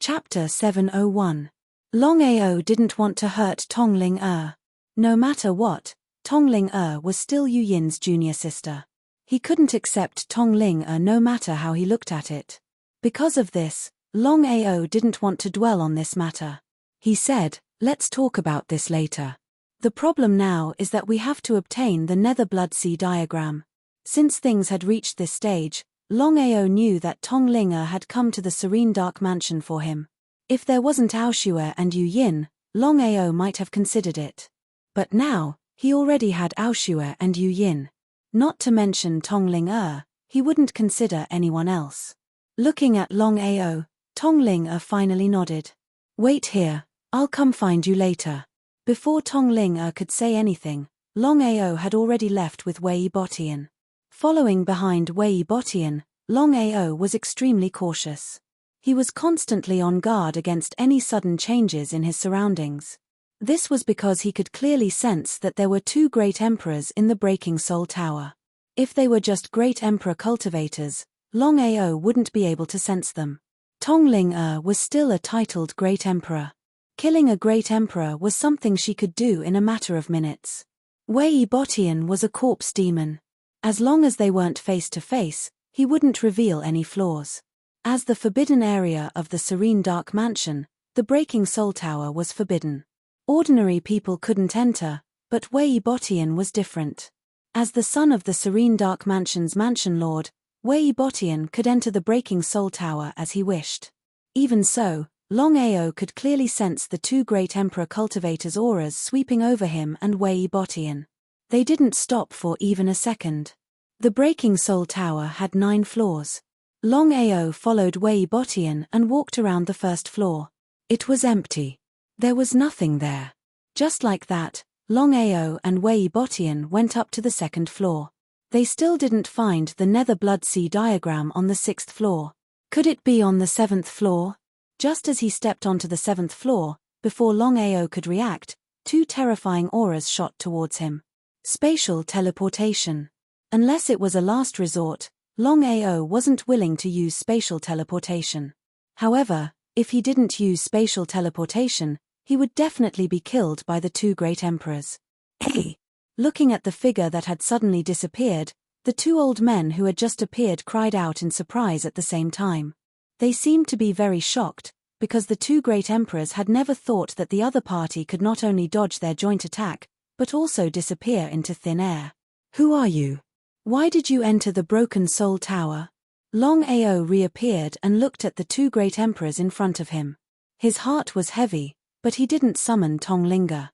Chapter 701. Longao didn't want to hurt Tongling. No matter what, Tongling was still Yu Yin's junior sister. He couldn't accept Tongling no matter how he looked at it. Because of this, Longao didn't want to dwell on this matter. He said, "Let's talk about this later. The problem now is that we have to obtain the Nether Blood Sea diagram." Since things had reached this stage, Longao knew that Tongling had come to the Serene Dark Mansion for him. If there wasn't Aoshue and Yu Yin, Longao might have considered it. But now, he already had Aoshue and Yu Yin. Not to mention Tongling he wouldn't consider anyone else. Looking at Longao, Tongling finally nodded. "Wait here, I'll come find you later." Before Tongling could say anything, Longao had already left with Wei Botian. Following behind Wei Botian, Longao was extremely cautious. He was constantly on guard against any sudden changes in his surroundings. This was because he could clearly sense that there were two great emperors in the Breaking Soul Tower. If they were just great emperor cultivators, Longao wouldn't be able to sense them. Tongling was still a titled great emperor. Killing a great emperor was something she could do in a matter of minutes. Wei Botian was a corpse demon. As long as they weren't face to face, he wouldn't reveal any flaws. As the forbidden area of the Serene Dark Mansion, the Breaking Soul Tower was forbidden. Ordinary people couldn't enter, but Wei Botian was different. As the son of the Serene Dark Mansion's Mansion Lord, Wei Botian could enter the Breaking Soul Tower as he wished. Even so, Longao could clearly sense the two great emperor cultivators' auras sweeping over him and Wei Botian. They didn't stop for even a second. The Breaking Soul Tower had 9 floors. Longao followed Wei Botian and walked around the first floor. It was empty. There was nothing there. Just like that, Longao and Wei Botian went up to the second floor. They still didn't find the Nether Blood Sea diagram on the 6th floor. Could it be on the 7th floor? Just as he stepped onto the 7th floor, before Longao could react, 2 terrifying auras shot towards him. Spatial teleportation. Unless it was a last resort, Longao wasn't willing to use spatial teleportation. However, if he didn't use spatial teleportation, he would definitely be killed by the 2 great emperors. Hey! Looking at the figure that had suddenly disappeared, the 2 old men who had just appeared cried out in surprise at the same time. They seemed to be very shocked, because the 2 great emperors had never thought that the other party could not only dodge their joint attack, but also disappear into thin air. "Who are you? Why did you enter the Broken Soul Tower?" Longao reappeared and looked at the 2 great emperors in front of him. His heart was heavy, but he didn't summon Tongling.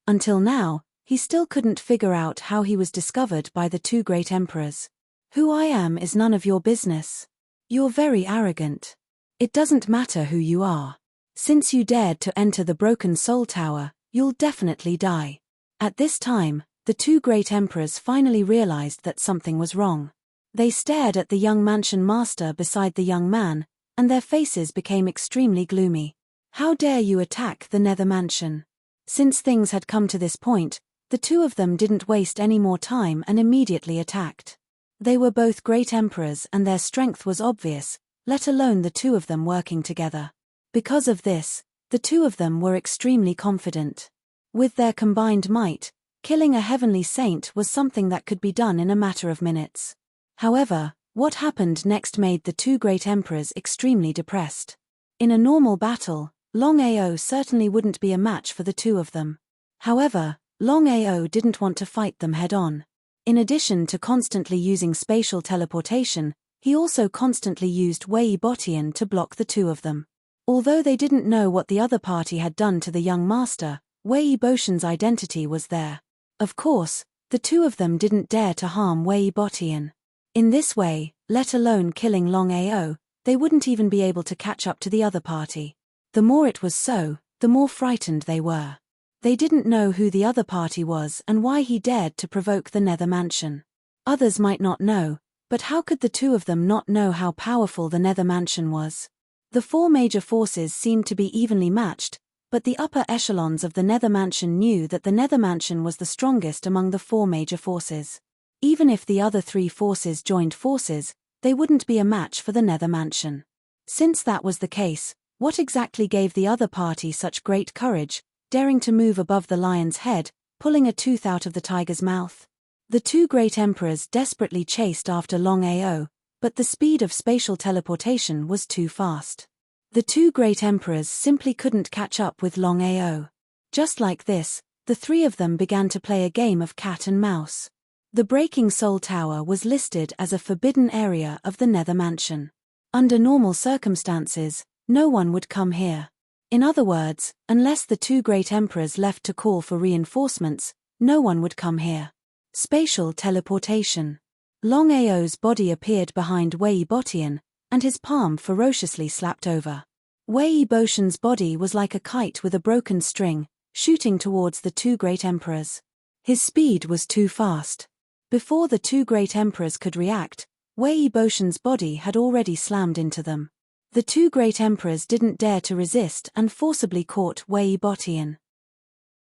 Until now, he still couldn't figure out how he was discovered by the 2 great emperors. "Who I am is none of your business. You're very arrogant. It doesn't matter who you are. Since you dared to enter the Broken Soul Tower, you'll definitely die." At this time, the 2 great emperors finally realized that something was wrong. They stared at the young mansion master beside the young man, and their faces became extremely gloomy. "How dare you attack the Nether Mansion?" Since things had come to this point, the 2 of them didn't waste any more time and immediately attacked. They were both great emperors and their strength was obvious, let alone the 2 of them working together. Because of this, the 2 of them were extremely confident. With their combined might, killing a heavenly saint was something that could be done in a matter of minutes. However, what happened next made the 2 great emperors extremely depressed. In a normal battle, Longao certainly wouldn't be a match for the 2 of them. However, Longao didn't want to fight them head-on. In addition to constantly using spatial teleportation, he also constantly used Wei Botian to block the 2 of them. Although they didn't know what the other party had done to the young master, Wei Botian's identity was there. Of course, the 2 of them didn't dare to harm Wei Botian. In this way, let alone killing Longao, they wouldn't even be able to catch up to the other party. The more it was so, the more frightened they were. They didn't know who the other party was and why he dared to provoke the Nether Mansion. Others might not know, but how could the 2 of them not know how powerful the Nether Mansion was? The 4 major forces seemed to be evenly matched, but the upper echelons of the Nether Mansion knew that the Nether Mansion was the strongest among the 4 major forces. Even if the other 3 forces joined forces, they wouldn't be a match for the Nether Mansion. Since that was the case, What exactly gave the other party such great courage, daring to move above the lion's head, pulling a tooth out of the tiger's mouth? The two great emperors desperately chased after Longao, but the speed of spatial teleportation was too fast. The two great emperors simply couldn't catch up with Longao. Just like this, the three of them began to play a game of cat and mouse. The Breaking Soul Tower was listed as a forbidden area of the Nether Mansion. Under normal circumstances, no one would come here. In other words, unless the two great emperors left to call for reinforcements, no one would come here. Spatial teleportation. Longao's body appeared behind Wei Botian, and his palm ferociously slapped over. Wei Botian's body was like a kite with a broken string, shooting towards the two great emperors. His speed was too fast. Before the two great emperors could react, Wei Botian's body had already slammed into them. The two great emperors didn't dare to resist and forcibly caught Wei Botian.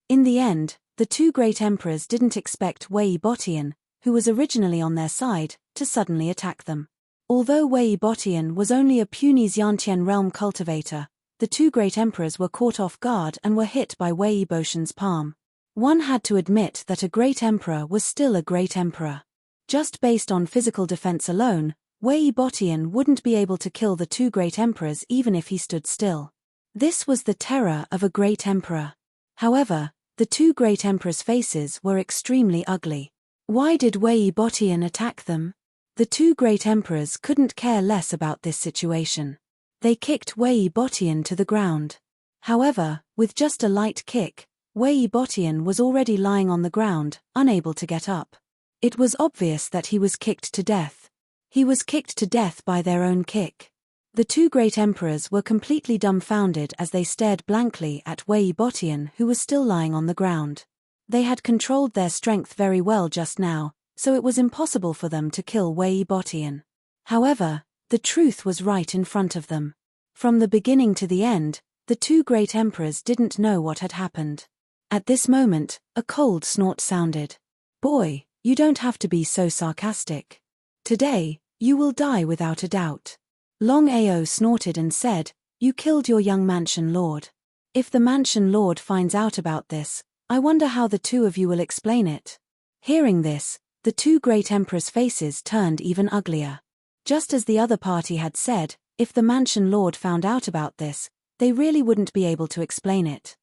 In the end, the two great emperors didn't expect Wei Botian, who was originally on their side, to suddenly attack them. Although Wei Botian was only a puny Xiantian realm cultivator, the two great emperors were caught off guard and were hit by Wei Botian's palm. One had to admit that a great emperor was still a great emperor. Just based on physical defense alone, Wei Botian wouldn't be able to kill the two great emperors even if he stood still. This was the terror of a great emperor. However, the two great emperors' faces were extremely ugly. Why did Wei Botian attack them? The two great emperors couldn't care less about this situation. They kicked Wei Botian to the ground. However, with just a light kick, Wei Botian was already lying on the ground, unable to get up. It was obvious that he was kicked to death. He was kicked to death by their own kick. The two great emperors were completely dumbfounded as they stared blankly at Wei Botian, who was still lying on the ground. They had controlled their strength very well just now, so it was impossible for them to kill Wei Botian. However, the truth was right in front of them. From the beginning to the end, the two great emperors didn't know what had happened. At this moment, a cold snort sounded. "Boy, you don't have to be so sarcastic. Today, you will die without a doubt." Longao snorted and said, "You killed your young mansion lord. If the mansion lord finds out about this, I wonder how the two of you will explain it." Hearing this, the two great emperors' faces turned even uglier. Just as the other party had said, if the mansion lord found out about this, they really wouldn't be able to explain it.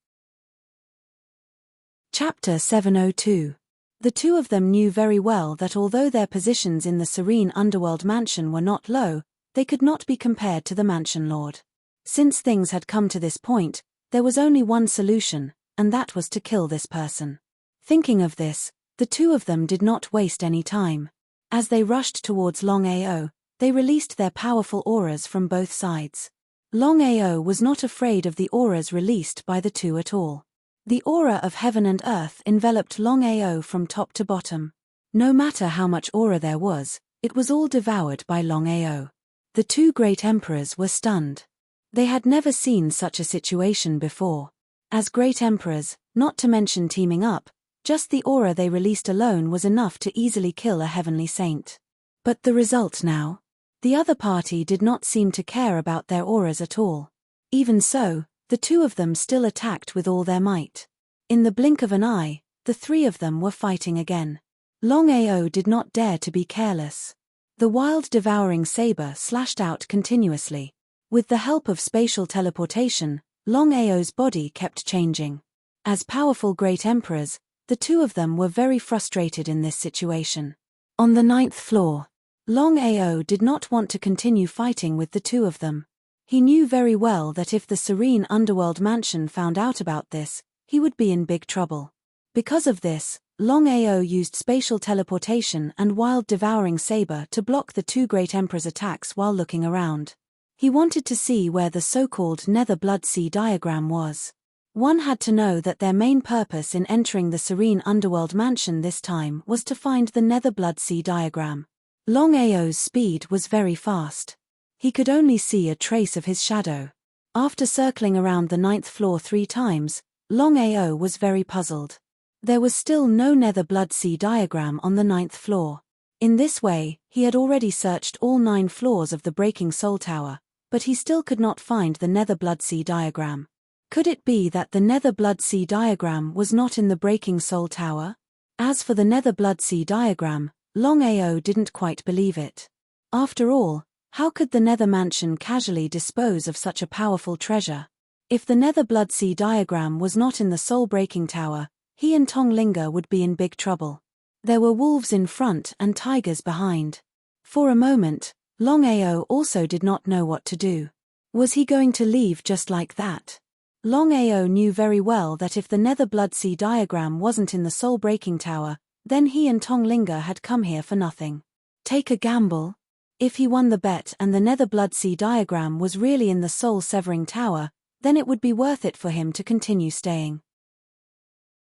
Chapter 702. The two of them knew very well that although their positions in the serene underworld mansion were not low, they could not be compared to the mansion lord. Since things had come to this point, there was only one solution, and that was to kill this person. Thinking of this, the two of them did not waste any time. As they rushed towards Longao, they released their powerful auras from both sides. Longao was not afraid of the auras released by the two at all. The aura of heaven and earth enveloped Longao from top to bottom. No matter how much aura there was, it was all devoured by Longao. The two great emperors were stunned. They had never seen such a situation before. As great emperors, not to mention teaming up, just the aura they released alone was enough to easily kill a heavenly saint. But the result now? The other party did not seem to care about their auras at all. Even so, the two of them still attacked with all their might. In the blink of an eye, the three of them were fighting again. Longao did not dare to be careless. The wild devouring saber slashed out continuously. With the help of spatial teleportation, Longao's body kept changing. As powerful great emperors, the two of them were very frustrated in this situation. On the 9th floor, Longao did not want to continue fighting with the two of them. He knew very well that if the serene underworld mansion found out about this, he would be in big trouble. Because of this, Longao used spatial teleportation and wild devouring saber to block the two great emperors' attacks while looking around. He wanted to see where the so-called Nether Blood Sea diagram was. One had to know that their main purpose in entering the serene underworld mansion this time was to find the Nether Blood Sea diagram. Longao's speed was very fast. He could only see a trace of his shadow. After circling around the 9th floor 3 times, Longao was very puzzled. There was still no Nether Blood Sea diagram on the 9th floor. In this way, he had already searched all 9 floors of the Breaking Soul Tower, but he still could not find the Nether Blood Sea diagram. Could it be that the Nether Blood Sea diagram was not in the Breaking Soul Tower? As for the Nether Blood Sea diagram, Longao didn't quite believe it. After all, how could the Nether Mansion casually dispose of such a powerful treasure? If the Nether Blood Sea diagram was not in the Soul Breaking Tower, he and Tonglinga would be in big trouble. There were wolves in front and tigers behind. For a moment, Longao also did not know what to do. Was he going to leave just like that? Longao knew very well that if the Nether Blood Sea diagram wasn't in the Soul Breaking Tower, then he and Tonglinga had come here for nothing. Take a gamble? If he won the bet and the Nether Blood Sea diagram was really in the Soul Severing Tower, then it would be worth it for him to continue staying.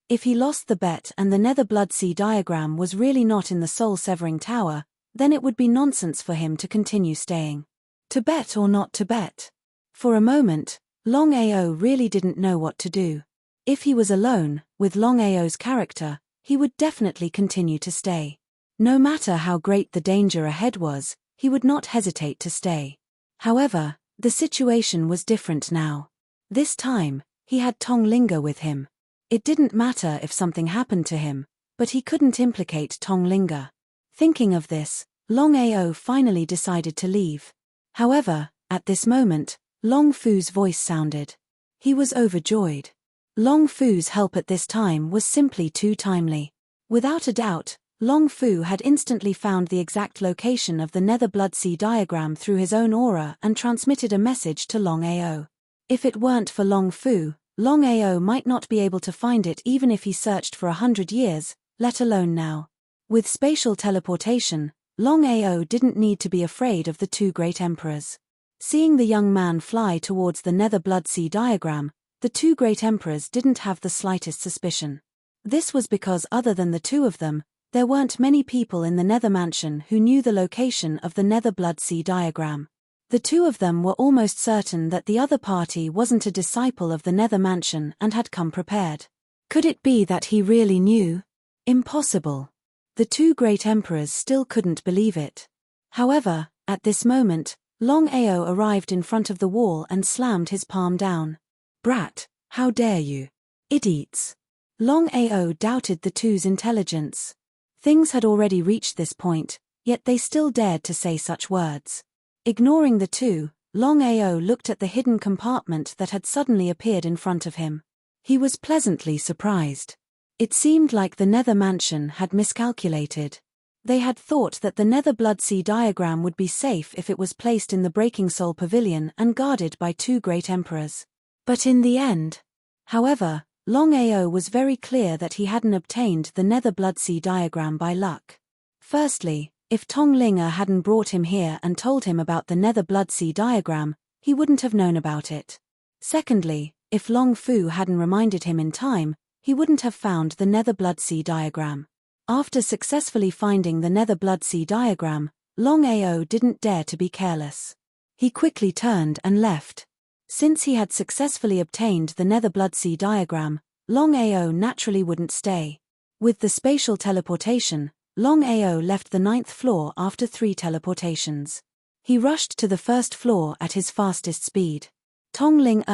If he lost the bet and the Nether Blood Sea diagram was really not in the Soul Severing Tower, then it would be nonsense for him to continue staying. To bet or not to bet? For a moment, Longao really didn't know what to do. If he was alone, with Longao's character, he would definitely continue to stay. No matter how great the danger ahead was, he would not hesitate to stay. However, the situation was different now. This time, he had Tonglinga with him. It didn't matter if something happened to him, but he couldn't implicate Tonglinga. Thinking of this, Longao finally decided to leave. However, at this moment, Long Fu's voice sounded. He was overjoyed. Long Fu's help at this time was simply too timely. Without a doubt, Long Fu had instantly found the exact location of the Nether Blood Sea diagram through his own aura and transmitted a message to Longao. If it weren't for Long Fu, Longao might not be able to find it even if he searched for 100 years, let alone now. With spatial teleportation, Longao didn't need to be afraid of the two great emperors. Seeing the young man fly towards the Nether Blood Sea diagram, the two great emperors didn't have the slightest suspicion. This was because other than the two of them, there weren't many people in the Nether Mansion who knew the location of the Nether Blood Sea diagram. The two of them were almost certain that the other party wasn't a disciple of the Nether Mansion and had come prepared. Could it be that he really knew? Impossible. The two great emperors still couldn't believe it. However, at this moment, Longao arrived in front of the wall and slammed his palm down. Brat, how dare you? Idiots. Longao doubted the two's intelligence. Things had already reached this point, yet they still dared to say such words. Ignoring the two, Longao looked at the hidden compartment that had suddenly appeared in front of him. He was pleasantly surprised. It seemed like the Nether Mansion had miscalculated. They had thought that the Nether Blood Sea diagram would be safe if it was placed in the Breaking Soul Pavilion and guarded by two great emperors. But in the end. However, Longao was very clear that he hadn't obtained the Nether Blood Sea diagram by luck. Firstly, if Tonglinga hadn't brought him here and told him about the Nether Blood Sea diagram, he wouldn't have known about it. Secondly, if Long Fu hadn't reminded him in time, he wouldn't have found the Nether Blood Sea diagram. After successfully finding the Nether Blood Sea diagram, Longao didn't dare to be careless. He quickly turned and left. Since he had successfully obtained the Nether Blood Sea diagram, Longao naturally wouldn't stay. With the spatial teleportation, Longao left the 9th floor after 3 teleportations. He rushed to the 1st floor at his fastest speed. Tongling,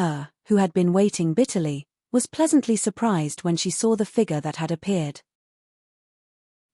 who had been waiting bitterly, was pleasantly surprised when she saw the figure that had appeared.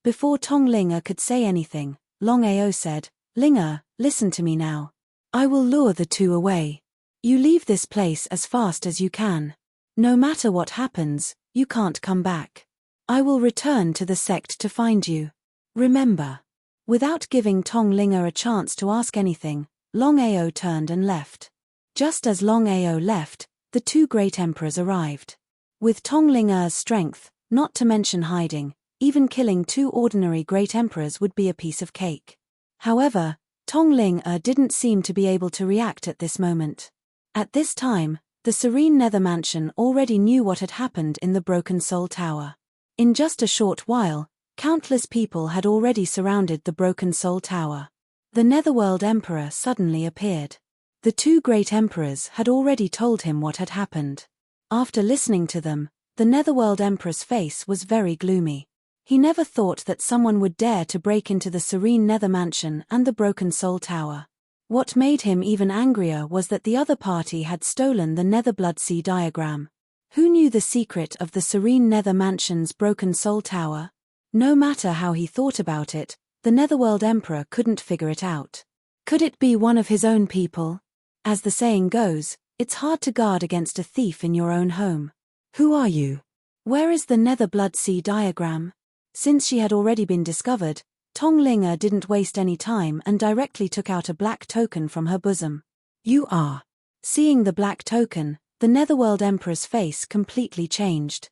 Before Tongling could say anything, Longao said, "Ling, listen to me now. I will lure the two away. You leave this place as fast as you can. No matter what happens, you can't come back. I will return to the sect to find you. Remember." Without giving Tongling a chance to ask anything, Longao turned and left. Just as Longao left, the two great emperors arrived. With Tongling's strength, not to mention hiding, even killing 2 ordinary great emperors would be a piece of cake. However, Tongling didn't seem to be able to react at this moment. At this time, the serene Nether Mansion already knew what had happened in the Broken Soul Tower. In just a short while, countless people had already surrounded the Broken Soul Tower. The Netherworld Emperor suddenly appeared. The 2 great emperors had already told him what had happened. After listening to them, the Netherworld Emperor's face was very gloomy. He never thought that someone would dare to break into the serene Nether Mansion and the Broken Soul Tower. What made him even angrier was that the other party had stolen the Nether Bloodsea diagram. Who knew the secret of the serene Nether Mansion's broken soul tower? No matter how he thought about it, the Netherworld Emperor couldn't figure it out. Could it be one of his own people? As the saying goes, it's hard to guard against a thief in your own home. Who are you? Where is the Nether Bloodsea diagram? Since she had already been discovered, Tonglin didn't waste any time and directly took out a black token from her bosom. You are. Seeing the black token, the Netherworld Emperor's face completely changed.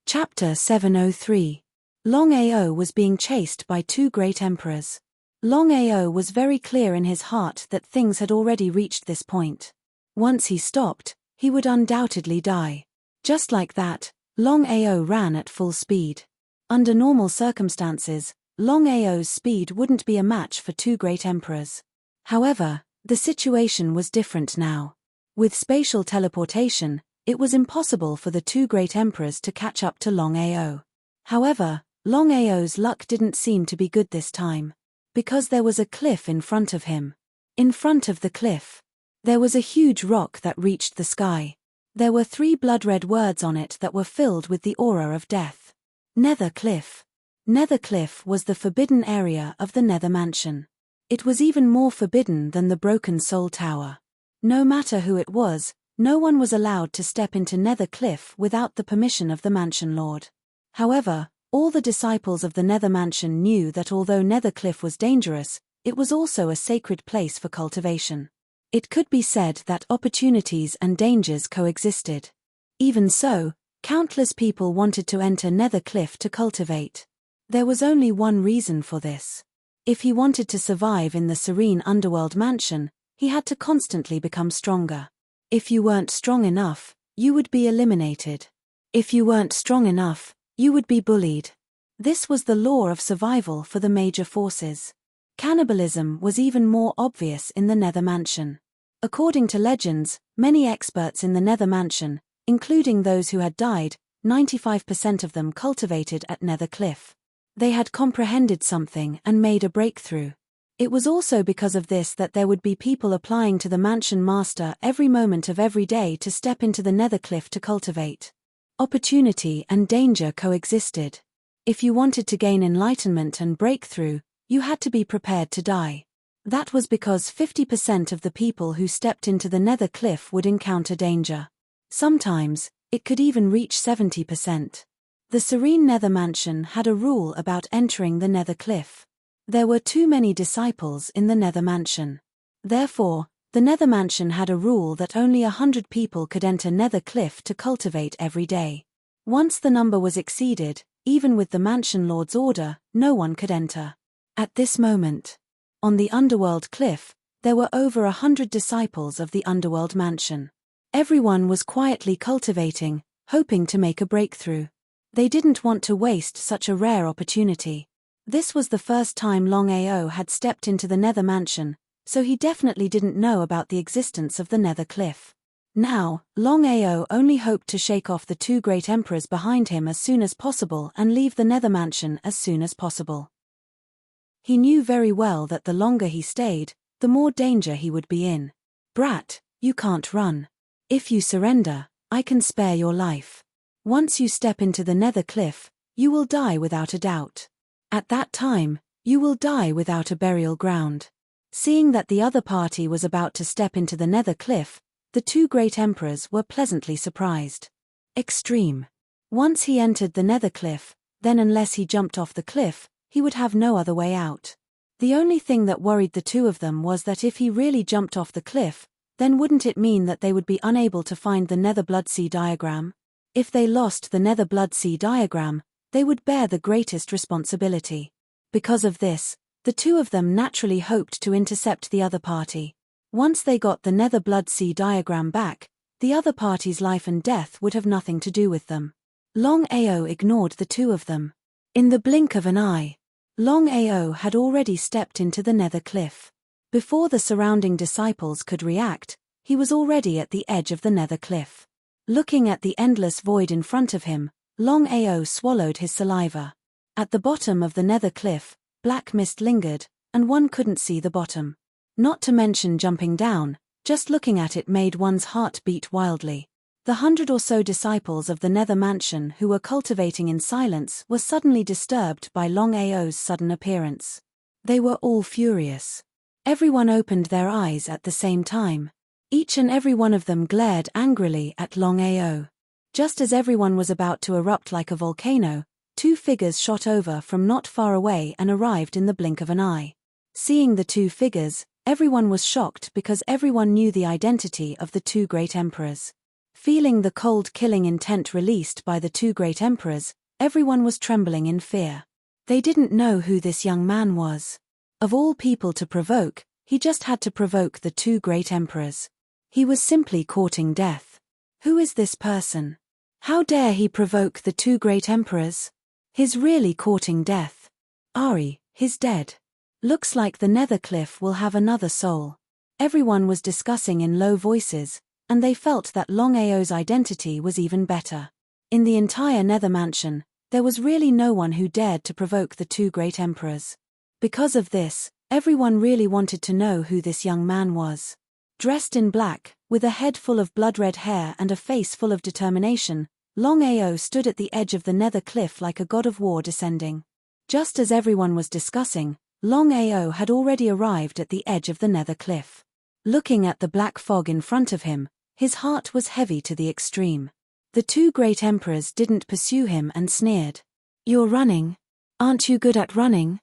Chapter 703. Longao was being chased by two great emperors. Longao was very clear in his heart that things had already reached this point. Once he stopped, he would undoubtedly die. Just like that, Longao ran at full speed. Under normal circumstances, Longao's speed wouldn't be a match for two great emperors. However, the situation was different now. With spatial teleportation, it was impossible for the two great emperors to catch up to Longao. However, Longao's luck didn't seem to be good this time. Because there was a cliff in front of him. In front of the cliff, there was a huge rock that reached the sky. There were 3 blood-red words on it that were filled with the aura of death. Nether Cliff. Nether Cliff was the forbidden area of the Nether Mansion. It was even more forbidden than the Broken Soul Tower. No matter who it was, no one was allowed to step into Nether Cliff without the permission of the Mansion Lord. However, all the disciples of the Nether Mansion knew that although Nether Cliff was dangerous, it was also a sacred place for cultivation. It could be said that opportunities and dangers coexisted. Even so, countless people wanted to enter Nether Cliff to cultivate. There was only one reason for this. If he wanted to survive in the serene underworld mansion, he had to constantly become stronger. If you weren't strong enough, you would be eliminated. If you weren't strong enough, you would be bullied. This was the law of survival for the major forces. Cannibalism was even more obvious in the Nether Mansion. According to legends, many experts in the Nether Mansion, including those who had died, 95% of them cultivated at Nether Cliff. They had comprehended something and made a breakthrough. It was also because of this that there would be people applying to the Mansion Master every moment of every day to step into the Nether Cliff to cultivate. Opportunity and danger coexisted. If you wanted to gain enlightenment and breakthrough, you had to be prepared to die. That was because 50% of the people who stepped into the Nether Cliff would encounter danger. Sometimes, it could even reach 70%. The serene Nether Mansion had a rule about entering the Nether Cliff. There were too many disciples in the Nether Mansion. Therefore, the Nether Mansion had a rule that only 100 people could enter Nether Cliff to cultivate every day. Once the number was exceeded, even with the Mansion Lord's order, no one could enter. At this moment, on the Underworld Cliff, there were over 100 disciples of the Underworld Mansion. Everyone was quietly cultivating, hoping to make a breakthrough. They didn't want to waste such a rare opportunity. This was the first time Longao had stepped into the Nether Mansion, so he definitely didn't know about the existence of the Nether Cliff. Now, Longao only hoped to shake off the two great emperors behind him as soon as possible and leave the Nether Mansion as soon as possible. He knew very well that the longer he stayed, the more danger he would be in. Brat, you can't run. If you surrender, I can spare your life. Once you step into the Nether Cliff, you will die without a doubt. At that time, you will die without a burial ground. Seeing that the other party was about to step into the Nether Cliff, the two great emperors were pleasantly surprised. Extreme. Once he entered the Nether Cliff, then unless he jumped off the cliff, he would have no other way out. The only thing that worried the two of them was that if he really jumped off the cliff, then wouldn't it mean that they would be unable to find the Nether Bloodsea diagram? If they lost the Nether Bloodsea diagram, they would bear the greatest responsibility. Because of this, the two of them naturally hoped to intercept the other party. Once they got the Nether Bloodsea diagram back, the other party's life and death would have nothing to do with them. Longao ignored the two of them. In the blink of an eye, Longao had already stepped into the Nether Cliff. Before the surrounding disciples could react, he was already at the edge of the Nether Cliff. Looking at the endless void in front of him, Longao swallowed his saliva. At the bottom of the Nether Cliff, black mist lingered, and one couldn't see the bottom. Not to mention jumping down, just looking at it made one's heart beat wildly. The 100 or so disciples of the Nether Mansion who were cultivating in silence were suddenly disturbed by Longao's sudden appearance. They were all furious. Everyone opened their eyes at the same time. Each and every one of them glared angrily at Longao. Just as everyone was about to erupt like a volcano, two figures shot over from not far away and arrived in the blink of an eye. Seeing the two figures, everyone was shocked because everyone knew the identity of the two great emperors. Feeling the cold killing intent released by the two great emperors, everyone was trembling in fear. They didn't know who this young man was. Of all people to provoke, he just had to provoke the two great emperors. He was simply courting death. Who is this person? How dare he provoke the two great emperors? He's really courting death. Ari, he's dead. Looks like the Nether Cliff will have another soul. Everyone was discussing in low voices, and they felt that Longao's identity was even better. In the entire Nether Mansion, there was really no one who dared to provoke the two great emperors. Because of this, everyone really wanted to know who this young man was. Dressed in black, with a head full of blood-red hair and a face full of determination, Longao stood at the edge of the Nether Cliff like a god of war descending. Just as everyone was discussing, Longao had already arrived at the edge of the Nether Cliff. Looking at the black fog in front of him, his heart was heavy to the extreme. The two great emperors didn't pursue him and sneered. "You're running? Aren't you good at running?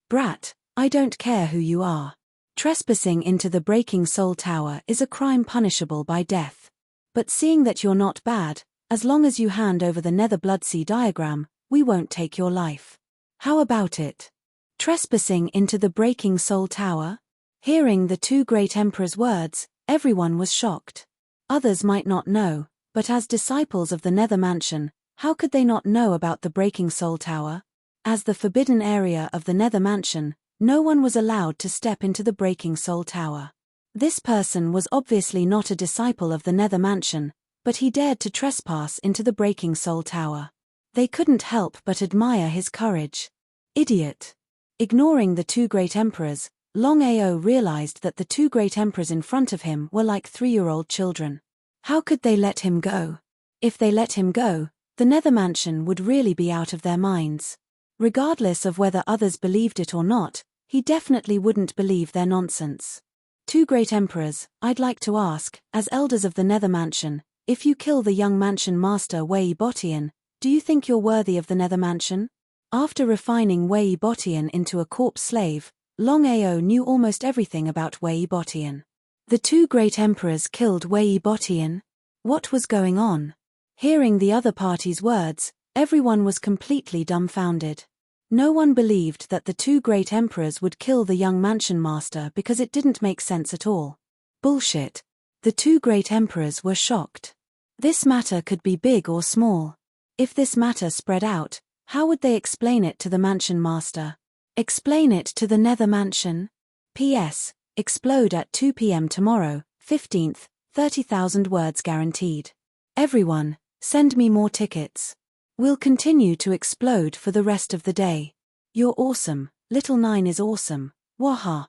Brat, I don't care who you are. Trespassing into the Breaking Soul Tower is a crime punishable by death. But seeing that you're not bad, as long as you hand over the Nether Bloodsea diagram, we won't take your life. How about it? Trespassing into the Breaking Soul Tower?" Hearing the two great emperors' words, everyone was shocked. Others might not know, but as disciples of the Nether Mansion, how could they not know about the Breaking Soul Tower? As the forbidden area of the Nether Mansion, no one was allowed to step into the Breaking Soul Tower. This person was obviously not a disciple of the Nether Mansion, but he dared to trespass into the Breaking Soul Tower. They couldn't help but admire his courage. Idiot! Ignoring the two great emperors, Longao realized that the two great emperors in front of him were like 3-year-old children. How could they let him go? If they let him go, the Nether Mansion would really be out of their minds. Regardless of whether others believed it or not, he definitely wouldn't believe their nonsense. Two great emperors, I'd like to ask, as elders of the Nether Mansion, if you kill the young mansion master Wei Botian, do you think you're worthy of the Nether Mansion? After refining Wei Botian into a corpse slave, Longao knew almost everything about Wei Botian. The two great emperors killed Wei Botian? What was going on? Hearing the other party's words, everyone was completely dumbfounded. No one believed that the two great emperors would kill the young mansion master because it didn't make sense at all. Bullshit. The two great emperors were shocked. This matter could be big or small. If this matter spread out, how would they explain it to the mansion master? Explain it to the Nether Mansion? P.S. Explode at 2 p.m. tomorrow, 15th, 30,000 words guaranteed. Everyone, send me more tickets. We'll continue to explode for the rest of the day. You're awesome, Little Nine is awesome, waha.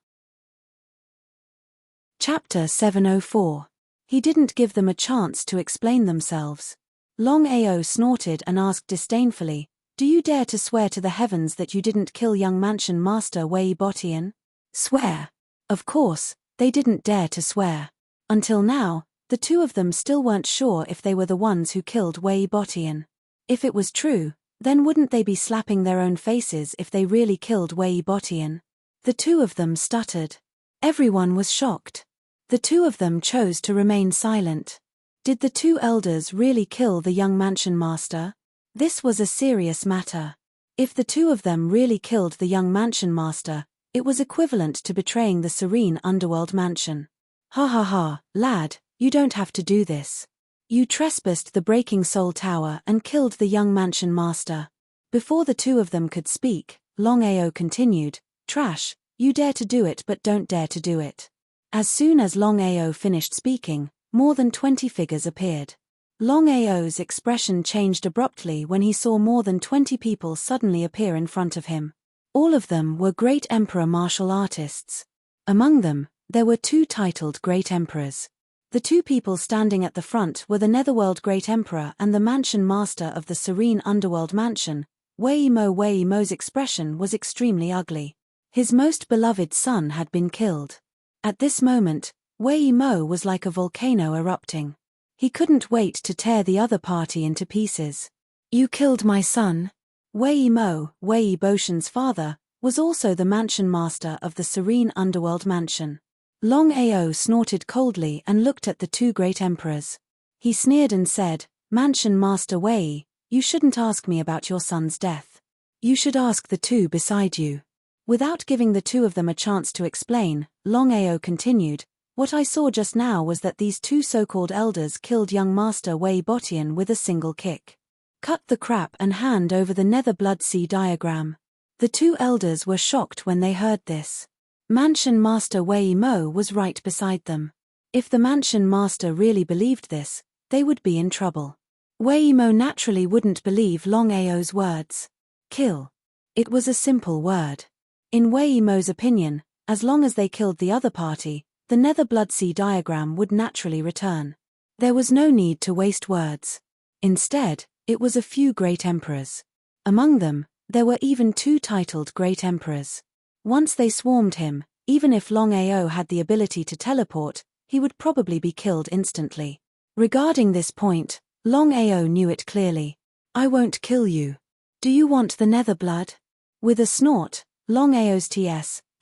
Chapter 704. He didn't give them a chance to explain themselves. Longao snorted and asked disdainfully, "Do you dare to swear to the heavens that you didn't kill young mansion master Wei Botian?" Swear? Of course, they didn't dare to swear. Until now, the two of them still weren't sure if they were the ones who killed Wei Botian. If it was true, then wouldn't they be slapping their own faces if they really killed Wei Botian? The two of them stuttered. Everyone was shocked. The two of them chose to remain silent. Did the two elders really kill the young mansion master? This was a serious matter. If the two of them really killed the young mansion master, it was equivalent to betraying the serene underworld mansion. Ha ha ha, lad, you don't have to do this. You trespassed the Breaking Soul Tower and killed the young mansion master. Before the two of them could speak, Longao continued, "Trash, you dare to do it but don't dare to do it." As soon as Longao finished speaking, more than 20 figures appeared. Longao's expression changed abruptly when he saw more than 20 people suddenly appear in front of him. All of them were great emperor martial artists. Among them, there were 2 titled Great Emperors. The 2 people standing at the front were the Netherworld Great Emperor and the Mansion Master of the Serene Underworld Mansion. Wei Mo. Wei Mo's expression was extremely ugly. His most beloved son had been killed. At this moment, Wei Mo was like a volcano erupting. He couldn't wait to tear the other party into pieces. You killed my son? Wei Mo, Wei Boshan's father, was also the Mansion Master of the Serene Underworld Mansion. Longao snorted coldly and looked at the 2 great emperors. He sneered and said, "Mansion Master Wei, you shouldn't ask me about your son's death. You should ask the 2 beside you." Without giving the 2 of them a chance to explain, Longao continued, "What I saw just now was that these 2 so-called elders killed young Master Wei Botian with a single kick. Cut the crap and hand over the Nether Blood Sea diagram." The 2 elders were shocked when they heard this. Mansion Master Wei Mo was right beside them. If the Mansion Master really believed this, they would be in trouble. Wei Mo naturally wouldn't believe Longao's words. Kill. It was a simple word. In Wei Mo's opinion, as long as they killed the other party, the Nether Blood Sea diagram would naturally return. There was no need to waste words. Instead, it was a few great emperors. Among them, there were even 2 titled Great Emperors. Once they swarmed him, even if Longao had the ability to teleport, he would probably be killed instantly. Regarding this point, Longao knew it clearly. "I won't kill you. Do you want the Nether Blood?" With a snort, Longao's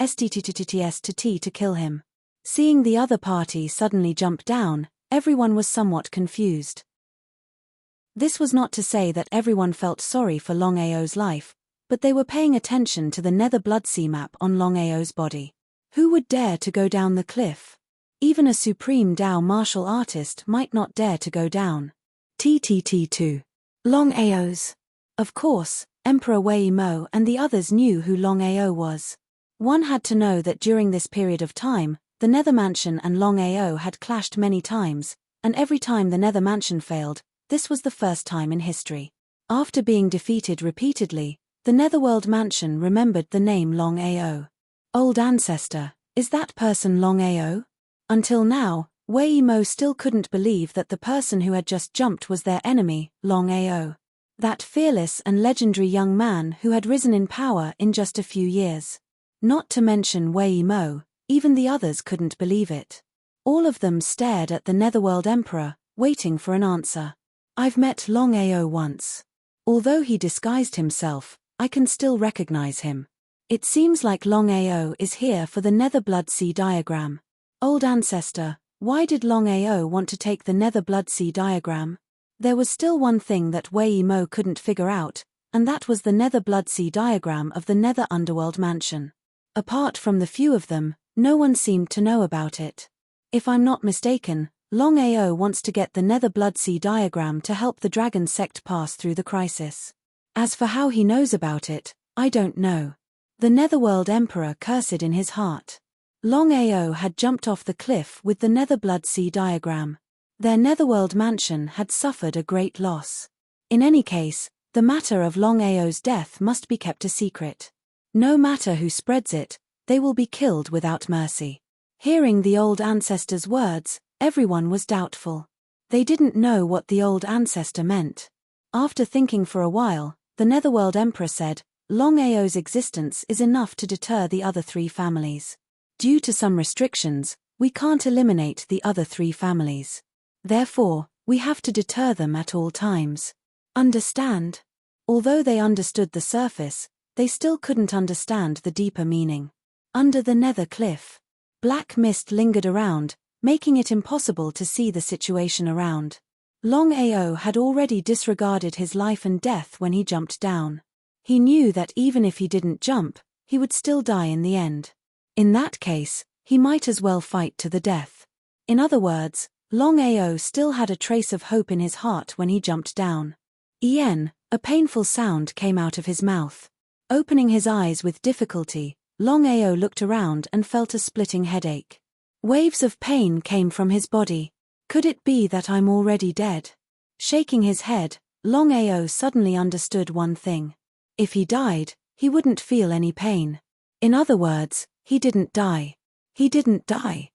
SDTTTS to kill him. Seeing the other party suddenly jump down, everyone was somewhat confused. This was not to say that everyone felt sorry for Longao's life, but they were paying attention to the Nether Blood Sea map on Longao's body. Who would dare to go down the cliff? Even a supreme Dao martial artist might not dare to go down. TTT2. Longao's. Of course, Emperor Wei Mo and the others knew who Longao was. One had to know that during this period of time, the Nether Mansion and Longao had clashed many times, and every time the Nether Mansion failed, this was the first time in history. After being defeated repeatedly, the Netherworld Mansion remembered the name Longao. Old ancestor, is that person Longao? Until now, Wei Mo still couldn't believe that the person who had just jumped was their enemy, Longao. That fearless and legendary young man who had risen in power in just a few years. Not to mention Wei Mo, even the others couldn't believe it. All of them stared at the Netherworld Emperor, waiting for an answer. "I've met Longao once. Although he disguised himself, I can still recognize him. It seems like Longao is here for the Nether Blood Sea diagram. Old ancestor, why did Longao want to take the Nether Blood Sea diagram?" There was still one thing that Wei Mo couldn't figure out, and that was the Nether Blood Sea diagram of the Nether Underworld Mansion. Apart from the few of them, no one seemed to know about it. If I'm not mistaken, Longao wants to get the Nether Blood Sea diagram to help the Dragon Sect pass through the crisis. As for how he knows about it, I don't know. The Netherworld Emperor cursed in his heart. Longao had jumped off the cliff with the Nether Blood Sea diagram. Their Netherworld mansion had suffered a great loss. In any case, the matter of Longao's death must be kept a secret. No matter who spreads it, they will be killed without mercy. Hearing the old ancestor's words, everyone was doubtful. They didn't know what the old ancestor meant. After thinking for a while, the Netherworld Emperor said, "Longao's existence is enough to deter the other 3 families. Due to some restrictions, we can't eliminate the other 3 families. Therefore, we have to deter them at all times. Understand?" Although they understood the surface, they still couldn't understand the deeper meaning. Under the Nether Cliff, black mist lingered around, making it impossible to see the situation around. Longao had already disregarded his life and death when he jumped down. He knew that even if he didn't jump, he would still die in the end. In that case, he might as well fight to the death. In other words, Longao still had a trace of hope in his heart when he jumped down. A painful sound came out of his mouth. Opening his eyes with difficulty, Longao looked around and felt a splitting headache. Waves of pain came from his body. Could it be that I'm already dead? Shaking his head, Longao suddenly understood one thing. If he died, he wouldn't feel any pain. In other words, he didn't die. He didn't die.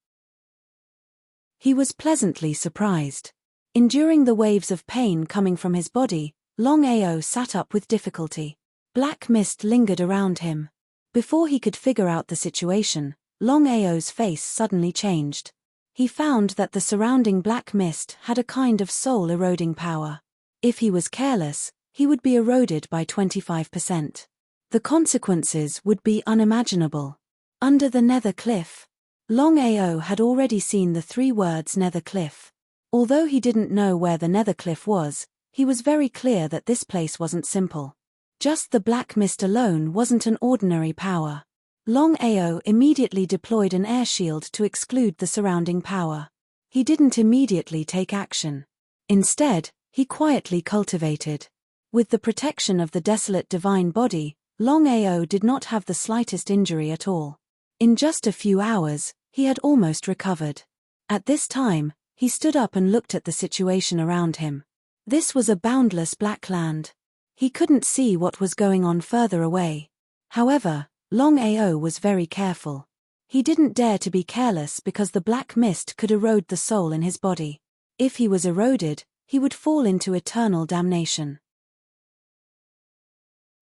He was pleasantly surprised. Enduring the waves of pain coming from his body, Longao sat up with difficulty. Black mist lingered around him. Before he could figure out the situation, Longao's face suddenly changed. He found that the surrounding black mist had a kind of soul-eroding power. If he was careless, he would be eroded by 25%. The consequences would be unimaginable. Under the nether cliff. Longao had already seen the 3 words nether cliff. Although he didn't know where the nether cliff was, he was very clear that this place wasn't simple. Just the black mist alone wasn't an ordinary power. Longao immediately deployed an air shield to exclude the surrounding power. He didn't immediately take action. Instead, he quietly cultivated. With the protection of the desolate divine body, Longao did not have the slightest injury at all. In just a few hours, he had almost recovered. At this time, he stood up and looked at the situation around him. This was a boundless black land. He couldn't see what was going on further away. However, Longao was very careful. He didn't dare to be careless because the black mist could erode the soul in his body. If he was eroded, he would fall into eternal damnation.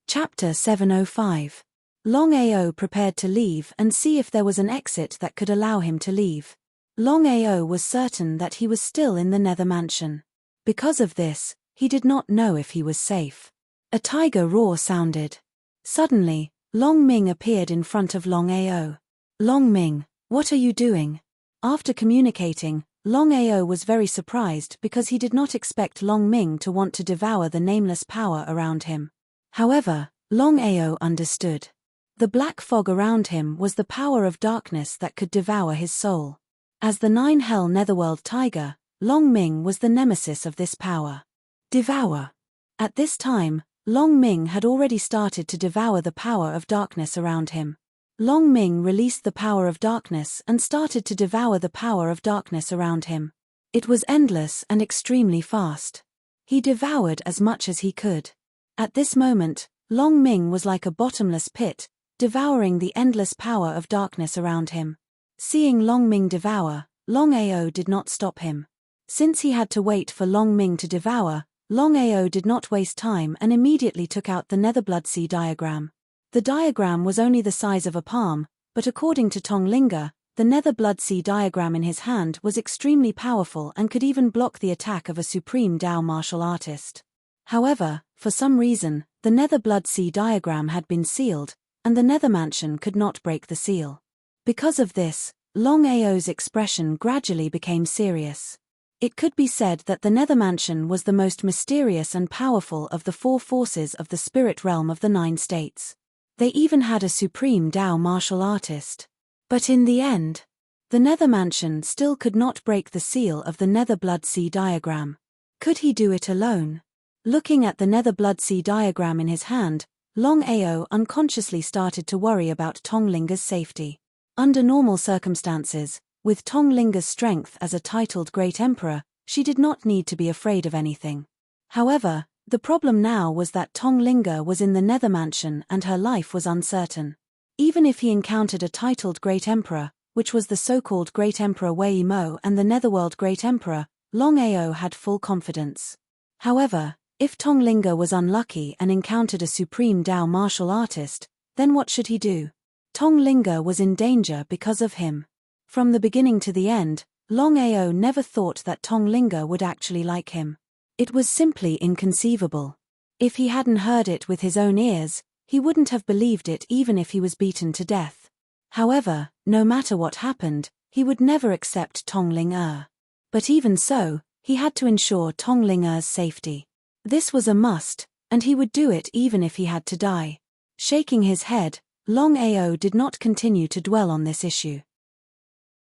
Chapter 705. Longao prepared to leave and see if there was an exit that could allow him to leave. Longao was certain that he was still in the nether mansion. Because of this, he did not know if he was safe. A tiger roar sounded. Suddenly, Long Ming appeared in front of Longao. Long Ming, what are you doing? After communicating, Longao was very surprised because he did not expect Long Ming to want to devour the nameless power around him. However, Longao understood. The black fog around him was the power of darkness that could devour his soul. As the 9-Hell Netherworld tiger, Long Ming was the nemesis of this power. Devour. At this time, Long Ming had already started to devour the power of darkness around him. Long Ming released the power of darkness and started to devour the power of darkness around him. It was endless and extremely fast. He devoured as much as he could. At this moment, Long Ming was like a bottomless pit, devouring the endless power of darkness around him. Seeing Long Ming devour, Longao did not stop him. Since he had to wait for Long Ming to devour, Longao did not waste time and immediately took out the nether blood-sea diagram. The diagram was only the size of a palm, but according to Tonglinga, the nether blood-sea diagram in his hand was extremely powerful and could even block the attack of a supreme Dao martial artist. However, for some reason, the nether blood-sea diagram had been sealed, and the nether mansion could not break the seal. Because of this, Longao's expression gradually became serious. It could be said that the nether mansion was the most mysterious and powerful of the 4 forces of the spirit realm of the 9 states. They even had a supreme Dao martial artist. But in the end, the nether mansion still could not break the seal of the nether blood-sea diagram. Could he do it alone? Looking at the nether blood-sea diagram in his hand, Longao unconsciously started to worry about Tonglinga's safety. Under normal circumstances, with Tonglinga's strength as a titled Great Emperor, she did not need to be afraid of anything. However, the problem now was that Tonglinga was in the nether mansion and her life was uncertain. Even if he encountered a titled Great Emperor, which was the so-called Great Emperor Wei Mo and the Netherworld Great Emperor, Longao had full confidence. However, if Tonglinga was unlucky and encountered a supreme Dao martial artist, then what should he do? Tonglinga was in danger because of him. From the beginning to the end, Longao never thought that Tonglinga would actually like him. It was simply inconceivable. If he hadn't heard it with his own ears, he wouldn't have believed it even if he was beaten to death. However, no matter what happened, he would never accept Tonglinga. But even so, he had to ensure Tonglinga's safety. This was a must, and he would do it even if he had to die. Shaking his head, Longao did not continue to dwell on this issue.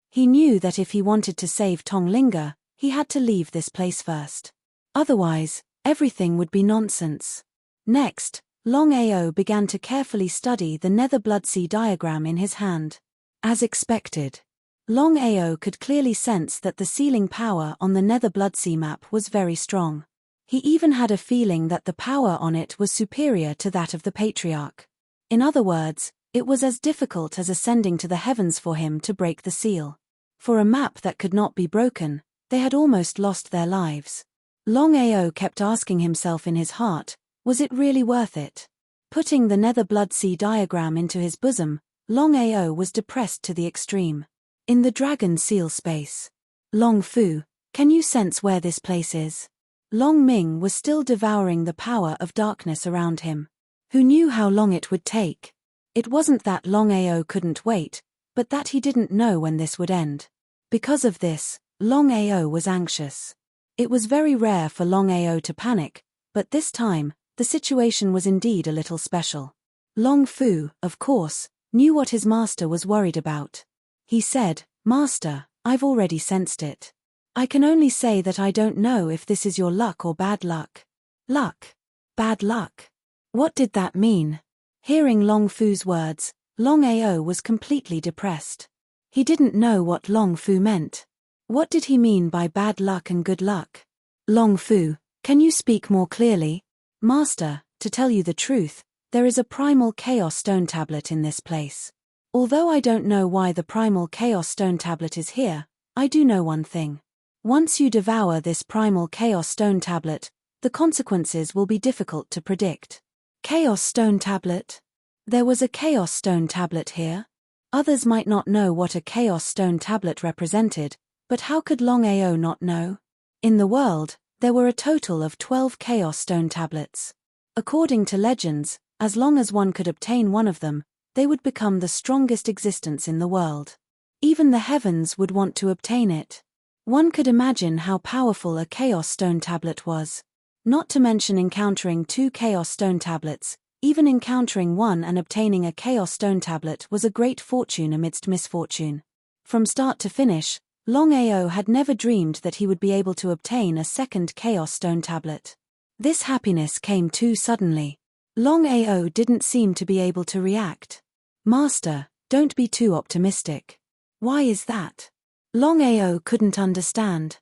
He knew that if he wanted to save Tonglinga, he had to leave this place first. Otherwise, everything would be nonsense. Next, Longao began to carefully study the nether blood-sea diagram in his hand. As expected, Longao could clearly sense that the sealing power on the nether blood-sea map was very strong. He even had a feeling that the power on it was superior to that of the Patriarch. In other words, it was as difficult as ascending to the heavens for him to break the seal. For a map that could not be broken, they had almost lost their lives. Longao kept asking himself in his heart, was it really worth it? Putting the Nether Blood Sea diagram into his bosom, Longao was depressed to the extreme. In the dragon seal space. Long Fu, can you sense where this place is? Long Ming was still devouring the power of darkness around him. Who knew how long it would take? It wasn't that Longao couldn't wait, but that he didn't know when this would end. Because of this, Longao was anxious. It was very rare for Longao to panic, but this time, the situation was indeed a little special. Long Fu, of course, knew what his master was worried about. He said, "Master, I've already sensed it. I can only say that I don't know if this is your luck or bad luck." Luck? Bad luck? What did that mean? Hearing Long Fu's words, Longao was completely depressed. He didn't know what Long Fu meant. What did he mean by bad luck and good luck? Long Fu, can you speak more clearly? Master, to tell you the truth, there is a primal chaos stone tablet in this place. Although I don't know why the primal chaos stone tablet is here, I do know one thing. Once you devour this primal chaos stone tablet, the consequences will be difficult to predict. Chaos stone tablet? There was a chaos stone tablet here? Others might not know what a chaos stone tablet represented, but how could Longao not know? In the world, there were a total of 12 chaos stone tablets. According to legends, as long as one could obtain one of them, they would become the strongest existence in the world. Even the heavens would want to obtain it. One could imagine how powerful a chaos stone tablet was. Not to mention encountering 2 chaos stone tablets, even encountering one and obtaining a chaos stone tablet was a great fortune amidst misfortune. From start to finish, Longao had never dreamed that he would be able to obtain a second chaos stone tablet. This happiness came too suddenly. Longao didn't seem to be able to react. Master, don't be too optimistic. Why is that? Longao couldn't understand.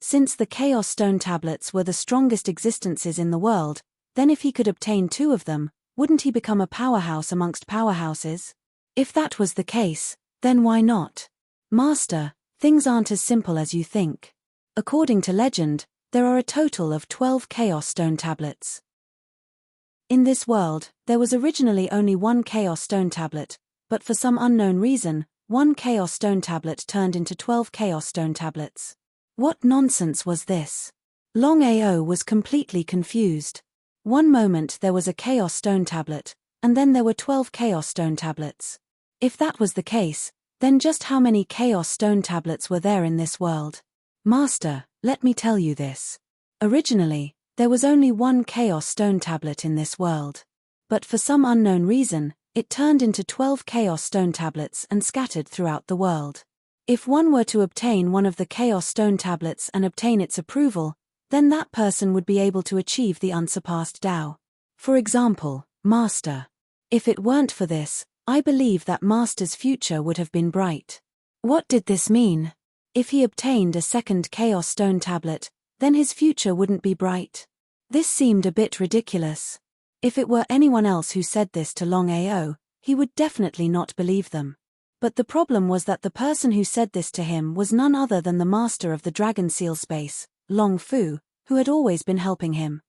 Since the chaos stone tablets were the strongest existences in the world, then if he could obtain 2 of them, wouldn't he become a powerhouse amongst powerhouses? If that was the case, then why not? Master, things aren't as simple as you think. According to legend, there are a total of 12 chaos stone tablets. In this world, there was originally only 1 chaos stone tablet, but for some unknown reason, 1 chaos stone tablet turned into 12 chaos stone tablets. What nonsense was this? Longao was completely confused. One moment there was a chaos stone tablet, and then there were 12 chaos stone tablets. If that was the case, then just how many chaos stone tablets were there in this world? Master, let me tell you this. Originally, there was only 1 chaos stone tablet in this world. But for some unknown reason, it turned into 12 chaos stone tablets and scattered throughout the world. If one were to obtain one of the chaos stone tablets and obtain its approval, then that person would be able to achieve the unsurpassed Tao. For example, Master. If it weren't for this, I believe that Master's future would have been bright. What did this mean? If he obtained a second chaos stone tablet, then his future wouldn't be bright. This seemed a bit ridiculous. If it were anyone else who said this to Longao, he would definitely not believe them. But the problem was that the person who said this to him was none other than the master of the dragon seal space, Long Fu, who had always been helping him.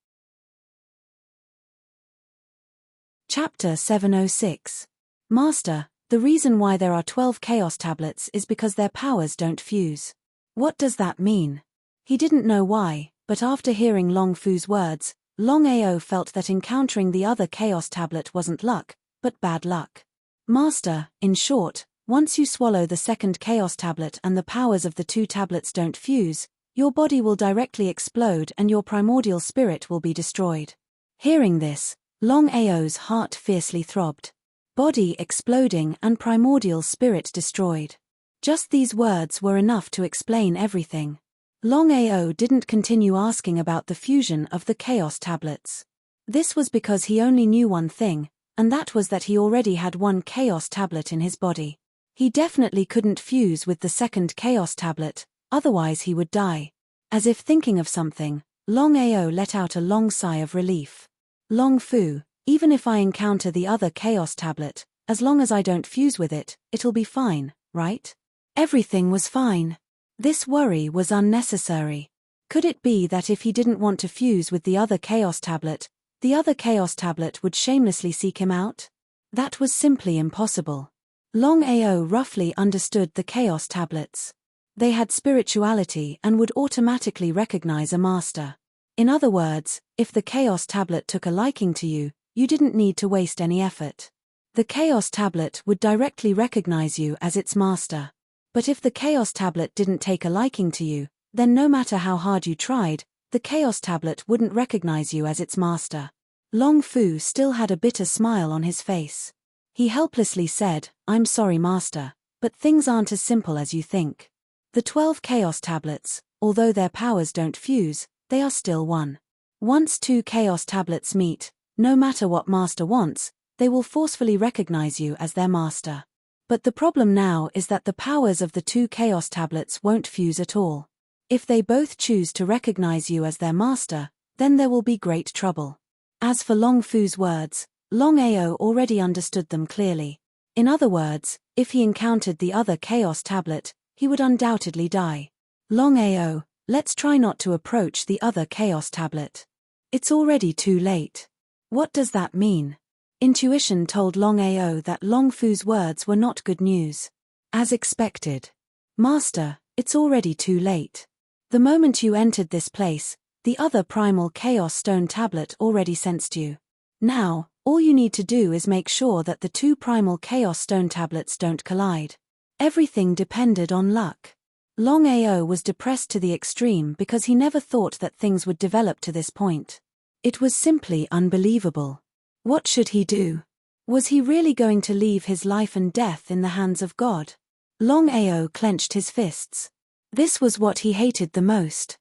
Chapter 706. Master, the reason why there are 12 chaos tablets is because their powers don't fuse. What does that mean? He didn't know why, but after hearing Long Fu's words, Longao felt that encountering the other chaos tablet wasn't luck, but bad luck. Master, in short, once you swallow the second chaos tablet and the powers of the 2 tablets don't fuse, your body will directly explode and your primordial spirit will be destroyed. Hearing this, Longao's heart fiercely throbbed. Body exploding and primordial spirit destroyed. Just these words were enough to explain everything. Longao didn't continue asking about the fusion of the chaos tablets. This was because he only knew one thing, and that was that he already had 1 chaos tablet in his body. He definitely couldn't fuse with the second chaos tablet, otherwise he would die. As if thinking of something, Longao let out a long sigh of relief. Long Fu, Even if I encounter the other Chaos Tablet, as long as I don't fuse with it, it'll be fine, right? Everything was fine. This worry was unnecessary. Could it be that if he didn't want to fuse with the other Chaos Tablet would shamelessly seek him out? That was simply impossible. Longao roughly understood the Chaos Tablets. They had spirituality and would automatically recognize a master. In other words, if the Chaos Tablet took a liking to you, you didn't need to waste any effort. The Chaos Tablet would directly recognize you as its master. But if the Chaos Tablet didn't take a liking to you, then no matter how hard you tried, the Chaos Tablet wouldn't recognize you as its master. Long Fu still had a bitter smile on his face. He helplessly said, "I'm sorry, master, but things aren't as simple as you think. The 12 Chaos Tablets, although their powers don't fuse, they are still one. Once 2 Chaos Tablets meet, no matter what master wants, they will forcefully recognize you as their master. But the problem now is that the powers of the 2 Chaos Tablets won't fuse at all. If they both choose to recognize you as their master, then there will be great trouble." As for Long Fu's words, Longao already understood them clearly. In other words, if he encountered the other Chaos Tablet, he would undoubtedly die. "Longao, let's try not to approach the other Chaos Tablet. It's already too late." What does that mean? Intuition told Longao that Long Fu's words were not good news. As expected. "Master, it's already too late. The moment you entered this place, the other primal Chaos Stone Tablet already sensed you. Now, all you need to do is make sure that the 2 primal Chaos Stone Tablets don't collide." Everything depended on luck. Longao was depressed to the extreme because he never thought that things would develop to this point. It was simply unbelievable. What should he do? Was he really going to leave his life and death in the hands of God? Longao clenched his fists. This was what he hated the most.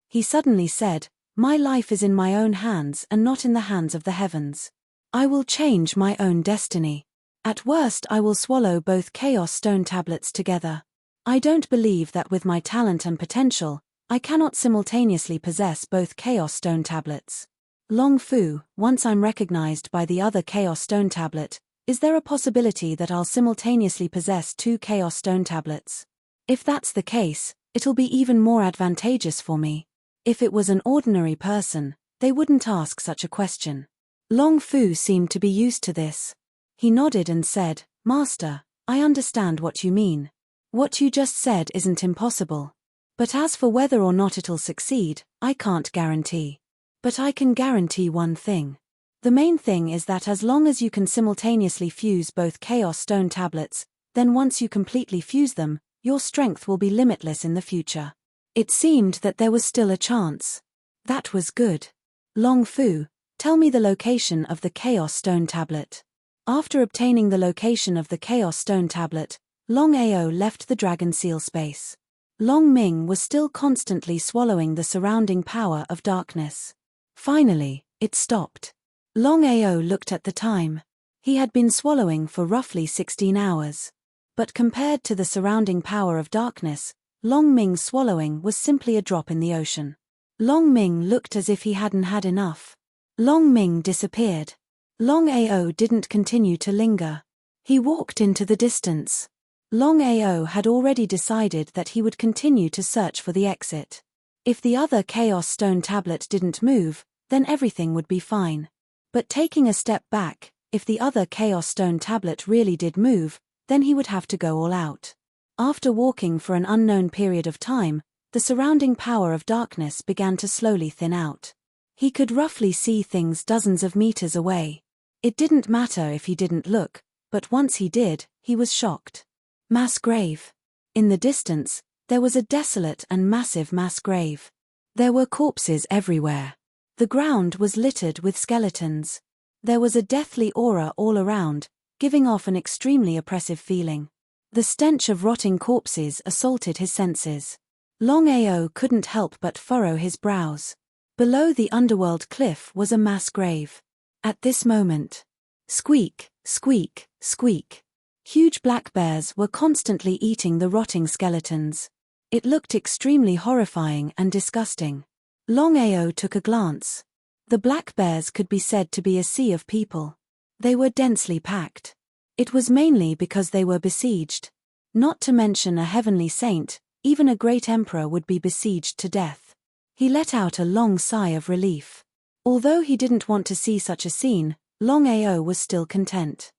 He suddenly said, "My life is in my own hands and not in the hands of the heavens. I will change my own destiny. At worst I will swallow both Chaos Stone Tablets together. I don't believe that with my talent and potential, I cannot simultaneously possess both Chaos Stone Tablets. Long Fu, once I'm recognized by the other Chaos Stone Tablet, is there a possibility that I'll simultaneously possess 2 Chaos Stone Tablets? If that's the case, it'll be even more advantageous for me. If it was an ordinary person, they wouldn't ask such a question." Long Fu seemed to be used to this. He nodded and said, "Master, I understand what you mean. What you just said isn't impossible. But as for whether or not it'll succeed, I can't guarantee. But I can guarantee one thing. The main thing is that as long as you can simultaneously fuse both Chaos Stone Tablets, then once you completely fuse them, your strength will be limitless in the future." It seemed that there was still a chance. That was good. "Long Fu, tell me the location of the Chaos Stone Tablet." After obtaining the location of the Chaos Stone Tablet, Longao left the Dragon Seal space. Long Ming was still constantly swallowing the surrounding power of darkness. Finally, it stopped. Longao looked at the time. He had been swallowing for roughly 16 hours. But compared to the surrounding power of darkness, Long Ming's swallowing was simply a drop in the ocean. Long Ming looked as if he hadn't had enough. Long Ming disappeared. Longao didn't continue to linger. He walked into the distance. Longao had already decided that he would continue to search for the exit. If the other Chaos Stone Tablet didn't move, then everything would be fine. But taking a step back, if the other Chaos Stone Tablet really did move, then he would have to go all out. After walking for an unknown period of time, the surrounding power of darkness began to slowly thin out. He could roughly see things dozens of meters away. It didn't matter if he didn't look, but once he did, he was shocked. Mass grave. In the distance, there was a desolate and massive mass grave. There were corpses everywhere. The ground was littered with skeletons. There was a deathly aura all around, giving off an extremely oppressive feeling. The stench of rotting corpses assaulted his senses. Longao couldn't help but furrow his brows. Below the underworld cliff was a mass grave. At this moment, squeak, squeak, squeak. Huge black bears were constantly eating the rotting skeletons. It looked extremely horrifying and disgusting. Longao took a glance. The black bears could be said to be a sea of people. They were densely packed. It was mainly because they were besieged. Not to mention a heavenly saint, even a great emperor would be besieged to death. He let out a long sigh of relief. Although he didn't want to see such a scene, Longao was still content.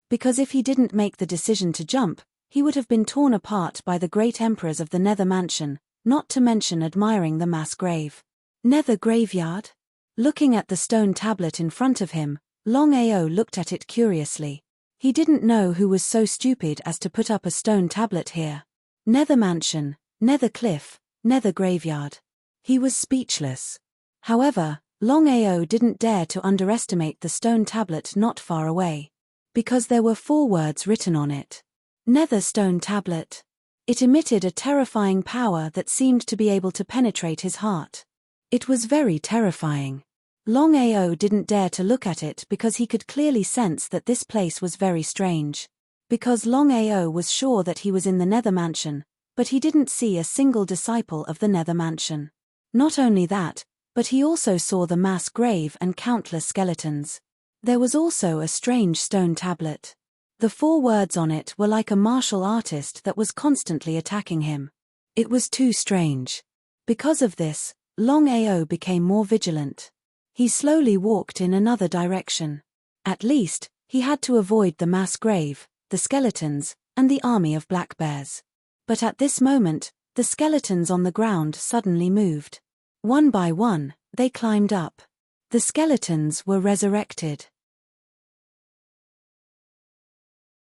Because if he didn't make the decision to jump, he would have been torn apart by the great emperors of the Nether Mansion, not to mention admiring the mass grave. Nether graveyard? Looking at the stone tablet in front of him, Longao looked at it curiously. He didn't know who was so stupid as to put up a stone tablet here. Nether Mansion, Nether Cliff, Nether Graveyard. He was speechless. However, Longao didn't dare to underestimate the stone tablet not far away. Because there were 4 words written on it. Nether Stone Tablet. It emitted a terrifying power that seemed to be able to penetrate his heart. It was very terrifying. Longao didn't dare to look at it because he could clearly sense that this place was very strange. Because Longao was sure that he was in the Nether Mansion, but he didn't see a single disciple of the Nether Mansion. Not only that, but he also saw the mass grave and countless skeletons. There was also a strange stone tablet. The 4 words on it were like a martial artist that was constantly attacking him. It was too strange. Because of this, Longao became more vigilant. He slowly walked in another direction. At least, he had to avoid the mass grave, the skeletons, and the army of black bears. But at this moment, the skeletons on the ground suddenly moved. One by one, they climbed up. The skeletons were resurrected.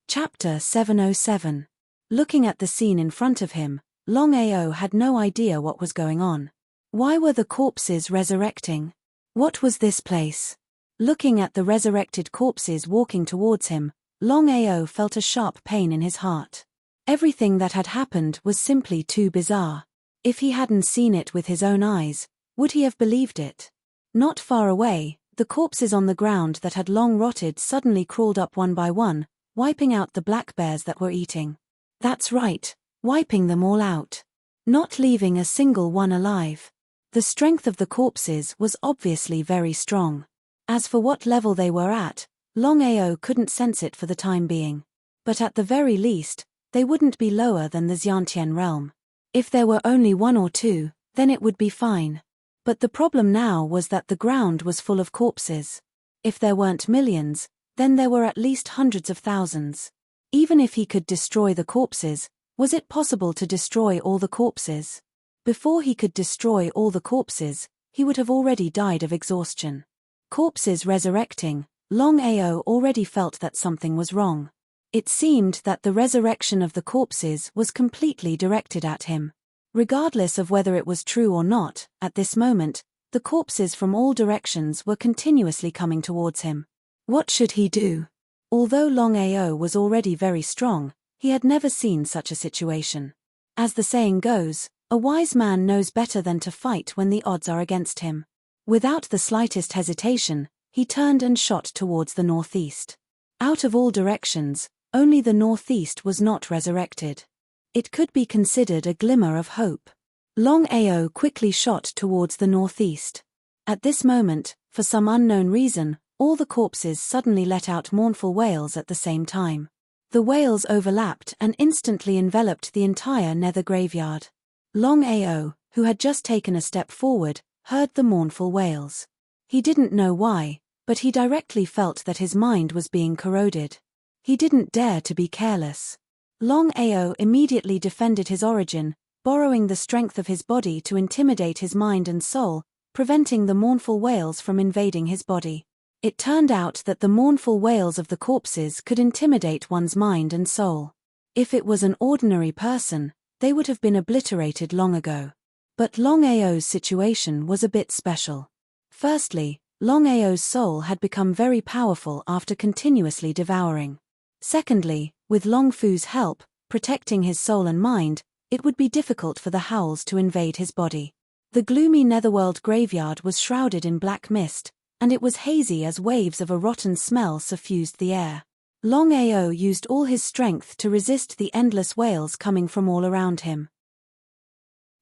Chapter 707. Looking at the scene in front of him, Longao had no idea what was going on. Why were the corpses resurrecting? What was this place? Looking at the resurrected corpses walking towards him, Longao felt a sharp pain in his heart. Everything that had happened was simply too bizarre. If he hadn't seen it with his own eyes, would he have believed it? Not far away, the corpses on the ground that had long rotted suddenly crawled up one by one, wiping out the black bears that were eating. That's right, wiping them all out. Not leaving a single one alive. The strength of the corpses was obviously very strong. As for what level they were at, Longao couldn't sense it for the time being. But at the very least, they wouldn't be lower than the Xiantian realm. If there were only 1 or 2, then it would be fine. But the problem now was that the ground was full of corpses. If there weren't millions, then there were at least hundreds of thousands. Even if he could destroy the corpses, was it possible to destroy all the corpses? Before he could destroy all the corpses, he would have already died of exhaustion. Corpses resurrecting, Longao already felt that something was wrong. It seemed that the resurrection of the corpses was completely directed at him. Regardless of whether it was true or not, at this moment, the corpses from all directions were continuously coming towards him. What should he do? Although Longao was already very strong, he had never seen such a situation. As the saying goes, a wise man knows better than to fight when the odds are against him. Without the slightest hesitation, he turned and shot towards the northeast. Out of all directions, only the northeast was not resurrected. It could be considered a glimmer of hope. Longao quickly shot towards the northeast. At this moment, for some unknown reason, all the corpses suddenly let out mournful wails at the same time. The wails overlapped and instantly enveloped the entire nether graveyard. Longao, who had just taken a step forward, heard the mournful wails. He didn't know why, but he directly felt that his mind was being corroded. He didn't dare to be careless. Longao immediately defended his origin, borrowing the strength of his body to intimidate his mind and soul, preventing the mournful wails from invading his body. It turned out that the mournful wails of the corpses could intimidate one's mind and soul. If it was an ordinary person, they would have been obliterated long ago. But Longao's situation was a bit special. Firstly, Longao's soul had become very powerful after continuously devouring. Secondly, with Longfu's help, protecting his soul and mind, it would be difficult for the howls to invade his body. The gloomy netherworld graveyard was shrouded in black mist, and it was hazy as waves of a rotten smell suffused the air. Longao used all his strength to resist the endless wails coming from all around him.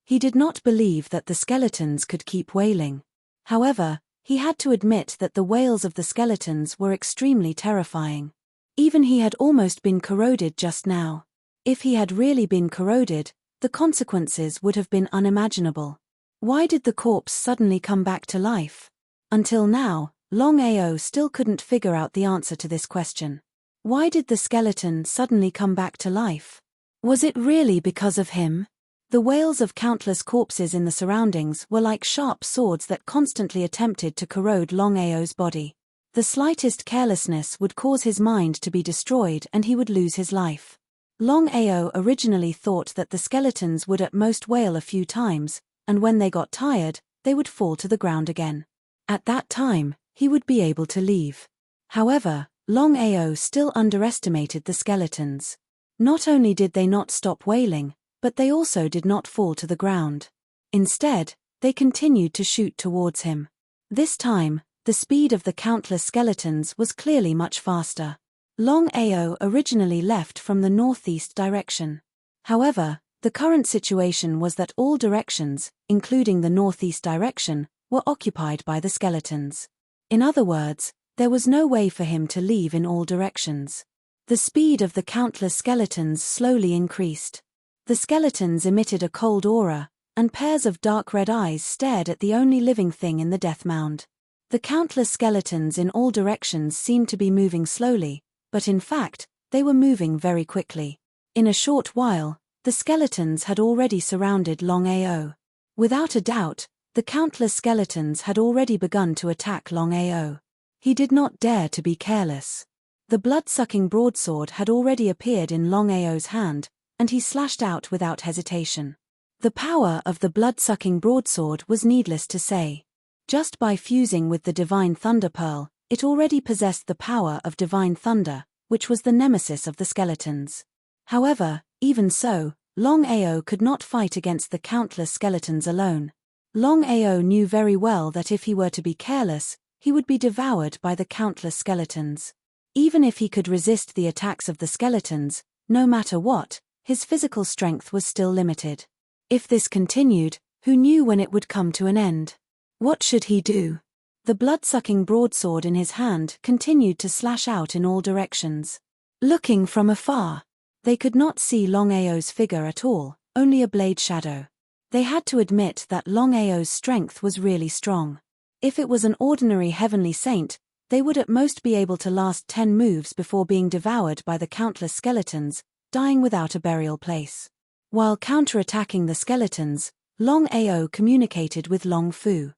He did not believe that the skeletons could keep wailing. However, he had to admit that the wails of the skeletons were extremely terrifying. Even he had almost been corroded just now. If he had really been corroded, the consequences would have been unimaginable. Why did the corpse suddenly come back to life? Until now, Longao still couldn't figure out the answer to this question. Why did the skeleton suddenly come back to life? Was it really because of him? The wails of countless corpses in the surroundings were like sharp swords that constantly attempted to corrode Longao's body. The slightest carelessness would cause his mind to be destroyed and he would lose his life. Longao originally thought that the skeletons would at most wail a few times, and when they got tired, they would fall to the ground again. At that time, he would be able to leave. However, Longao still underestimated the skeletons. Not only did they not stop wailing, but they also did not fall to the ground. Instead, they continued to shoot towards him. This time, the speed of the countless skeletons was clearly much faster. Longao originally left from the northeast direction. However, the current situation was that all directions, including the northeast direction, were occupied by the skeletons. In other words, there was no way for him to leave in all directions. The speed of the countless skeletons slowly increased. The skeletons emitted a cold aura, and pairs of dark red eyes stared at the only living thing in the death mound. The countless skeletons in all directions seemed to be moving slowly, but in fact, they were moving very quickly. In a short while, the skeletons had already surrounded Longao. Without a doubt, the countless skeletons had already begun to attack Longao. He did not dare to be careless. The blood-sucking broadsword had already appeared in Longao's hand, and he slashed out without hesitation. The power of the blood-sucking broadsword was needless to say. Just by fusing with the divine thunder pearl, it already possessed the power of divine thunder, which was the nemesis of the skeletons. However, even so, Longao could not fight against the countless skeletons alone. Longao knew very well that if he were to be careless, he would be devoured by the countless skeletons. Even if he could resist the attacks of the skeletons, no matter what, his physical strength was still limited. If this continued, who knew when it would come to an end? What should he do? The blood-sucking broadsword in his hand continued to slash out in all directions. Looking from afar, they could not see Longao's figure at all, only a blade shadow. They had to admit that Longao's strength was really strong. If it was an ordinary heavenly saint, they would at most be able to last 10 moves before being devoured by the countless skeletons, dying without a burial place. While counterattacking the skeletons, Longao communicated with Long Fu.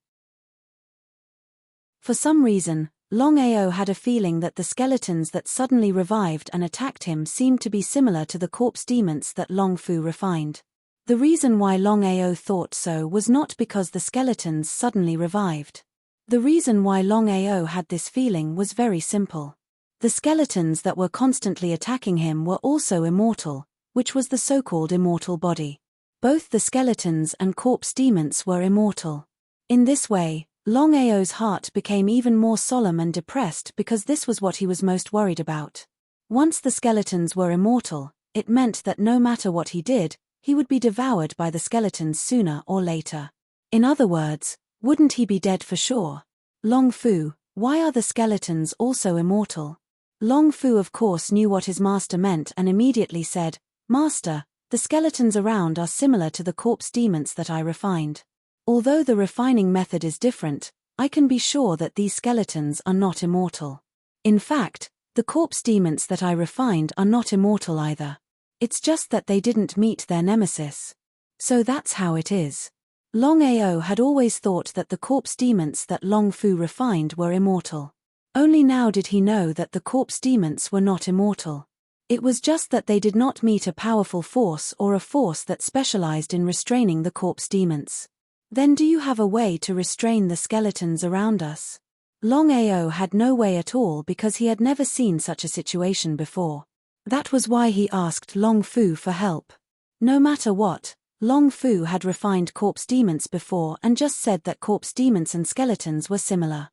For some reason, Longao had a feeling that the skeletons that suddenly revived and attacked him seemed to be similar to the corpse demons that Long Fu refined. The reason why Longao thought so was not because the skeletons suddenly revived. The reason why Longao had this feeling was very simple. The skeletons that were constantly attacking him were also immortal, which was the so-called immortal body. Both the skeletons and corpse demons were immortal. In this way, Longao's heart became even more solemn and depressed because this was what he was most worried about. Once the skeletons were immortal, it meant that no matter what he did, he would be devoured by the skeletons sooner or later. In other words, wouldn't he be dead for sure? Long Fu, why are the skeletons also immortal? Long Fu of course knew what his master meant and immediately said, "Master, the skeletons around are similar to the corpse demons that I refined. Although the refining method is different, I can be sure that these skeletons are not immortal. In fact, the corpse demons that I refined are not immortal either. It's just that they didn't meet their nemesis. So that's how it is." Longao had always thought that the corpse demons that Long Fu refined were immortal. Only now did he know that the corpse demons were not immortal. It was just that they did not meet a powerful force or a force that specialized in restraining the corpse demons. Then do you have a way to restrain the skeletons around us? Longao had no way at all because he had never seen such a situation before. That was why he asked Long Fu for help. No matter what, Long Fu had refined corpse demons before and just said that corpse demons and skeletons were similar.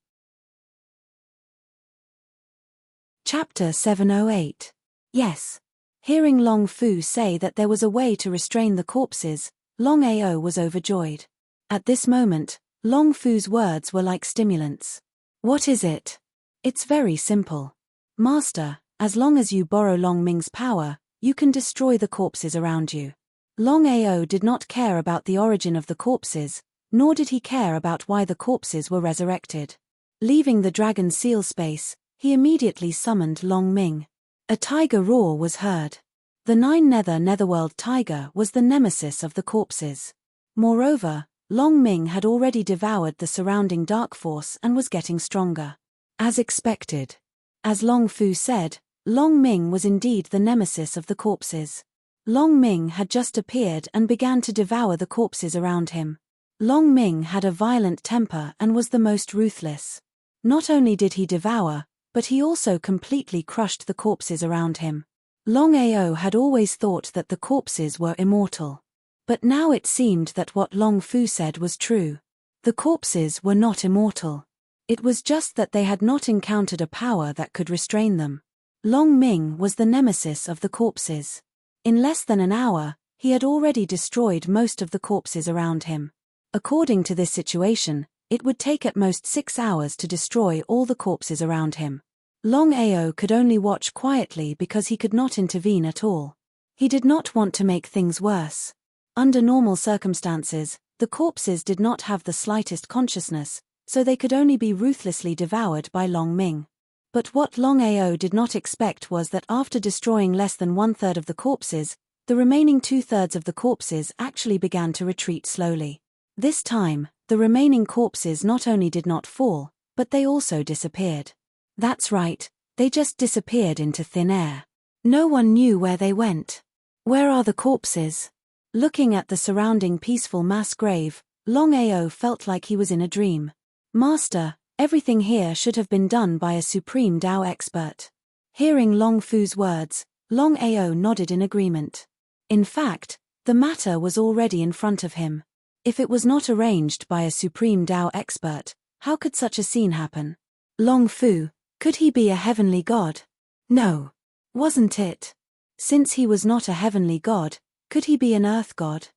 Chapter 708. Yes. Hearing Long Fu say that there was a way to restrain the corpses, Longao was overjoyed. At this moment, Long Fu's words were like stimulants. What is it? It's very simple. Master, as long as you borrow Long Ming's power, you can destroy the corpses around you. Longao did not care about the origin of the corpses, nor did he care about why the corpses were resurrected. Leaving the dragon seal space, he immediately summoned Long Ming. A tiger roar was heard. The netherworld tiger was the nemesis of the corpses. Moreover, Long Ming had already devoured the surrounding dark force and was getting stronger. As expected. As Long Fu said, Long Ming was indeed the nemesis of the corpses. Long Ming had just appeared and began to devour the corpses around him. Long Ming had a violent temper and was the most ruthless. Not only did he devour, but he also completely crushed the corpses around him. Longao had always thought that the corpses were immortal. But now it seemed that what Long Fu said was true. The corpses were not immortal. It was just that they had not encountered a power that could restrain them. Long Ming was the nemesis of the corpses. In less than an hour, he had already destroyed most of the corpses around him. According to this situation, it would take at most 6 hours to destroy all the corpses around him. Longao could only watch quietly because he could not intervene at all. He did not want to make things worse. Under normal circumstances, the corpses did not have the slightest consciousness, so they could only be ruthlessly devoured by Long Ming. But what Longao did not expect was that after destroying less than 1/3 of the corpses, the remaining 2/3 of the corpses actually began to retreat slowly. This time, the remaining corpses not only did not fall, but they also disappeared. That's right, they just disappeared into thin air. No one knew where they went. Where are the corpses? Looking at the surrounding peaceful mass grave, Longao felt like he was in a dream. Master, everything here should have been done by a supreme Tao expert. Hearing Long Fu's words, Longao nodded in agreement. In fact, the matter was already in front of him. If it was not arranged by a supreme Tao expert, how could such a scene happen? Long Fu, could he be a heavenly god? No. Wasn't it? Since he was not a heavenly god, could he be an earth god?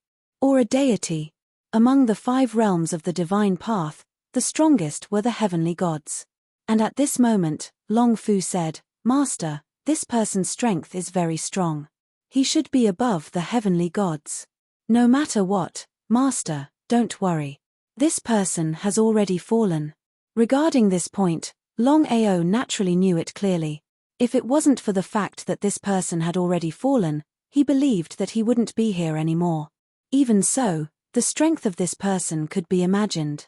Or a deity? Among the 5 realms of the divine path, the strongest were the heavenly gods. And at this moment, Long Fu said, Master, this person's strength is very strong. He should be above the heavenly gods. No matter what, Master, don't worry. This person has already fallen. Regarding this point, Longao naturally knew it clearly. If it wasn't for the fact that this person had already fallen, he believed that he wouldn't be here anymore. Even so, the strength of this person could be imagined.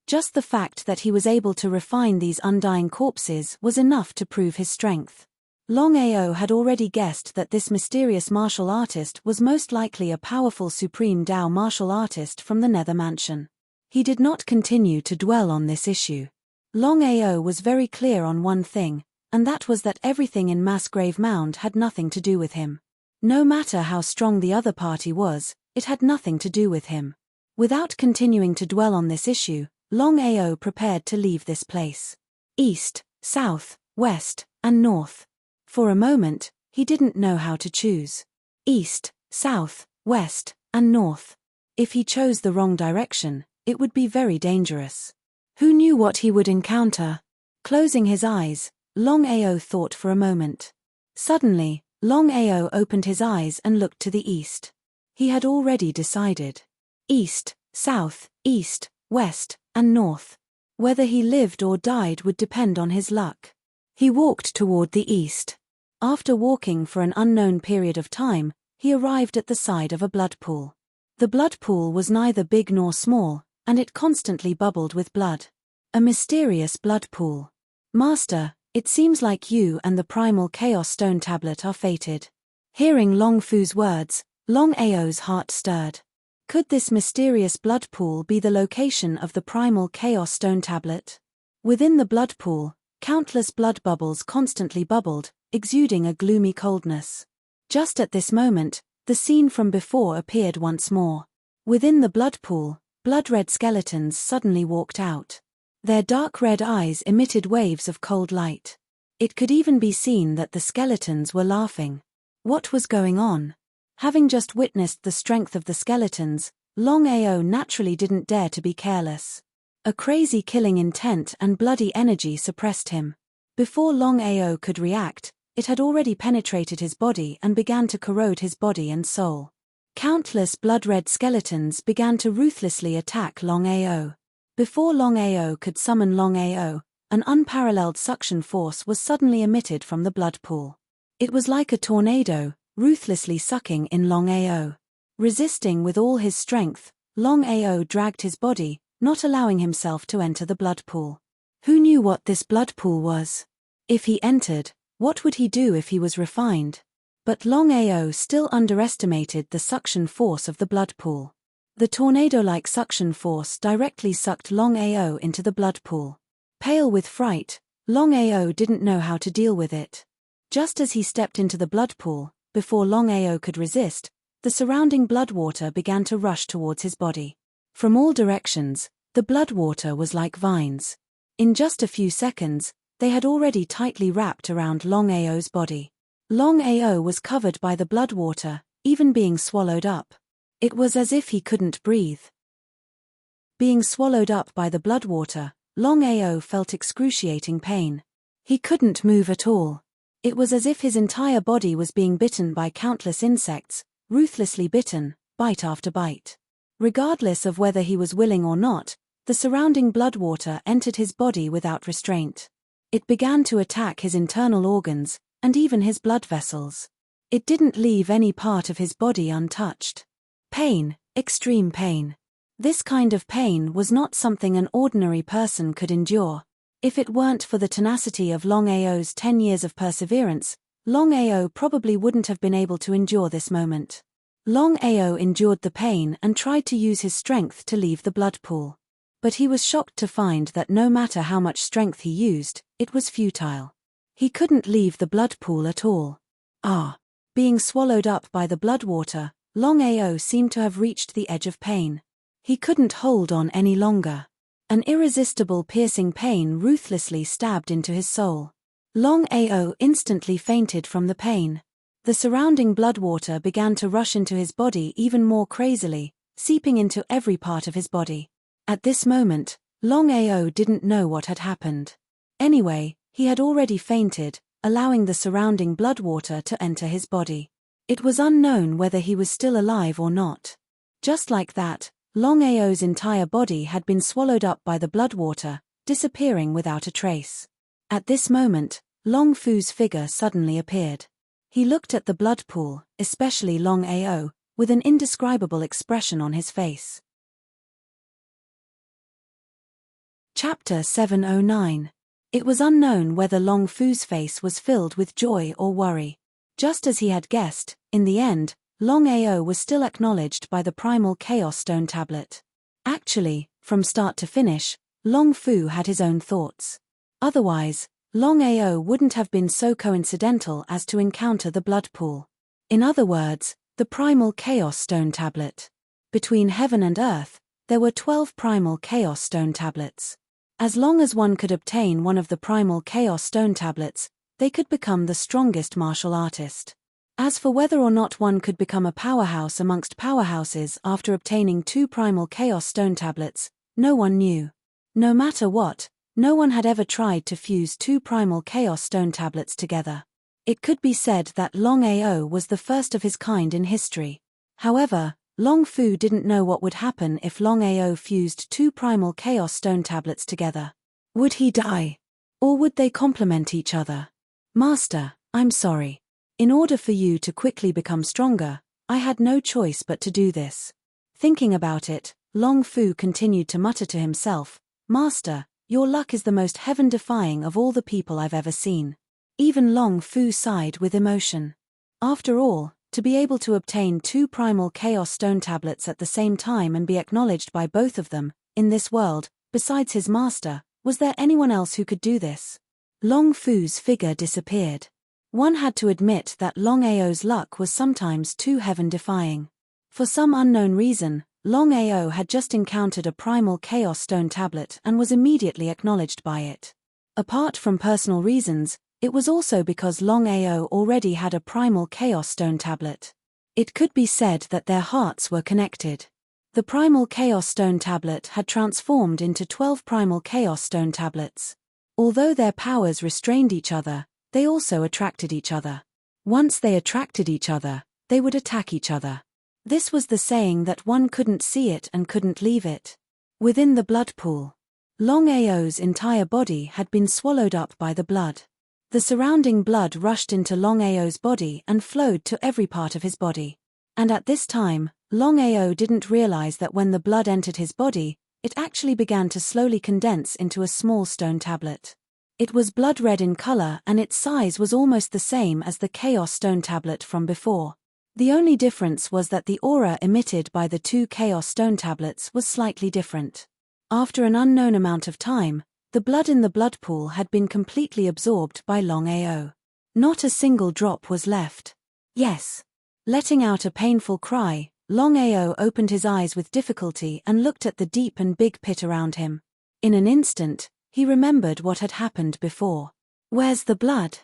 Just the fact that he was able to refine these undying corpses was enough to prove his strength. Longao had already guessed that this mysterious martial artist was most likely a powerful supreme Tao martial artist from the Nether Mansion. He did not continue to dwell on this issue. Longao was very clear on one thing, and that was that everything in Mass Grave Mound had nothing to do with him. No matter how strong the other party was, it had nothing to do with him. Without continuing to dwell on this issue, Longao prepared to leave this place. East, south, west, and north. For a moment, he didn't know how to choose. East, south, west, and north. If he chose the wrong direction, it would be very dangerous. Who knew what he would encounter? Closing his eyes, Longao thought for a moment. Suddenly, Longao opened his eyes and looked to the east. He had already decided. East, south, east, west, and north. Whether he lived or died would depend on his luck. He walked toward the east. After walking for an unknown period of time, he arrived at the side of a blood pool. The blood pool was neither big nor small, and it constantly bubbled with blood. A mysterious blood pool. Master, it seems like you and the primal chaos stone tablet are fated. Hearing Long Fu's words, Longao's heart stirred. Could this mysterious blood pool be the location of the primal chaos stone tablet? Within the blood pool, countless blood bubbles constantly bubbled, exuding a gloomy coldness. Just at this moment, the scene from before appeared once more. Within the blood pool, blood-red skeletons suddenly walked out. Their dark red eyes emitted waves of cold light. It could even be seen that the skeletons were laughing. What was going on? Having just witnessed the strength of the skeletons, Longao naturally didn't dare to be careless. A crazy killing intent and bloody energy suppressed him. Before Longao could react, it had already penetrated his body and began to corrode his body and soul. Countless blood-red skeletons began to ruthlessly attack Longao. Before Longao could summon Longao, an unparalleled suction force was suddenly emitted from the blood pool. It was like a tornado, ruthlessly sucking in Longao. Resisting with all his strength, Longao dragged his body, not allowing himself to enter the blood pool. Who knew what this blood pool was? If he entered, what would he do if he was refined? But Longao still underestimated the suction force of the blood pool. The tornado-like suction force directly sucked Longao into the blood pool. Pale with fright, Longao didn't know how to deal with it. Just as he stepped into the blood pool, before Longao could resist, the surrounding blood water began to rush towards his body. From all directions, the blood water was like vines. In just a few seconds, they had already tightly wrapped around Longao's body. Longao was covered by the blood water, even being swallowed up. It was as if he couldn't breathe. Being swallowed up by the blood water, Longao felt excruciating pain. He couldn't move at all. It was as if his entire body was being bitten by countless insects, ruthlessly bitten, bite after bite. Regardless of whether he was willing or not, the surrounding blood water entered his body without restraint. It began to attack his internal organs, and even his blood vessels. It didn't leave any part of his body untouched. Pain, extreme pain. This kind of pain was not something an ordinary person could endure. If it weren't for the tenacity of Longao's 10 years of perseverance, Longao probably wouldn't have been able to endure this moment. Longao endured the pain and tried to use his strength to leave the blood pool. But he was shocked to find that no matter how much strength he used, it was futile. He couldn't leave the blood pool at all. Being swallowed up by the blood water, Longao seemed to have reached the edge of pain. He couldn't hold on any longer. An irresistible piercing pain ruthlessly stabbed into his soul. Longao instantly fainted from the pain. The surrounding blood water began to rush into his body even more crazily, seeping into every part of his body. At this moment, Longao didn't know what had happened. Anyway, he had already fainted, allowing the surrounding blood water to enter his body. It was unknown whether he was still alive or not. Just like that, Longao's entire body had been swallowed up by the blood water, disappearing without a trace. At this moment, Long Fu's figure suddenly appeared. He looked at the blood pool, especially Longao, with an indescribable expression on his face. Chapter 709. It was unknown whether Long Fu's face was filled with joy or worry. Just as he had guessed, in the end, Longao was still acknowledged by the primal Chaos Stone Tablet. Actually, from start to finish, Long Fu had his own thoughts. Otherwise, Longao wouldn't have been so coincidental as to encounter the blood pool. In other words, the primal Chaos Stone Tablet. Between heaven and earth, there were 12 primal Chaos Stone Tablets. As long as one could obtain one of the primal Chaos Stone Tablets, they could become the strongest martial artist. As for whether or not one could become a powerhouse amongst powerhouses after obtaining 2 primal Chaos Stone Tablets, no one knew. No matter what, no one had ever tried to fuse 2 primal Chaos Stone Tablets together. It could be said that Longao was the first of his kind in history. However, Long Fu didn't know what would happen if Longao fused 2 primal Chaos Stone Tablets together. Would he die? Or would they complement each other? Master, I'm sorry. In order for you to quickly become stronger, I had no choice but to do this. Thinking about it, Long Fu continued to mutter to himself, Master, your luck is the most heaven-defying of all the people I've ever seen. Even Long Fu sighed with emotion. After all, to be able to obtain 2 primal Chaos Stone Tablets at the same time and be acknowledged by both of them, in this world, besides his master, was there anyone else who could do this? Long Fu's figure disappeared. One had to admit that Longao's luck was sometimes too heaven-defying. For some unknown reason, Longao had just encountered a primal Chaos Stone Tablet and was immediately acknowledged by it. Apart from personal reasons, it was also because Longao already had a primal Chaos Stone Tablet. It could be said that their hearts were connected. The primal Chaos Stone Tablet had transformed into 12 primal Chaos Stone Tablets. Although their powers restrained each other, they also attracted each other. Once they attracted each other, they would attack each other. This was the saying that one couldn't see it and couldn't leave it. Within the blood pool, Longao's entire body had been swallowed up by the blood. The surrounding blood rushed into Longao's body and flowed to every part of his body. And at this time, Longao didn't realize that when the blood entered his body, it actually began to slowly condense into a small stone tablet. It was blood red in color and its size was almost the same as the Chaos Stone Tablet from before. The only difference was that the aura emitted by the 2 Chaos Stone Tablets was slightly different. After an unknown amount of time, the blood in the blood pool had been completely absorbed by Longao. Not a single drop was left. Yes. Letting out a painful cry, Longao opened his eyes with difficulty and looked at the deep and big pit around him. In an instant, he remembered what had happened before. Where's the blood?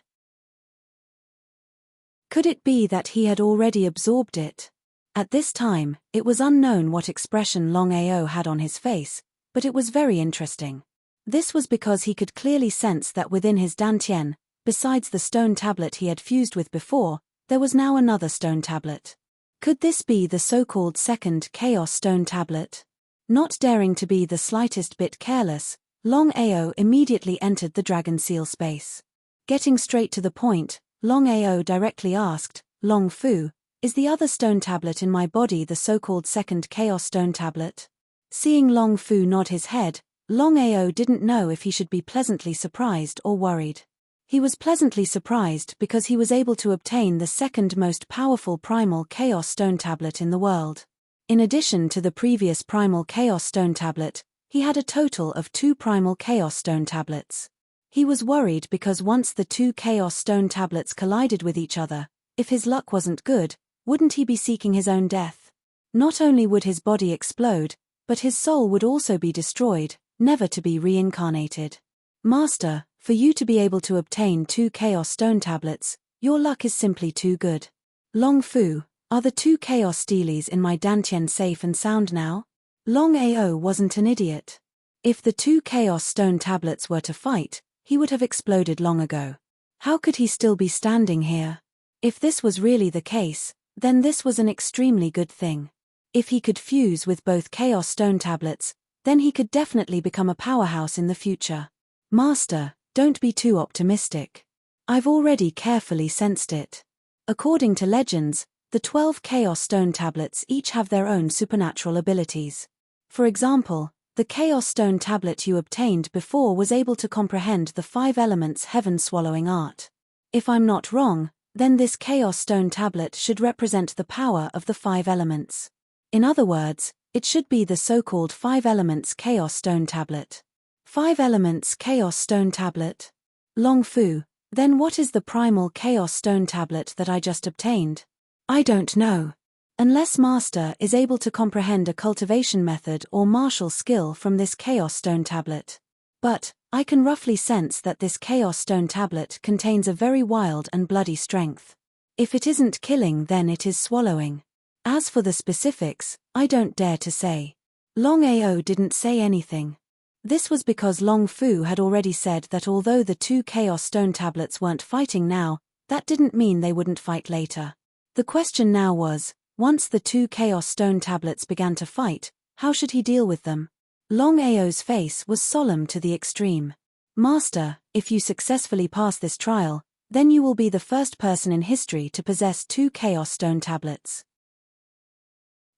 Could it be that he had already absorbed it? At this time, it was unknown what expression Longao had on his face, but it was very interesting. This was because he could clearly sense that within his dantian, besides the stone tablet he had fused with before, there was now another stone tablet. Could this be the so-called second Chaos Stone Tablet? Not daring to be the slightest bit careless, Longao immediately entered the Dragon Seal space. Getting straight to the point, Longao directly asked, Long Fu, is the other stone tablet in my body the so-called second Chaos Stone Tablet? Seeing Long Fu nod his head, Longao didn't know if he should be pleasantly surprised or worried. He was pleasantly surprised because he was able to obtain the second most powerful primal Chaos Stone Tablet in the world. In addition to the previous primal Chaos Stone Tablet, he had a total of 2 primal Chaos Stone Tablets. He was worried because once the 2 Chaos Stone Tablets collided with each other, if his luck wasn't good, wouldn't he be seeking his own death? Not only would his body explode, but his soul would also be destroyed, never to be reincarnated. Master, for you to be able to obtain 2 Chaos Stone Tablets, your luck is simply too good. Long Fu, are the 2 Chaos Steelies in my dantian safe and sound now? Longao wasn't an idiot. If the 2 Chaos Stone Tablets were to fight, he would have exploded long ago. How could he still be standing here? If this was really the case, then this was an extremely good thing. If he could fuse with both Chaos Stone Tablets, then he could definitely become a powerhouse in the future. Master, don't be too optimistic. I've already carefully sensed it. According to legends, the 12 Chaos Stone Tablets each have their own supernatural abilities. For example, the Chaos Stone Tablet you obtained before was able to comprehend the 5 elements heaven-swallowing art. If I'm not wrong, then this Chaos Stone Tablet should represent the power of the 5 elements. In other words, it should be the so-called 5 elements Chaos Stone Tablet. 5 elements Chaos Stone Tablet. Long Fu, then what is the primal Chaos Stone Tablet that I just obtained? I don't know. Unless Master is able to comprehend a cultivation method or martial skill from this Chaos Stone Tablet. But, I can roughly sense that this Chaos Stone Tablet contains a very wild and bloody strength. If it isn't killing, then it is swallowing. As for the specifics, I don't dare to say. Longao didn't say anything. This was because Long Fu had already said that although the 2 Chaos Stone Tablets weren't fighting now, that didn't mean they wouldn't fight later. The question now was, once the 2 Chaos Stone Tablets began to fight, how should he deal with them? Longao's face was solemn to the extreme. Master, if you successfully pass this trial, then you will be the first person in history to possess 2 Chaos Stone Tablets.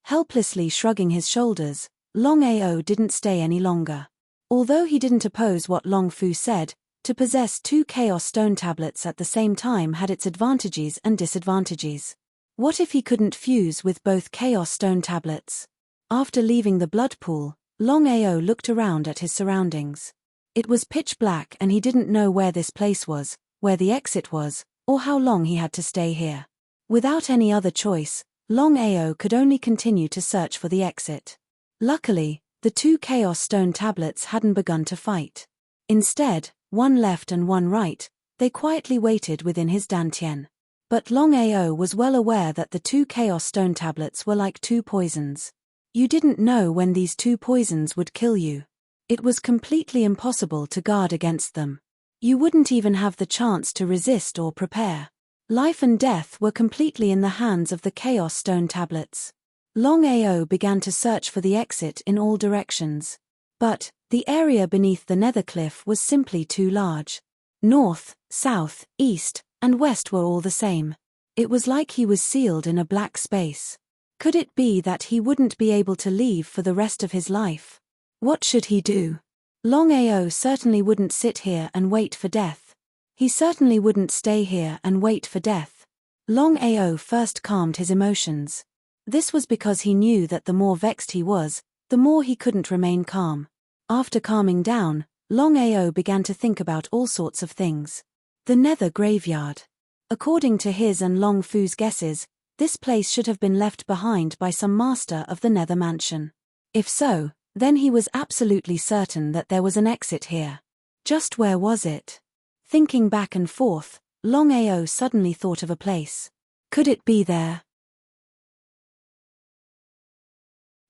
Helplessly shrugging his shoulders, Longao didn't stay any longer. Although he didn't oppose what Long Fu said, to possess 2 Chaos Stone Tablets at the same time had its advantages and disadvantages. What if he couldn't fuse with both Chaos Stone Tablets? After leaving the blood pool, Longao looked around at his surroundings. It was pitch black and he didn't know where this place was, where the exit was, or how long he had to stay here. Without any other choice, Longao could only continue to search for the exit. Luckily, the 2 Chaos Stone Tablets hadn't begun to fight. Instead, one left and one right, they quietly waited within his dantian. But Longao was well aware that the 2 Chaos Stone Tablets were like 2 poisons. You didn't know when these two poisons would kill you. It was completely impossible to guard against them. You wouldn't even have the chance to resist or prepare. Life and death were completely in the hands of the Chaos Stone tablets. Longao began to search for the exit in all directions. But the area beneath the nether cliff was simply too large. North, south, east, and west were all the same. It was like he was sealed in a black space. Could it be that he wouldn't be able to leave for the rest of his life? What should he do? Longao certainly wouldn't sit here and wait for death. He certainly wouldn't stay here and wait for death. Longao first calmed his emotions. This was because he knew that the more vexed he was, the more he couldn't remain calm. After calming down, Longao began to think about all sorts of things. The Nether Graveyard. According to his and Long Fu's guesses, this place should have been left behind by some master of the Nether Mansion. If so, then he was absolutely certain that there was an exit here. Just where was it? Thinking back and forth, Longao suddenly thought of a place. Could it be there?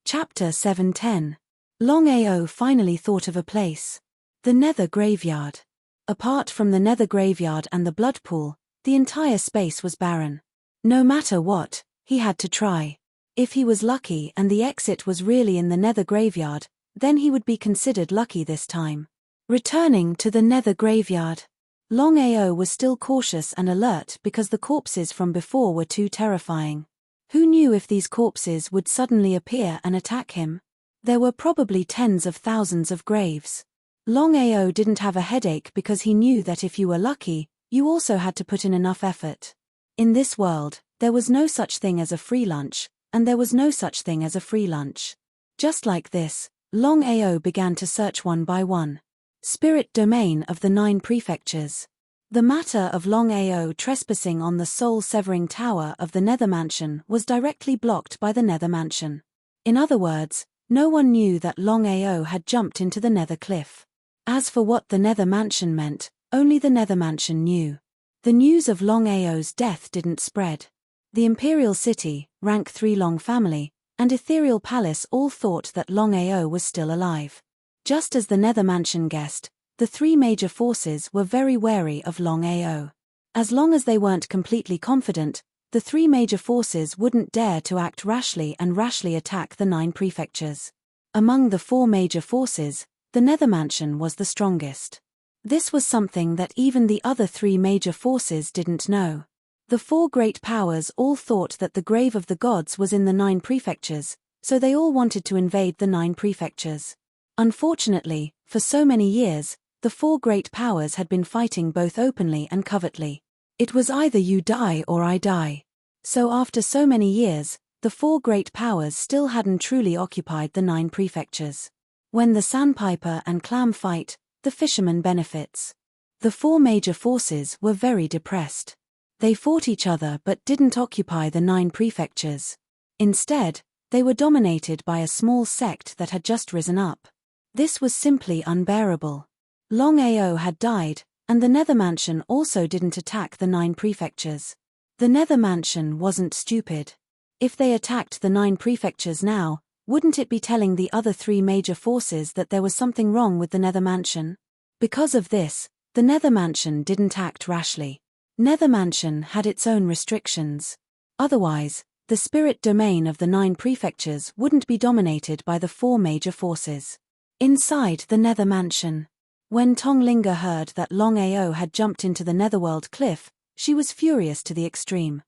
Chapter 710. Longao finally thought of a place. The Nether Graveyard. Apart from the Nether Graveyard and the Blood Pool, the entire space was barren. No matter what, he had to try. If he was lucky and the exit was really in the Nether Graveyard, then he would be considered lucky this time. Returning to the Nether Graveyard. Longao was still cautious and alert because the corpses from before were too terrifying. Who knew if these corpses would suddenly appear and attack him? There were probably tens of thousands of graves. Longao didn't have a headache because he knew that if you were lucky, you also had to put in enough effort. In this world, there was no such thing as a free lunch, and there was no such thing as a free lunch. Just like this, Longao began to search one by one. Spirit domain of the 9 prefectures. The matter of Longao trespassing on the soul-severing tower of the Nether Mansion was directly blocked by the Nether Mansion. In other words, no one knew that Longao had jumped into the Nether Cliff. As for what the Nether Mansion meant, only the Nether Mansion knew. The news of Longao's death didn't spread. The Imperial City, Rank 3 Long Family, and Ethereal Palace all thought that Longao was still alive. Just as the Nether Mansion guessed, the 3 major forces were very wary of Longao. As long as they weren't completely confident, the 3 major forces wouldn't dare to act rashly and rashly attack the 9 prefectures. Among the 4 major forces, the Nether Mansion was the strongest. This was something that even the other 3 major forces didn't know. The 4 great powers all thought that the grave of the gods was in the 9 prefectures, so they all wanted to invade the 9 prefectures. Unfortunately, for so many years, the 4 great powers had been fighting both openly and covertly. It was either you die or I die. So after so many years, the 4 great powers still hadn't truly occupied the 9 prefectures. When the sandpiper and clam fight, the fisherman benefits. The 4 major forces were very depressed. They fought each other but didn't occupy the 9 prefectures. Instead, they were dominated by a small sect that had just risen up. This was simply unbearable. Longao had died, and the Nether Mansion also didn't attack the 9 prefectures. The Nether Mansion wasn't stupid. If they attacked the 9 prefectures now, wouldn't it be telling the other 3 major forces that there was something wrong with the Nether Mansion? Because of this, the Nether Mansion didn't act rashly. Nether Mansion had its own restrictions. Otherwise, the spirit domain of the 9 prefectures wouldn't be dominated by the 4 major forces. Inside the Nether Mansion. When Tonglinga heard that Longao had jumped into the Netherworld cliff, she was furious to the extreme.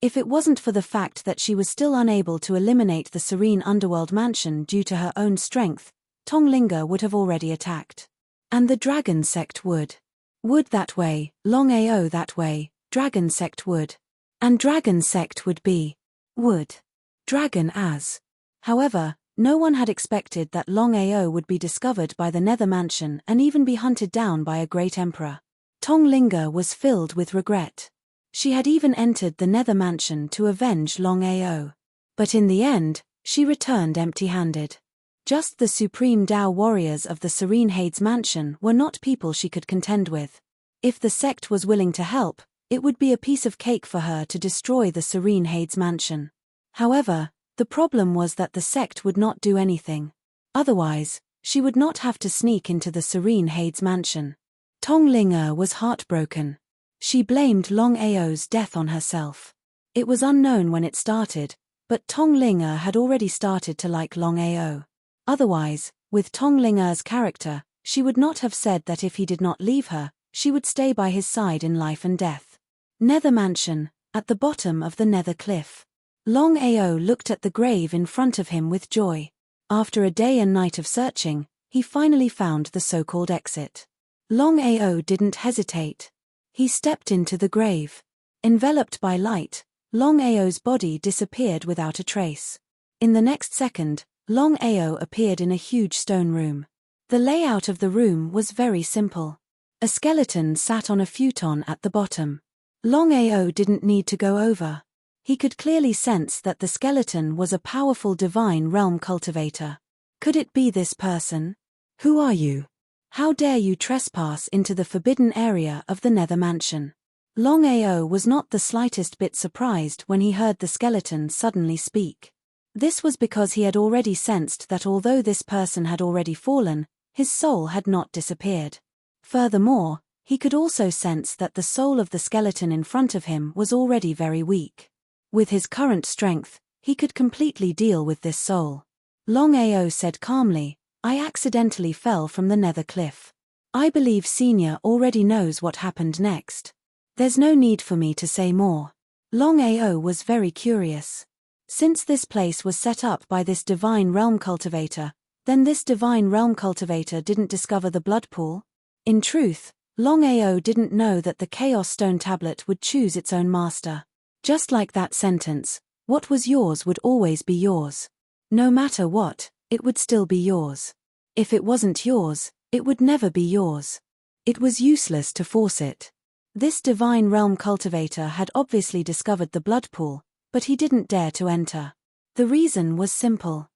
If it wasn't for the fact that she was still unable to eliminate the Serene Underworld Mansion due to her own strength, Tonglinga would have already attacked. And the Dragon Sect would. Wood that way, Longao that way, Dragon Sect would. And Dragon Sect would be. Would. Dragon as. However, no one had expected that Longao would be discovered by the Nether Mansion and even be hunted down by a great emperor. Tonglinga was filled with regret. She had even entered the Nether Mansion to avenge Longao. But in the end, she returned empty-handed. Just the supreme Dao warriors of the Serene Hades Mansion were not people she could contend with. If the sect was willing to help, it would be a piece of cake for her to destroy the Serene Hades Mansion. However, The problem was that the sect would not do anything. Otherwise, she would not have to sneak into the Serene Hades mansion. Tongling was heartbroken. She blamed Longao's death on herself. It was unknown when it started, but Tongling had already started to like Longao. Otherwise, with Tongling character, she would not have said that if he did not leave her, she would stay by his side in life and death. Nether Mansion, at the bottom of the Nether Cliff. Longao looked at the grave in front of him with joy. After a day and night of searching, he finally found the so-called exit. Longao didn't hesitate. He stepped into the grave. Enveloped by light, Longao's body disappeared without a trace. In the next second, Longao appeared in a huge stone room. The layout of the room was very simple. A skeleton sat on a futon at the bottom. Longao didn't need to go over. He could clearly sense that the skeleton was a powerful divine realm cultivator. Could it be this person? Who are you? How dare you trespass into the forbidden area of the Nether Mansion? Longao was not the slightest bit surprised when he heard the skeleton suddenly speak. This was because he had already sensed that although this person had already fallen, his soul had not disappeared. Furthermore, he could also sense that the soul of the skeleton in front of him was already very weak. With his current strength, he could completely deal with this soul. Longao said calmly, "I accidentally fell from the Nether Cliff. I believe Senior already knows what happened next. There's no need for me to say more." Longao was very curious. Since this place was set up by this divine realm cultivator, then this divine realm cultivator didn't discover the blood pool? In truth, Longao didn't know that the Chaos Stone Tablet would choose its own master. Just like that sentence, what was yours would always be yours. No matter what, it would still be yours. If it wasn't yours, it would never be yours. It was useless to force it. This divine realm cultivator had obviously discovered the blood pool, but he didn't dare to enter. The reason was simple.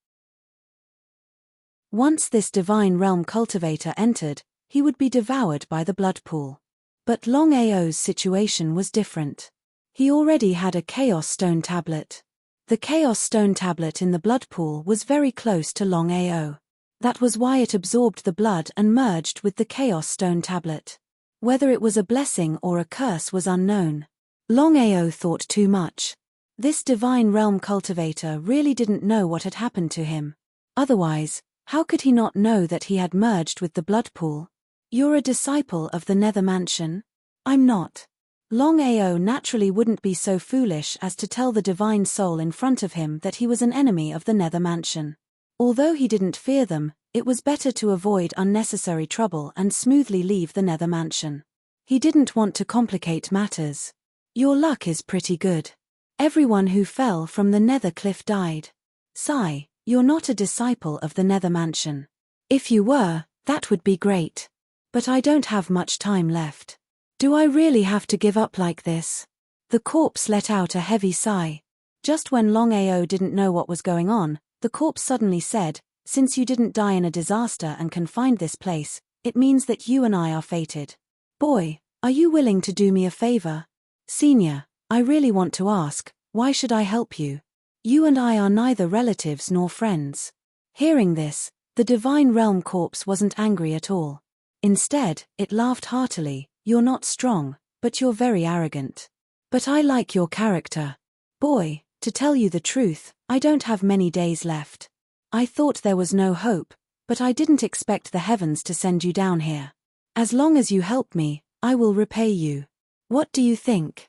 Once this divine realm cultivator entered, he would be devoured by the blood pool. But Longao's situation was different. He already had a Chaos Stone Tablet. The Chaos Stone Tablet in the blood pool was very close to Longao. That was why it absorbed the blood and merged with the Chaos Stone Tablet. Whether it was a blessing or a curse was unknown. Longao thought too much. This divine realm cultivator really didn't know what had happened to him. Otherwise, how could he not know that he had merged with the blood pool? "You're a disciple of the Nether Mansion?" "I'm not." Longao naturally wouldn't be so foolish as to tell the divine soul in front of him that he was an enemy of the Nether Mansion. Although he didn't fear them, it was better to avoid unnecessary trouble and smoothly leave the Nether Mansion. He didn't want to complicate matters. "Your luck is pretty good. Everyone who fell from the Nether Cliff died. Sigh, you're not a disciple of the Nether Mansion. If you were, that would be great. But I don't have much time left. Do I really have to give up like this?" The corpse let out a heavy sigh. Just when Longao didn't know what was going on, the corpse suddenly said, "Since you didn't die in a disaster and can find this place, it means that you and I are fated. Boy, are you willing to do me a favor?" "Senior, I really want to ask, why should I help you? You and I are neither relatives nor friends." Hearing this, the divine realm corpse wasn't angry at all. Instead, it laughed heartily. "You're not strong, but you're very arrogant. But I like your character. Boy, to tell you the truth, I don't have many days left. I thought there was no hope, but I didn't expect the heavens to send you down here. As long as you help me, I will repay you. What do you think?"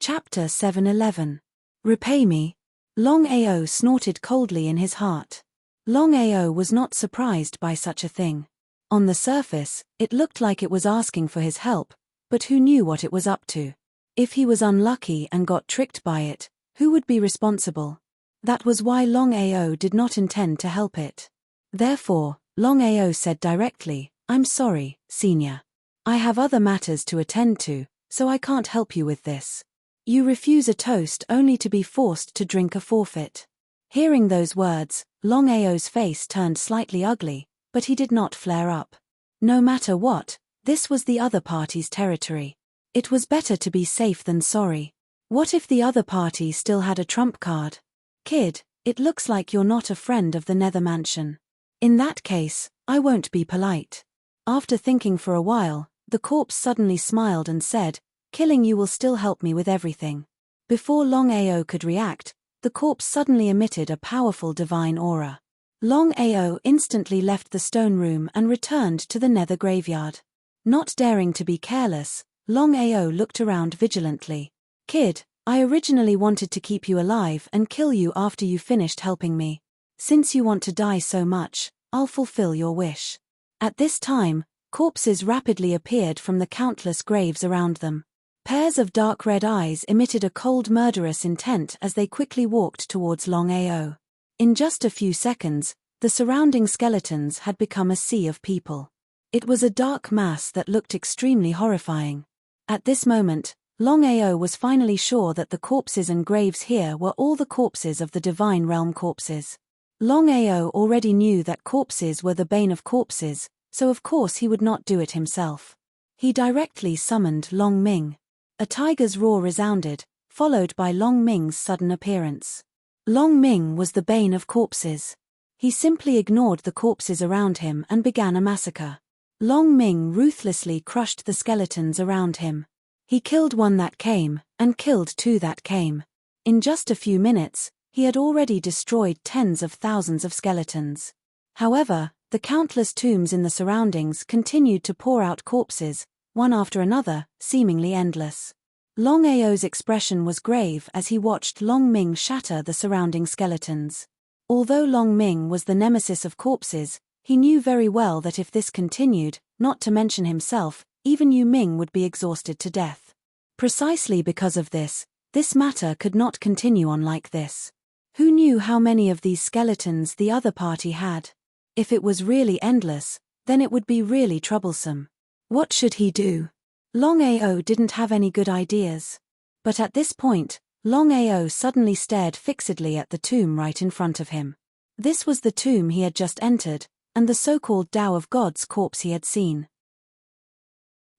Chapter 711. Repay me. Longao snorted coldly in his heart. Longao was not surprised by such a thing. On the surface, it looked like it was asking for his help, but who knew what it was up to? If he was unlucky and got tricked by it, who would be responsible? That was why Longao did not intend to help it. Therefore, Longao said directly, "I'm sorry, Senior. I have other matters to attend to, so I can't help you with this. You refuse a toast only to be forced to drink a forfeit." Hearing those words, Longao's face turned slightly ugly, but he did not flare up. No matter what, this was the other party's territory. It was better to be safe than sorry. What if the other party still had a trump card? Kid, it looks like you're not a friend of the Nether Mansion. In that case, I won't be polite. After thinking for a while, the corpse suddenly smiled and said, killing you will still help me with everything. Before Longao could react, the corpse suddenly emitted a powerful divine aura. Longao instantly left the stone room and returned to the Nether graveyard. Not daring to be careless, Longao looked around vigilantly. Kid, I originally wanted to keep you alive and kill you after you finished helping me. Since you want to die so much, I'll fulfill your wish. At this time, corpses rapidly appeared from the countless graves around them. Pairs of dark red eyes emitted a cold murderous intent as they quickly walked towards Longao. In just a few seconds, the surrounding skeletons had become a sea of people. It was a dark mass that looked extremely horrifying. At this moment, Longao was finally sure that the corpses and graves here were all the corpses of the Divine Realm corpses. Longao already knew that corpses were the bane of corpses, so of course he would not do it himself. He directly summoned Long Ming. A tiger's roar resounded, followed by Long Ming's sudden appearance. Long Ming was the bane of corpses. He simply ignored the corpses around him and began a massacre. Long Ming ruthlessly crushed the skeletons around him. He killed one that came, and killed two that came. In just a few minutes, he had already destroyed tens of thousands of skeletons. However, the countless tombs in the surroundings continued to pour out corpses, one after another, seemingly endless. Longao's expression was grave as he watched Long Ming shatter the surrounding skeletons. Although Long Ming was the nemesis of corpses, he knew very well that if this continued, not to mention himself, even Yu Ming would be exhausted to death. Precisely because of this matter could not continue on like this. Who knew how many of these skeletons the other party had? If it was really endless, then it would be really troublesome. What should he do? Longao didn't have any good ideas. But at this point, Longao suddenly stared fixedly at the tomb right in front of him. This was the tomb he had just entered, and the so-called Tao of God's corpse he had seen.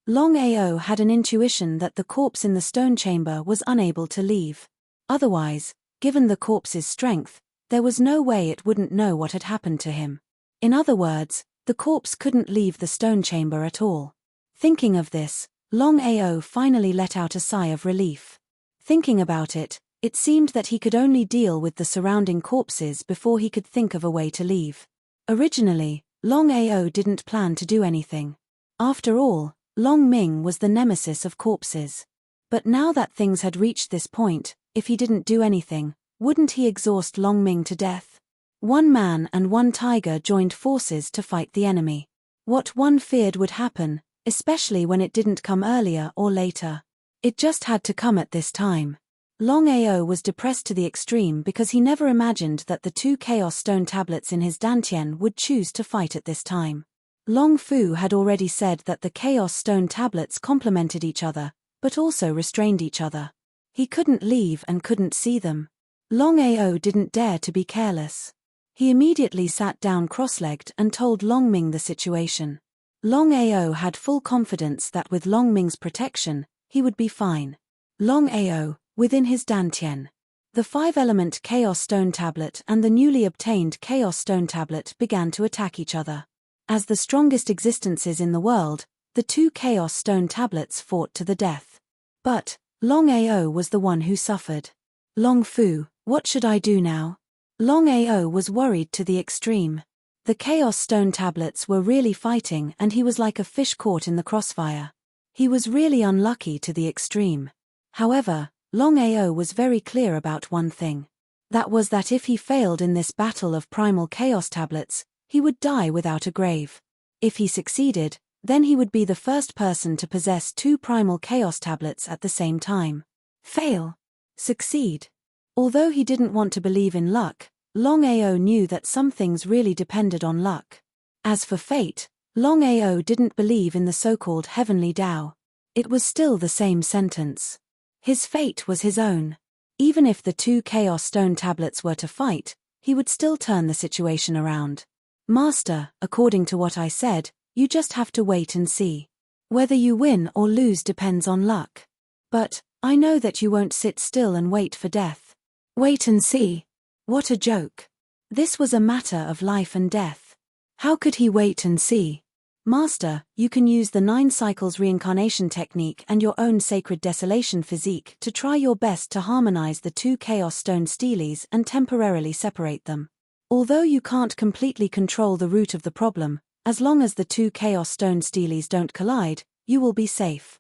Longao had an intuition that the corpse in the stone chamber was unable to leave. Otherwise, given the corpse's strength, there was no way it wouldn't know what had happened to him. In other words, the corpse couldn't leave the stone chamber at all. Thinking of this, Longao finally let out a sigh of relief. Thinking about it, it seemed that he could only deal with the surrounding corpses before he could think of a way to leave. Originally, Longao didn't plan to do anything. After all, Long Ming was the nemesis of corpses. But now that things had reached this point, if he didn't do anything, wouldn't he exhaust Long Ming to death? One man and one tiger joined forces to fight the enemy. What one feared would happen, especially when it didn't come earlier or later. It just had to come at this time. Longao was depressed to the extreme because he never imagined that the two Chaos Stone tablets in his dantian would choose to fight at this time. Long Fu had already said that the Chaos Stone tablets complemented each other, but also restrained each other. He couldn't leave and couldn't see them. Longao didn't dare to be careless. He immediately sat down cross-legged and told Long Ming the situation. Longao had full confidence that with Long Ming's protection, he would be fine. Longao, within his dantian. The 5-element Chaos Stone tablet and the newly obtained Chaos Stone tablet began to attack each other. As the strongest existences in the world, the two Chaos Stone tablets fought to the death. But Longao was the one who suffered. Long Fu, what should I do now? Longao was worried to the extreme. The Chaos Stone tablets were really fighting and he was like a fish caught in the crossfire. He was really unlucky to the extreme. However, Longao was very clear about one thing. That was that if he failed in this battle of primal Chaos tablets, he would die without a grave. If he succeeded, then he would be the first person to possess two primal Chaos tablets at the same time. Fail. Succeed. Although he didn't want to believe in luck, Longao knew that some things really depended on luck. As for fate, Longao didn't believe in the so-called heavenly Tao. It was still the same sentence. His fate was his own. Even if the two Chaos Stone tablets were to fight, he would still turn the situation around. Master, according to what I said, you just have to wait and see. Whether you win or lose depends on luck. But I know that you won't sit still and wait for death. Wait and see. What a joke. This was a matter of life and death. How could he wait and see? Master, you can use the 9 cycles reincarnation technique and your own sacred desolation physique to try your best to harmonize the 2 chaos stone steles and temporarily separate them. Although you can't completely control the root of the problem, as long as the 2 chaos stone steles don't collide, you will be safe.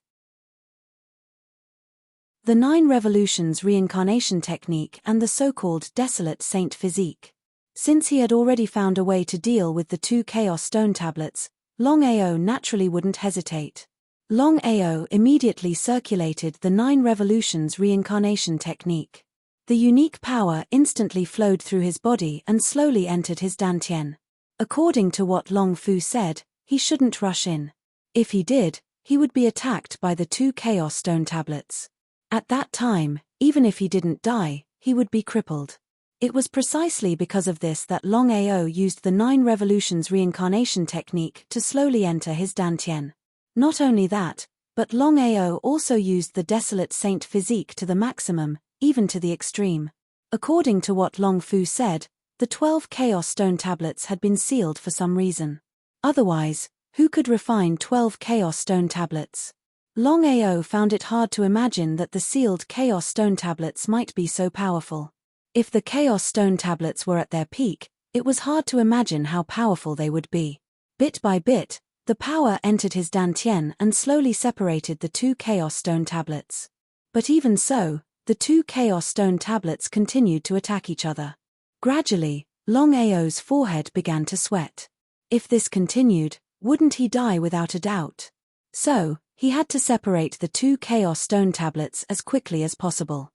The 9 revolutions reincarnation technique and the so-called desolate saint physique. Since he had already found a way to deal with the 2 chaos stone tablets, Longao naturally wouldn't hesitate. Longao immediately circulated the 9 revolutions reincarnation technique. The unique power instantly flowed through his body and slowly entered his dantian. According to what Long Fu said, he shouldn't rush in. If he did, he would be attacked by the 2 chaos stone tablets. At that time, even if he didn't die, he would be crippled. It was precisely because of this that Longao used the 9 revolutions reincarnation technique to slowly enter his dantian. Not only that, but Longao also used the desolate saint physique to the maximum, even to the extreme. According to what Long Fu said, the 12 chaos stone tablets had been sealed for some reason. Otherwise, who could refine 12 chaos stone tablets? Longao found it hard to imagine that the sealed chaos stone tablets might be so powerful. If the chaos stone tablets were at their peak, it was hard to imagine how powerful they would be. Bit by bit, the power entered his dantian and slowly separated the 2 chaos stone tablets. But even so, the 2 chaos stone tablets continued to attack each other. Gradually, Longao's forehead began to sweat. If this continued, wouldn't he die without a doubt? So, he had to separate the 2 chaos stone tablets as quickly as possible.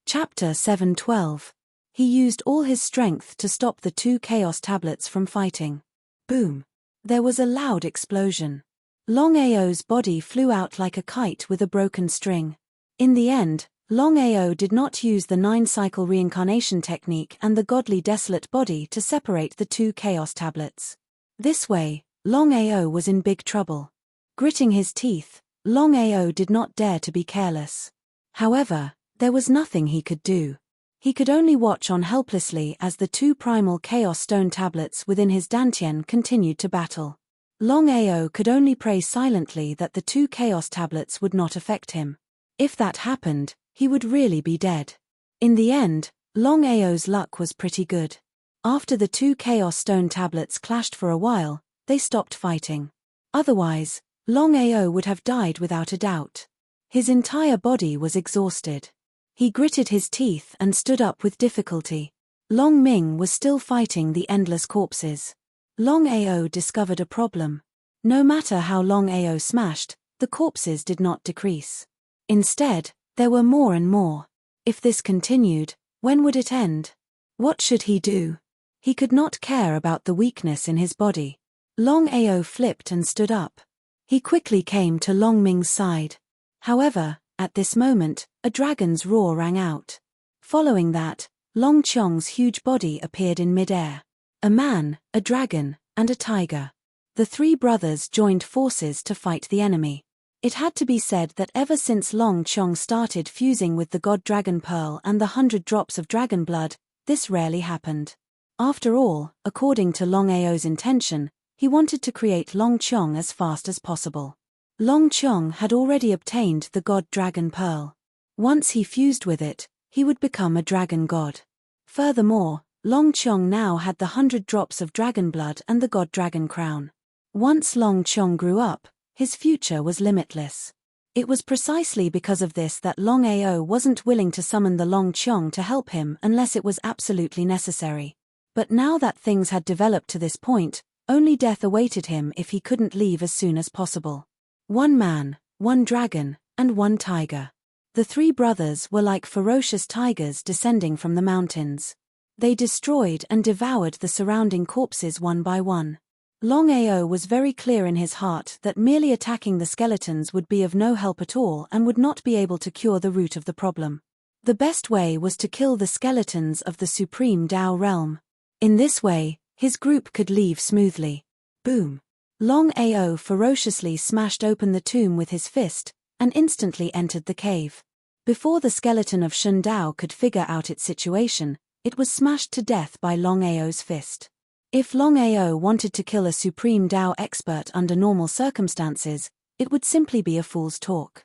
Chapter 7:12. He used all his strength to stop the 2 chaos tablets from fighting. Boom! There was a loud explosion. Longao's body flew out like a kite with a broken string. In the end, Longao did not use the 9-cycle reincarnation technique and the godly desolate body to separate the 2 chaos tablets. This way, Longao was in big trouble. Gritting his teeth, Longao did not dare to be careless. However, there was nothing he could do. He could only watch on helplessly as the 2 primal chaos stone tablets within his dantian continued to battle. Longao could only pray silently that the 2 chaos tablets would not affect him. If that happened, he would really be dead. In the end, Longao's luck was pretty good. After the 2 chaos stone tablets clashed for a while, they stopped fighting. Otherwise, Longao would have died without a doubt. His entire body was exhausted. He gritted his teeth and stood up with difficulty. Long Ming was still fighting the endless corpses. Longao discovered a problem. No matter how Longao smashed, the corpses did not decrease. Instead, there were more and more. If this continued, when would it end? What should he do? He could not care about the weakness in his body. Longao flipped and stood up. He quickly came to Long Ming's side. However, at this moment, a dragon's roar rang out. Following that, Long Chong's huge body appeared in midair. A man, a dragon, and a tiger. The 3 brothers joined forces to fight the enemy. It had to be said that ever since Long Chong started fusing with the god dragon pearl and the 100 drops of dragon blood, this rarely happened. After all, according to Longao's intention, he wanted to create Long Chong as fast as possible. Long Chong had already obtained the god dragon pearl. Once he fused with it, he would become a dragon god. Furthermore, Long Chong now had the 100 drops of dragon blood and the god dragon crown. Once Long Chong grew up, his future was limitless. It was precisely because of this that Longao wasn't willing to summon the Long Chong to help him unless it was absolutely necessary. But now that things had developed to this point, only death awaited him if he couldn't leave as soon as possible. 1 man, 1 dragon, and 1 tiger. The 3 brothers were like ferocious tigers descending from the mountains. They destroyed and devoured the surrounding corpses one by one. Longao was very clear in his heart that merely attacking the skeletons would be of no help at all and would not be able to cure the root of the problem. The best way was to kill the skeletons of the supreme Dao realm. In this way, his group could leave smoothly. Boom! Longao ferociously smashed open the tomb with his fist, and instantly entered the cave. Before the skeleton of Shun Dao could figure out its situation, it was smashed to death by Longao's fist. If Longao wanted to kill a supreme Dao expert under normal circumstances, it would simply be a fool's talk.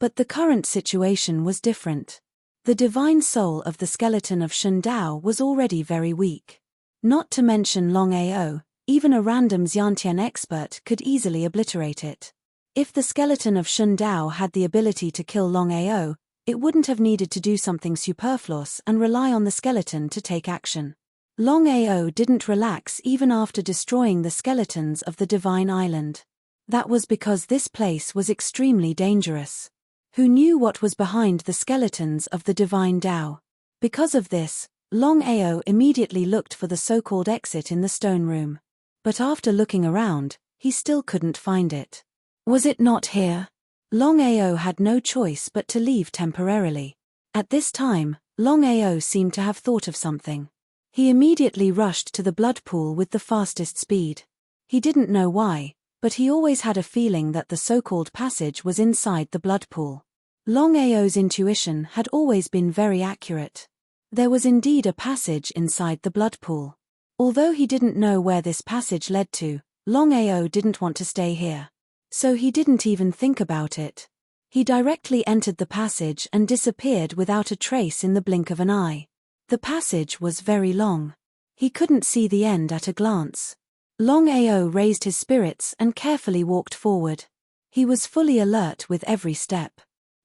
But the current situation was different. The divine soul of the skeleton of Shun Dao was already very weak. Not to mention Longao, even a random Xiantian expert could easily obliterate it. If the skeleton of Shun Dao had the ability to kill Longao, it wouldn't have needed to do something superfluous and rely on the skeleton to take action. Longao didn't relax even after destroying the skeletons of the Divine Island. That was because this place was extremely dangerous. Who knew what was behind the skeletons of the Divine Dao? Because of this, Longao immediately looked for the so-called exit in the stone room. But after looking around, he still couldn't find it. Was it not here? Longao had no choice but to leave temporarily. At this time, Longao seemed to have thought of something. He immediately rushed to the blood pool with the fastest speed. He didn't know why, but he always had a feeling that the so-called passage was inside the blood pool. Longao's intuition had always been very accurate. There was indeed a passage inside the blood pool. Although he didn't know where this passage led to, Longao didn't want to stay here. So he didn't even think about it. He directly entered the passage and disappeared without a trace in the blink of an eye. The passage was very long. He couldn't see the end at a glance. Longao raised his spirits and carefully walked forward. He was fully alert with every step.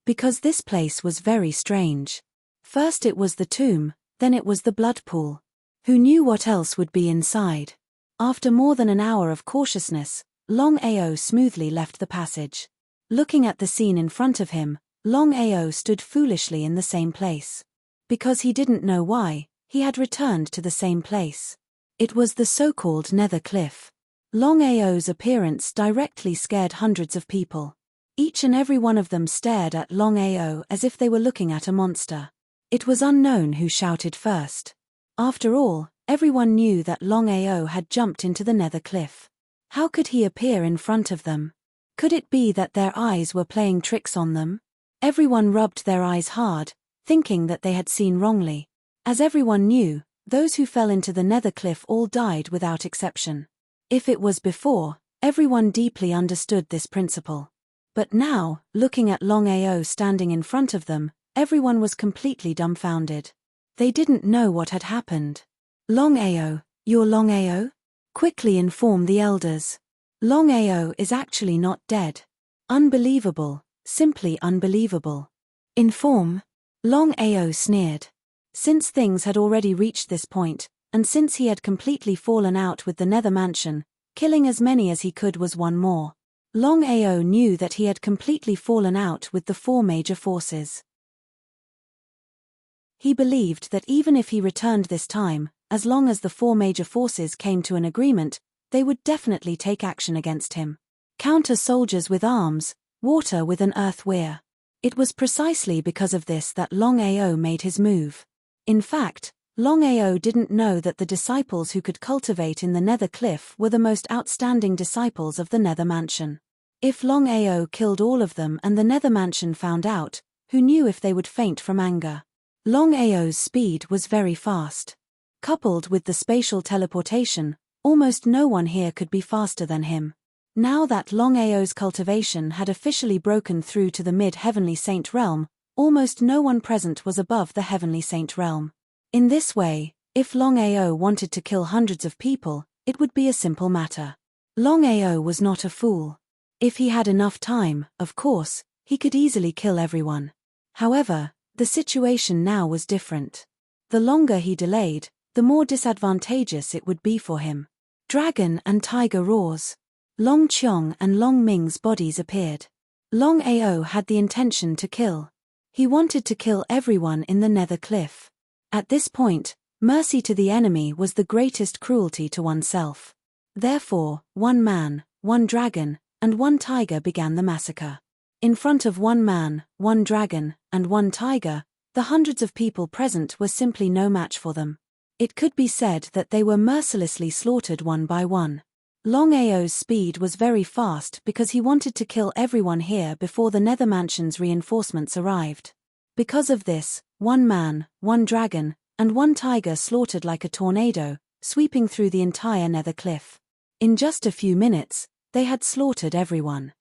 Because this place was very strange. First it was the tomb, then it was the blood pool. Who knew what else would be inside? After more than an hour of cautiousness, Longao smoothly left the passage. Looking at the scene in front of him, Longao stood foolishly in the same place. Because he didn't know why, he had returned to the same place. It was the so-called Nether Cliff. Longao's appearance directly scared hundreds of people. Each and every one of them stared at Longao as if they were looking at a monster. It was unknown who shouted first. After all, everyone knew that Longao had jumped into the Nether Cliff. How could he appear in front of them? Could it be that their eyes were playing tricks on them? Everyone rubbed their eyes hard, thinking that they had seen wrongly. As everyone knew, those who fell into the Nether Cliff all died without exception. If it was before, everyone deeply understood this principle. But now, looking at Longao standing in front of them, everyone was completely dumbfounded. They didn't know what had happened. Longao, you're Longao? Quickly inform the elders. Longao is actually not dead. Unbelievable, simply unbelievable. Inform. Longao sneered. Since things had already reached this point, and since he had completely fallen out with the Nether Mansion, killing as many as he could was one more. Longao knew that he had completely fallen out with the four major forces. He believed that even if he returned this time, as long as the four major forces came to an agreement, they would definitely take action against him. Counter soldiers with arms, water with an earth weir. It was precisely because of this that Longao made his move. In fact, Longao didn't know that the disciples who could cultivate in the Nether Cliff were the most outstanding disciples of the Nether Mansion. If Longao killed all of them and the Nether Mansion found out, who knew if they would faint from anger? Longao's speed was very fast. Coupled with the spatial teleportation, almost no one here could be faster than him. Now that Longao's cultivation had officially broken through to the mid-Heavenly Saint realm, almost no one present was above the Heavenly Saint realm. In this way, if Longao wanted to kill hundreds of people, it would be a simple matter. Longao was not a fool. If he had enough time, of course, he could easily kill everyone. However, the situation now was different. The longer he delayed, the more disadvantageous it would be for him. Dragon and tiger roars. Long Qiong and Long Ming's bodies appeared. Longao had the intention to kill. He wanted to kill everyone in the Nether Cliff. At this point, mercy to the enemy was the greatest cruelty to oneself. Therefore, one man, one dragon, and one tiger began the massacre. In front of one man, one dragon, and one tiger, the hundreds of people present were simply no match for them. It could be said that they were mercilessly slaughtered one by one. Longao's speed was very fast because he wanted to kill everyone here before the Nether Mansion's reinforcements arrived. Because of this, one man, one dragon, and one tiger slaughtered like a tornado, sweeping through the entire Nether cliff. In just a few minutes, they had slaughtered everyone.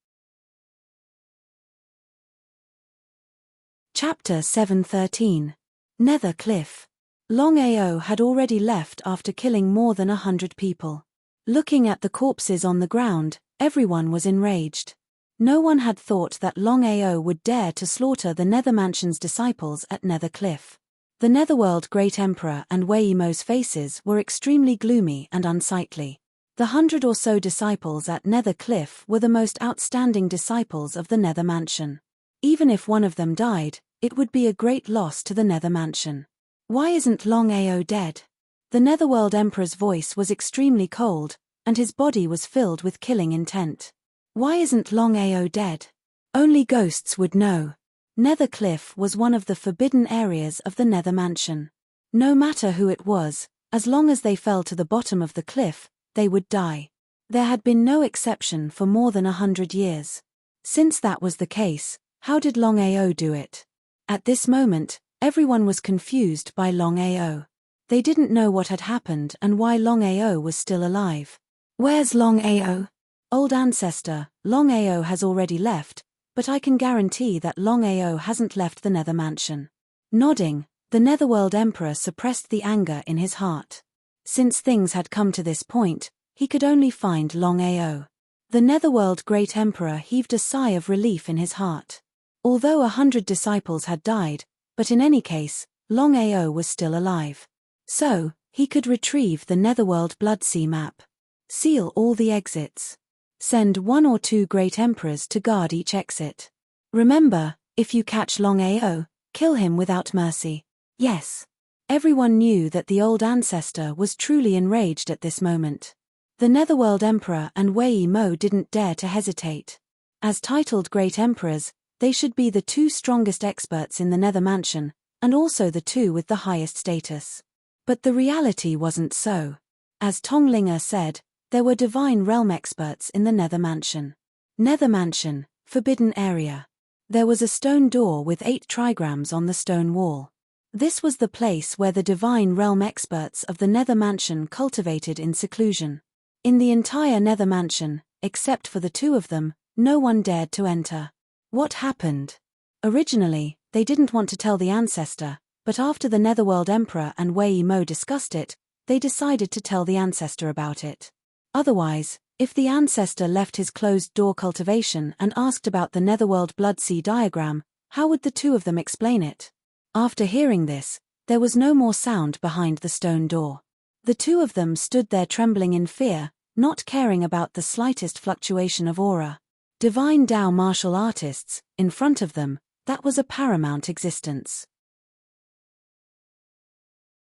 Chapter 7:13. Nether Cliff. Longao had already left after killing more than 100 people. Looking at the corpses on the ground, everyone was enraged. No one had thought that Longao would dare to slaughter the Nether Mansion's disciples at Nether Cliff. The Netherworld Great Emperor and Weimo's faces were extremely gloomy and unsightly. The 100 or so disciples at Nether Cliff were the most outstanding disciples of the Nether Mansion. Even if one of them died, it would be a great loss to the Nether Mansion. Why isn't Longao dead? The Netherworld Emperor's voice was extremely cold, and his body was filled with killing intent. Why isn't Longao dead? Only ghosts would know. Nether Cliff was one of the forbidden areas of the Nether Mansion. No matter who it was, as long as they fell to the bottom of the cliff, they would die. There had been no exception for more than 100 years. Since that was the case, how did Longao do it? At this moment, everyone was confused by Longao. They didn't know what had happened and why Longao was still alive. Where's Longao? Old ancestor, Longao has already left, but I can guarantee that Longao hasn't left the Nether Mansion. Nodding, the Netherworld Emperor suppressed the anger in his heart. Since things had come to this point, he could only find Longao. The Netherworld Great Emperor heaved a sigh of relief in his heart. Although 100 disciples had died, but in any case, Longao was still alive. So, he could retrieve the Netherworld Bloodsea map. Seal all the exits. Send 1 or 2 Great Emperors to guard each exit. Remember, if you catch Longao, kill him without mercy. Yes. Everyone knew that the old ancestor was truly enraged at this moment. The Netherworld Emperor and Weimo didn't dare to hesitate. As titled Great Emperors, they should be the 2 strongest experts in the Nether Mansion, and also the 2 with the highest status. But the reality wasn't so. As Tonglinger said, there were divine realm experts in the Nether Mansion. Nether Mansion, forbidden area. There was a stone door with 8 trigrams on the stone wall. This was the place where the divine realm experts of the Nether Mansion cultivated in seclusion. In the entire Nether Mansion, except for the 2 of them, no one dared to enter. What happened? Originally, they didn't want to tell the ancestor, but after the Netherworld Emperor and Weimo discussed it, they decided to tell the ancestor about it. Otherwise, if the ancestor left his closed-door cultivation and asked about the Netherworld Bloodsea diagram, how would the 2 of them explain it? After hearing this, there was no more sound behind the stone door. The 2 of them stood there trembling in fear, not caring about the slightest fluctuation of aura. Divine Tao martial artists, in front of them, that was a paramount existence.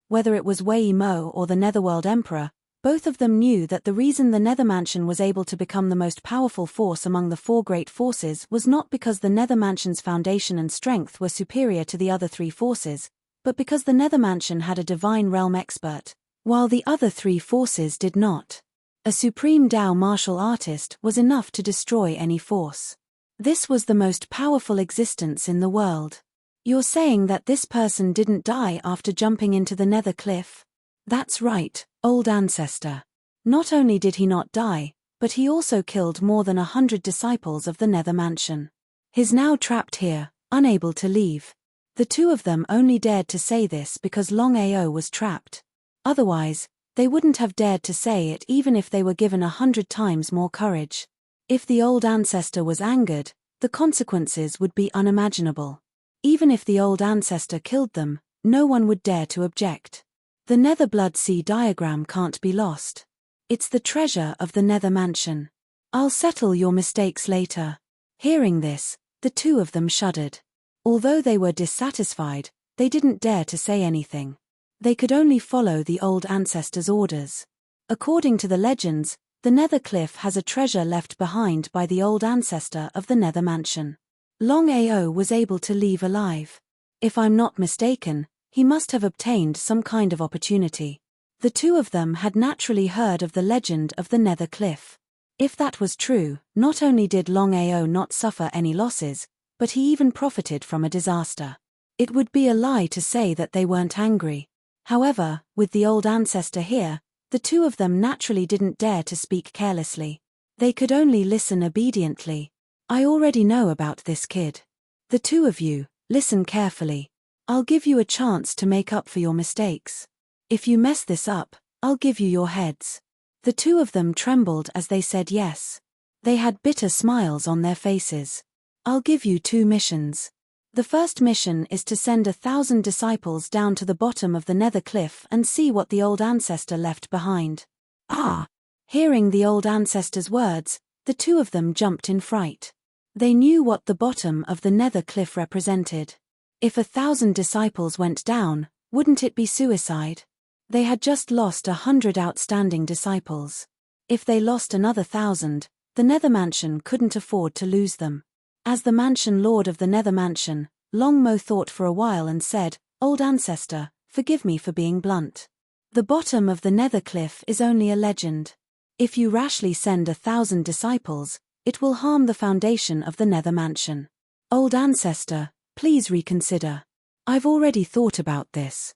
Whether it was Weimo or the Netherworld Emperor, both of them knew that the reason the Nether Mansion was able to become the most powerful force among the 4 great forces was not because the Nether Mansion's foundation and strength were superior to the other 3 forces, but because the Nether Mansion had a divine realm expert, while the other 3 forces did not. A supreme Tao martial artist was enough to destroy any force. This was the most powerful existence in the world. You're saying that this person didn't die after jumping into the Nether Cliff? That's right, old ancestor. Not only did he not die, but he also killed more than 100 disciples of the Nether Mansion. He's now trapped here, unable to leave. The 2 of them only dared to say this because Longao was trapped. Otherwise, they wouldn't have dared to say it even if they were given 100 times more courage. If the old ancestor was angered, the consequences would be unimaginable. Even if the old ancestor killed them, no one would dare to object. The Nether Bloodsea diagram can't be lost. It's the treasure of the Nether Mansion. I'll settle your mistakes later. Hearing this, the 2 of them shuddered. Although they were dissatisfied, they didn't dare to say anything. They could only follow the old ancestor's orders. According to the legends, the Nether Cliff has a treasure left behind by the old ancestor of the Nether Mansion. Longao was able to leave alive. If I'm not mistaken, He must have obtained some kind of opportunity. The two of them had naturally heard of the legend of the Nether Cliff. If that was true, not only did Longao not suffer any losses, but he even profited from a disaster. It would be a lie to say that they weren't angry. However, with the old ancestor here, the two of them naturally didn't dare to speak carelessly. They could only listen obediently. I already know about this kid. The two of you, listen carefully. I'll give you a chance to make up for your mistakes. If you mess this up, I'll give you your heads. The two of them trembled as they said yes. They had bitter smiles on their faces. I'll give you 2 missions. The first mission is to send 1,000 disciples down to the bottom of the Nether Cliff and see what the old ancestor left behind. Ah! Hearing the old ancestor's words, the two of them jumped in fright. They knew what the bottom of the Nether Cliff represented. If 1,000 disciples went down, wouldn't it be suicide? They had just lost 100 outstanding disciples. If they lost another 1,000, the Nether Mansion couldn't afford to lose them. As the Mansion Lord of the Nether Mansion, Longao thought for a while and said, "Old ancestor, forgive me for being blunt. The bottom of the Nether Cliff is only a legend. If you rashly send 1,000 disciples, it will harm the foundation of the Nether Mansion. Old ancestor, please reconsider. I've already thought about this.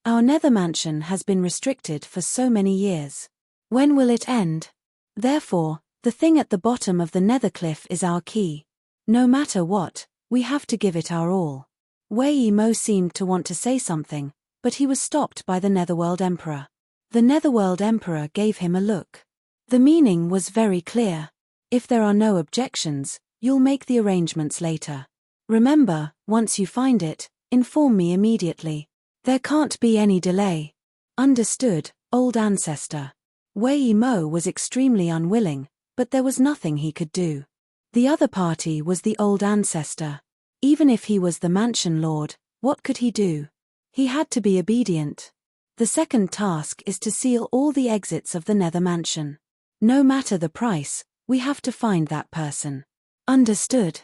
Our Nether Mansion has been restricted for so many years. When will it end? Therefore, the thing at the bottom of the Nether Cliff is our key. No matter what, we have to give it our all." Wei Mo seemed to want to say something, but he was stopped by the Netherworld Emperor. The Netherworld Emperor gave him a look. The meaning was very clear. If there are no objections, you'll make the arrangements later. Remember, once you find it, inform me immediately. There can't be any delay. Understood, old ancestor. Wei Mo was extremely unwilling, but there was nothing he could do. The other party was the old ancestor. Even if he was the Mansion Lord, what could he do? He had to be obedient. The second task is to seal all the exits of the Nether Mansion. No matter the price, we have to find that person. Understood.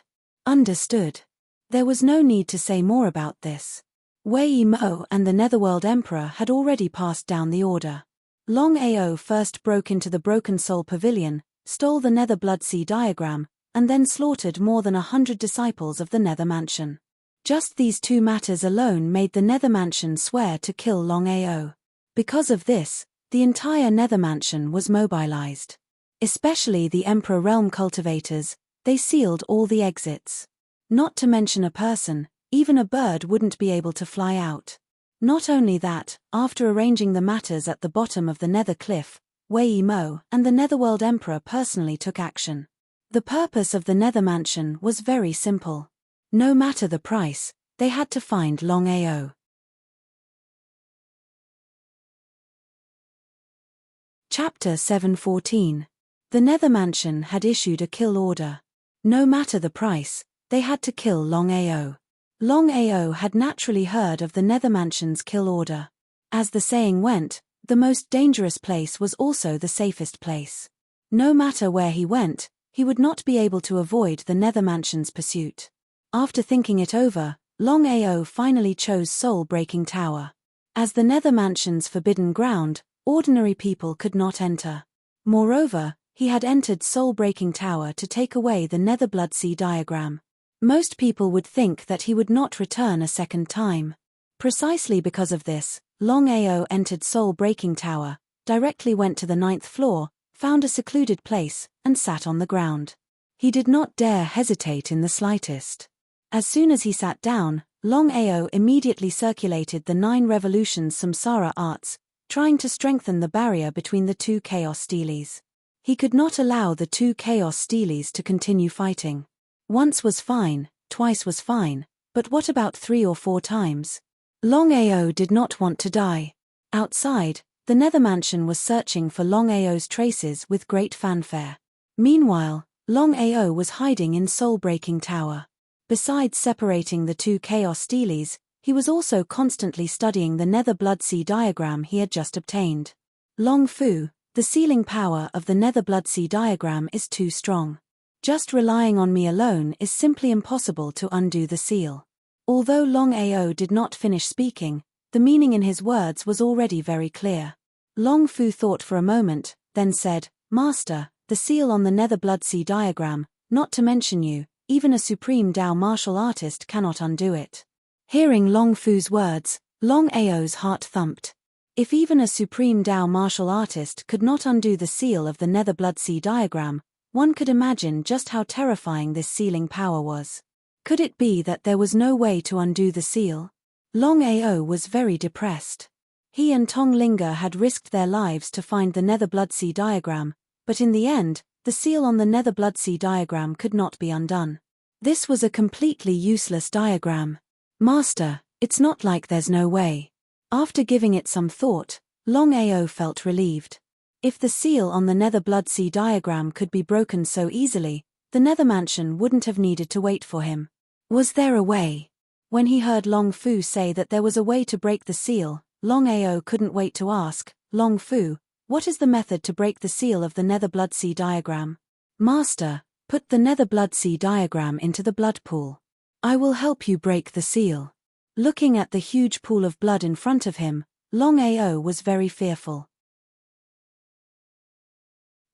Understood. There was no need to say more about this. Wei Mo and the Netherworld Emperor had already passed down the order. Longao first broke into the Broken Soul Pavilion, stole the Nether Blood Sea diagram, and then slaughtered more than 100 disciples of the Nether Mansion. Just these 2 matters alone made the Nether Mansion swear to kill Longao. Because of this, the entire Nether Mansion was mobilized. Especially the Emperor Realm cultivators, they sealed all the exits. Not to mention a person, even a bird wouldn't be able to fly out. Not only that, after arranging the matters at the bottom of the Nether Cliff, Wei Mo and the Netherworld Emperor personally took action. The purpose of the Nether Mansion was very simple. No matter the price, they had to find Longao. Chapter 714. The Nether Mansion had issued a kill order. No matter the price, they had to kill Longao. Longao had naturally heard of the Nether Mansion's kill order. As the saying went, the most dangerous place was also the safest place. No matter where he went, he would not be able to avoid the Nether Mansion's pursuit. After thinking it over, Longao finally chose Soul Breaking Tower. As the Nether Mansion's forbidden ground, ordinary people could not enter. Moreover, he had entered Soul Breaking Tower to take away the Nether Blood Sea diagram. Most people would think that he would not return a second time. Precisely because of this, Longao entered Soul Breaking Tower, directly went to the 9th floor, found a secluded place, and sat on the ground. He did not dare hesitate in the slightest. As soon as he sat down, Longao immediately circulated the 9 Revolutions Samsara arts, trying to strengthen the barrier between the 2 Chaos Steelies. He could not allow the 2 Chaos Steelies to continue fighting. Once was fine, twice was fine, but what about 3 or 4 times? Longao did not want to die. Outside, the Nether Mansion was searching for Longao's traces with great fanfare. Meanwhile, Longao was hiding in Soul Breaking Tower. Besides separating the 2 Chaos Steelies, he was also constantly studying the Nether Blood Sea diagram he had just obtained. Long Fu, the sealing power of the Nether Blood Sea diagram is too strong. Just relying on me alone is simply impossible to undo the seal. Although Longao did not finish speaking, the meaning in his words was already very clear. Long Fu thought for a moment, then said, "Master, the seal on the Nether Blood Sea diagram, not to mention you, even a supreme Dao martial artist cannot undo it." Hearing Long Fu's words, Long Ao's heart thumped. If even a supreme Dao martial artist could not undo the seal of the Nether Blood Sea diagram, one could imagine just how terrifying this sealing power was. Could it be that there was no way to undo the seal? Long Ao was very depressed. He and Tong Linga had risked their lives to find the Nether Blood Sea diagram, but in the end, the seal on the Nether Blood Sea diagram could not be undone. This was a completely useless diagram. "Master, it's not like there's no way." After giving it some thought, Long Ao felt relieved. If the seal on the Nether Blood Sea diagram could be broken so easily, the Nether Mansion wouldn't have needed to wait for him. Was there a way? When he heard Long Fu say that there was a way to break the seal, Long Ao couldn't wait to ask, "Long Fu, what is the method to break the seal of the Nether Blood Sea diagram?" "Master, put the Nether Blood Sea diagram into the blood pool. I will help you break the seal." Looking at the huge pool of blood in front of him, Long Ao was very fearful.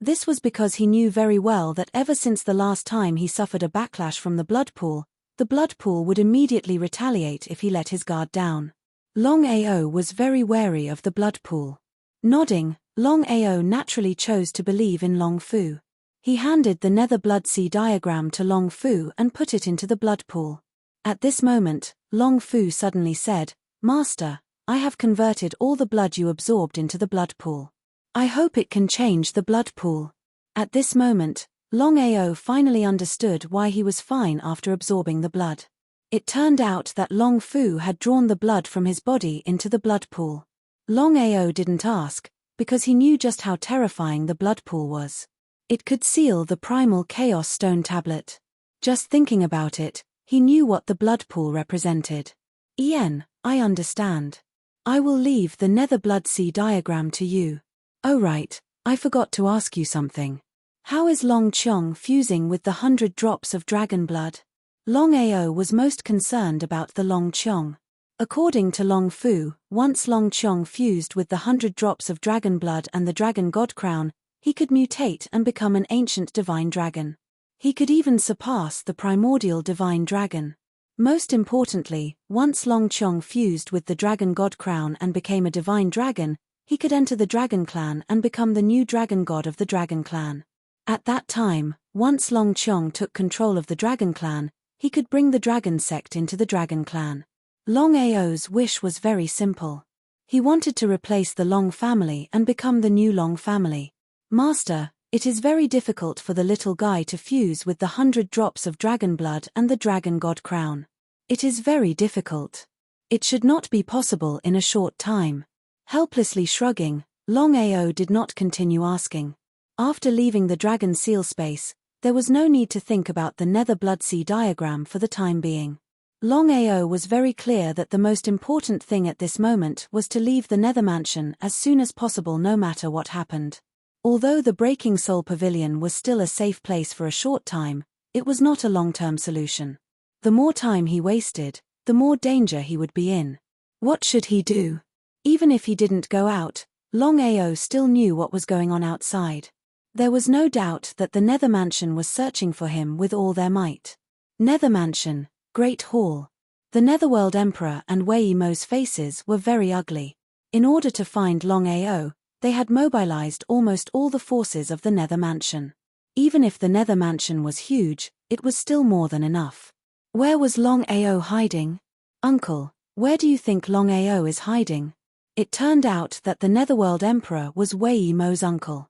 This was because he knew very well that ever since the last time he suffered a backlash from the blood pool would immediately retaliate if he let his guard down. Long Ao was very wary of the blood pool. Nodding, Long Ao naturally chose to believe in Long Fu. He handed the Nether Blood Sea diagram to Long Fu and put it into the blood pool. At this moment, Long Fu suddenly said, "Master, I have converted all the blood you absorbed into the blood pool. I hope it can change the blood pool." At this moment, Long Ao finally understood why he was fine after absorbing the blood. It turned out that Long Fu had drawn the blood from his body into the blood pool. Long Ao didn't ask, because he knew just how terrifying the blood pool was. It could seal the primal chaos stone tablet. Just thinking about it, he knew what the blood pool represented. I understand. I will leave the Nether Blood Sea diagram to you." "Oh right, I forgot to ask you something. How is Long Chong fusing with the 100 drops of dragon blood?" Long Ao was most concerned about the Long Chong. According to Long Fu, once Long Chong fused with the 100 drops of dragon blood and the dragon god crown, he could mutate and become an ancient divine dragon. He could even surpass the primordial divine dragon. Most importantly, once Long Chong fused with the dragon god crown and became a divine dragon, he could enter the dragon clan and become the new dragon god of the dragon clan. At that time, once Long Chong took control of the dragon clan, he could bring the dragon sect into the dragon clan. Long Ao's wish was very simple. He wanted to replace the Long family and become the new Long family. "Master, it is very difficult for the little guy to fuse with the 100 drops of dragon blood and the dragon god crown. It is very difficult. It should not be possible in a short time." Helplessly shrugging, Long Ao did not continue asking. After leaving the dragon seal space, there was no need to think about the Nether Blood Sea diagram for the time being. Long Ao was very clear that the most important thing at this moment was to leave the Nether Mansion as soon as possible no matter what happened. Although the Breaking Soul Pavilion was still a safe place for a short time, it was not a long-term solution. The more time he wasted, the more danger he would be in. What should he do? Even if he didn't go out, Long Ao still knew what was going on outside. There was no doubt that the Nether Mansion was searching for him with all their might. Nether Mansion, Great Hall. The Netherworld Emperor and Wei Yimo's faces were very ugly. In order to find Long Ao, they had mobilized almost all the forces of the Nether Mansion. Even if the Nether Mansion was huge, it was still more than enough. Where was Long Ao hiding? "Uncle, where do you think Long Ao is hiding?" It turned out that the Netherworld Emperor was Wei Yimo's uncle.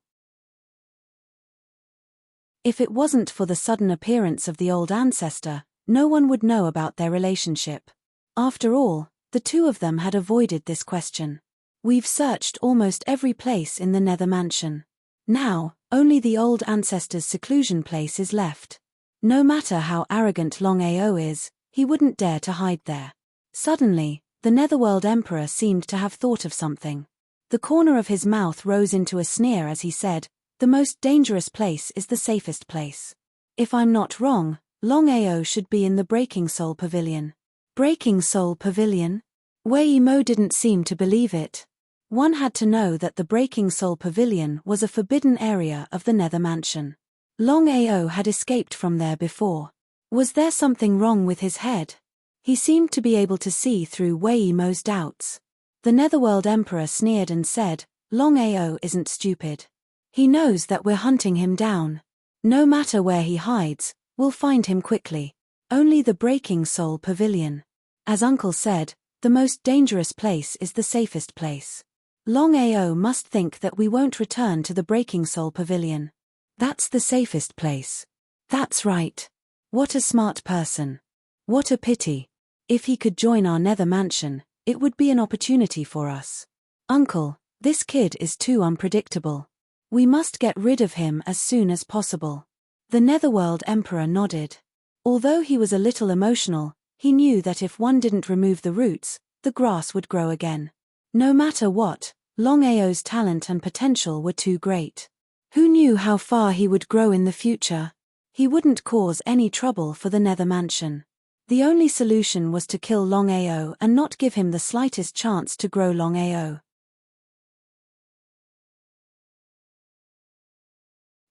If it wasn't for the sudden appearance of the old ancestor, no one would know about their relationship. After all, the two of them had avoided this question. "We've searched almost every place in the Nether Mansion. Now, only the old ancestor's seclusion place is left. No matter how arrogant Long Ao is, he wouldn't dare to hide there." Suddenly, the Netherworld Emperor seemed to have thought of something. The corner of his mouth rose into a sneer as he said, "The most dangerous place is the safest place. If I'm not wrong, Long Ao should be in the Breaking Soul Pavilion. Breaking Soul Pavilion? Wei Mo didn't seem to believe it. One had to know that the Breaking Soul Pavilion was a forbidden area of the Nether Mansion. Longao had escaped from there before. Was there something wrong with his head? He seemed to be able to see through Wei Mo's doubts. The Netherworld Emperor sneered and said, Longao isn't stupid. He knows that we're hunting him down. No matter where he hides, we'll find him quickly. Only the Breaking Soul Pavilion. As Uncle said, the most dangerous place is the safest place. Longao must think that we won't return to the Breaking Soul Pavilion. That's the safest place. That's right. What a smart person. What a pity. If he could join our Nether Mansion, it would be an opportunity for us. Uncle, this kid is too unpredictable. We must get rid of him as soon as possible. The Netherworld Emperor nodded. Although he was a little emotional, he knew that if one didn't remove the roots, the grass would grow again. No matter what, Longao's talent and potential were too great. Who knew how far he would grow in the future? He wouldn't cause any trouble for the Nether Mansion. The only solution was to kill Longao and not give him the slightest chance to grow Longao.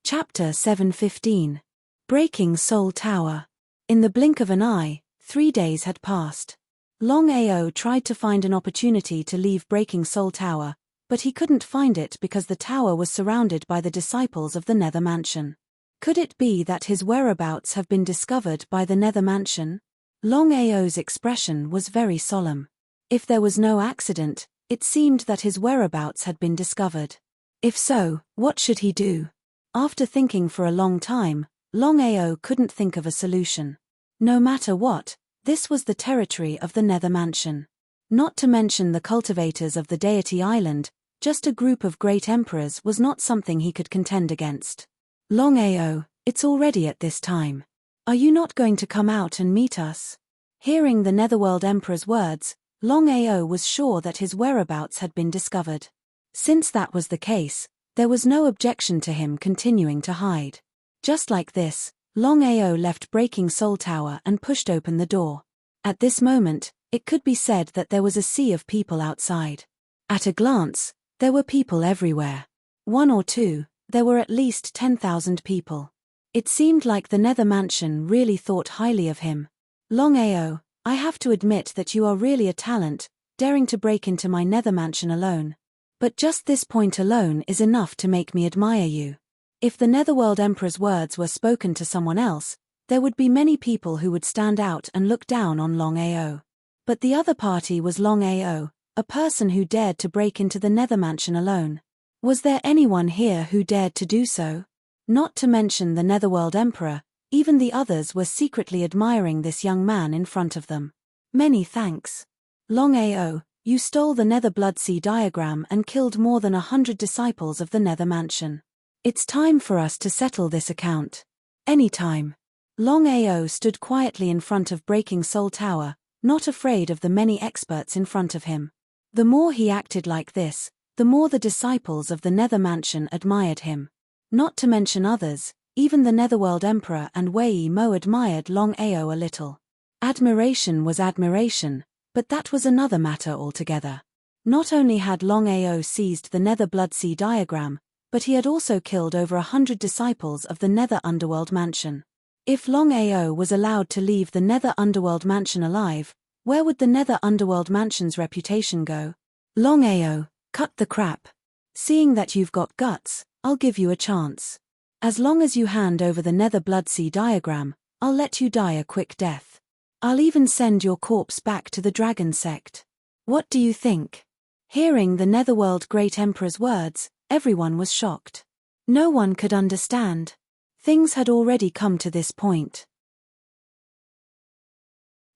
Chapter 715. Breaking Soul Tower. In the blink of an eye, 3 days had passed. Longao tried to find an opportunity to leave Breaking Soul Tower, but he couldn't find it because the tower was surrounded by the disciples of the Nether Mansion. Could it be that his whereabouts have been discovered by the Nether Mansion? Longao's expression was very solemn. If there was no accident, it seemed that his whereabouts had been discovered. If so, what should he do? After thinking for a long time, Longao couldn't think of a solution. No matter what, this was the territory of the Nether Mansion. Not to mention the cultivators of the Deity Island, just a group of great emperors was not something he could contend against. Longao, it's already at this time. Are you not going to come out and meet us? Hearing the Netherworld Emperor's words, Longao was sure that his whereabouts had been discovered. Since that was the case, there was no objection to him continuing to hide. Just like this, Longao left Breaking Soul Tower and pushed open the door. At this moment, it could be said that there was a sea of people outside. At a glance, there were people everywhere. One or two, there were at least 10,000 people. It seemed like the Nether Mansion really thought highly of him. Longao, I have to admit that you are really a talent, daring to break into my Nether Mansion alone. But just this point alone is enough to make me admire you. If the Netherworld Emperor's words were spoken to someone else, there would be many people who would stand out and look down on Longao. But the other party was Longao, a person who dared to break into the Nether Mansion alone. Was there anyone here who dared to do so? Not to mention the Netherworld Emperor, even the others were secretly admiring this young man in front of them. Many thanks. Longao, you stole the Nether Blood Sea diagram and killed more than 100 disciples of the Nether Mansion. It's time for us to settle this account. Anytime. Longao stood quietly in front of Breaking Soul Tower, not afraid of the many experts in front of him. The more he acted like this, the more the disciples of the Nether Mansion admired him. Not to mention others, even the Netherworld Emperor and Wei Mo admired Longao a little. Admiration was admiration, but that was another matter altogether. Not only had Longao seized the Nether Blood Sea diagram, but he had also killed over 100 disciples of the Nether Underworld Mansion. If Longao was allowed to leave the Nether Underworld Mansion alive, where would the Nether Underworld Mansion's reputation go? Longao, cut the crap. Seeing that you've got guts, I'll give you a chance. As long as you hand over the Nether Blood Sea diagram, I'll let you die a quick death. I'll even send your corpse back to the Dragon Sect. What do you think? Hearing the Netherworld Great Emperor's words, everyone was shocked. No one could understand. Things had already come to this point.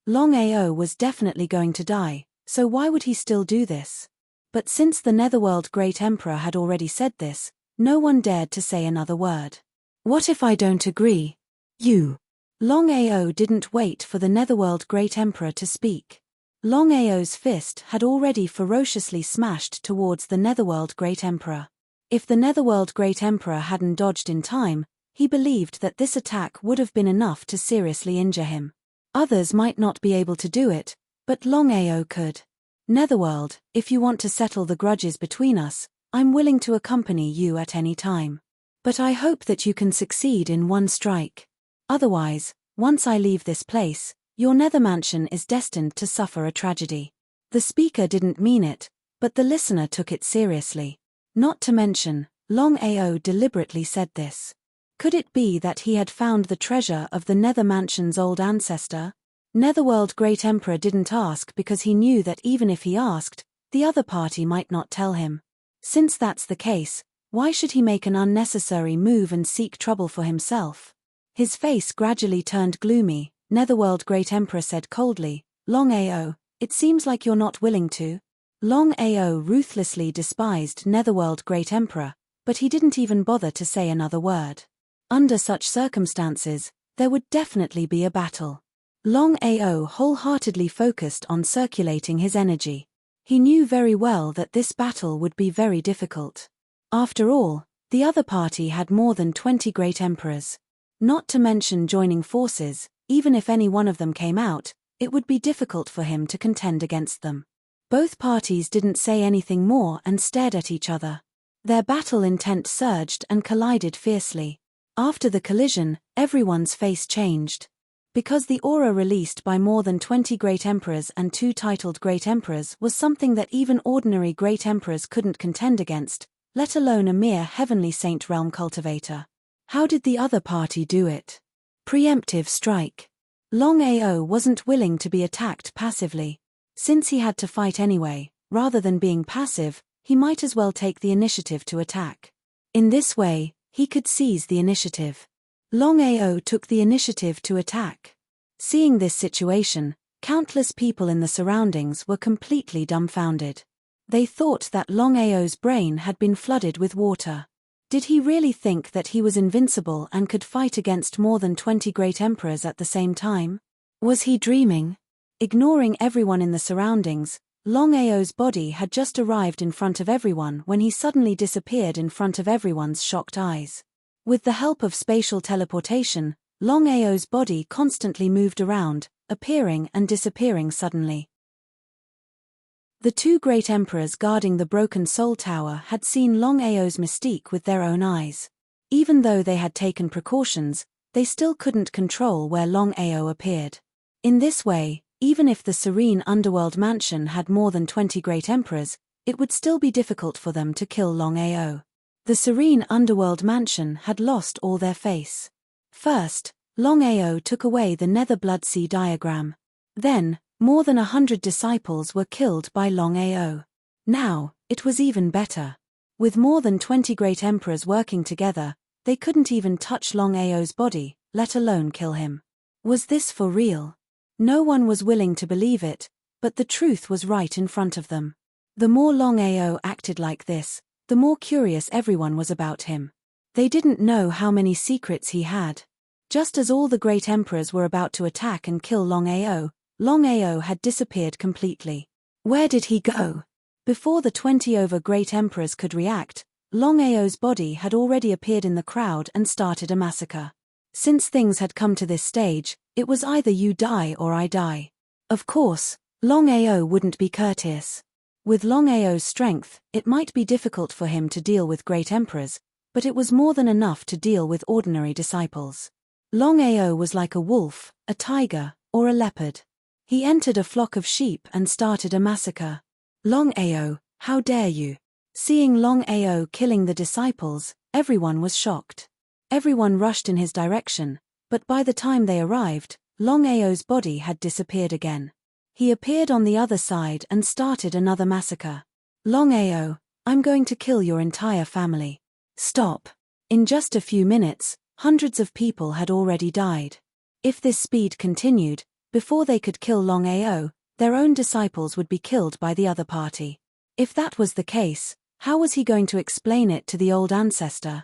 Longao was definitely going to die, so why would he still do this? But since the Netherworld Great Emperor had already said this, no one dared to say another word. What if I don't agree? You. Longao didn't wait for the Netherworld Great Emperor to speak. Longao's fist had already ferociously smashed towards the Netherworld Great Emperor. If the Netherworld Great Emperor hadn't dodged in time, he believed that this attack would have been enough to seriously injure him. Others might not be able to do it, but Longao could. Netherworld, if you want to settle the grudges between us, I'm willing to accompany you at any time. But I hope that you can succeed in one strike. Otherwise, once I leave this place, your nether mansion is destined to suffer a tragedy. The speaker didn't mean it, but the listener took it seriously. Not to mention, Longao deliberately said this. Could it be that he had found the treasure of the nether mansion's old ancestor? Netherworld Great Emperor didn't ask because he knew that even if he asked, the other party might not tell him. Since that's the case, why should he make an unnecessary move and seek trouble for himself? His face gradually turned gloomy. Netherworld Great Emperor said coldly, Longao, it seems like you're not willing to. Longao ruthlessly despised Netherworld Great Emperor, but he didn't even bother to say another word. Under such circumstances, there would definitely be a battle. Longao wholeheartedly focused on circulating his energy. He knew very well that this battle would be very difficult. After all, the other party had more than 20 great emperors. Not to mention joining forces, even if any one of them came out, it would be difficult for him to contend against them. Both parties didn't say anything more and stared at each other. Their battle intent surged and collided fiercely. After the collision, everyone's face changed. Because the aura released by more than 20 great emperors and 2 titled great emperors was something that even ordinary great emperors couldn't contend against, let alone a mere heavenly saint realm cultivator. How did the other party do it? Preemptive strike. Longao wasn't willing to be attacked passively. Since he had to fight anyway, rather than being passive, he might as well take the initiative to attack. In this way, he could seize the initiative. Longao took the initiative to attack. Seeing this situation, countless people in the surroundings were completely dumbfounded. They thought that Longao's brain had been flooded with water. Did he really think that he was invincible and could fight against more than 20 great emperors at the same time? Was he dreaming? Ignoring everyone in the surroundings, Longao's body had just arrived in front of everyone when he suddenly disappeared in front of everyone's shocked eyes. With the help of spatial teleportation, Longao's body constantly moved around, appearing and disappearing suddenly. The 2 great emperors guarding the broken soul tower had seen Longao's mystique with their own eyes. Even though they had taken precautions, they still couldn't control where Longao appeared. In this way, even if the serene underworld mansion had more than 20 great emperors, it would still be difficult for them to kill Longao. The serene underworld mansion had lost all their face. First, Longao took away the nether blood sea diagram. Then, more than 100 disciples were killed by Longao. Now, it was even better. With more than 20 great emperors working together, they couldn't even touch Longao's body, let alone kill him. Was this for real? No one was willing to believe it, but the truth was right in front of them. The more Longao acted like this, the more curious everyone was about him. They didn't know how many secrets he had. Just as all the great emperors were about to attack and kill Longao, Longao had disappeared completely. Where did he go? Before the 20 over great emperors could react, Longao's body had already appeared in the crowd and started a massacre. Since things had come to this stage, it was either you die or I die. Of course, Longao wouldn't be courteous. With Longao's strength, it might be difficult for him to deal with great emperors, but it was more than enough to deal with ordinary disciples. Longao was like a wolf, a tiger, or a leopard. He entered a flock of sheep and started a massacre. Longao, how dare you? Seeing Longao killing the disciples, everyone was shocked. Everyone rushed in his direction, but by the time they arrived, Longao's body had disappeared again. He appeared on the other side and started another massacre. Longao, I'm going to kill your entire family. Stop. In just a few minutes, hundreds of people had already died. If this speed continued, before they could kill Longao, their own disciples would be killed by the other party. If that was the case, how was he going to explain it to the old ancestor?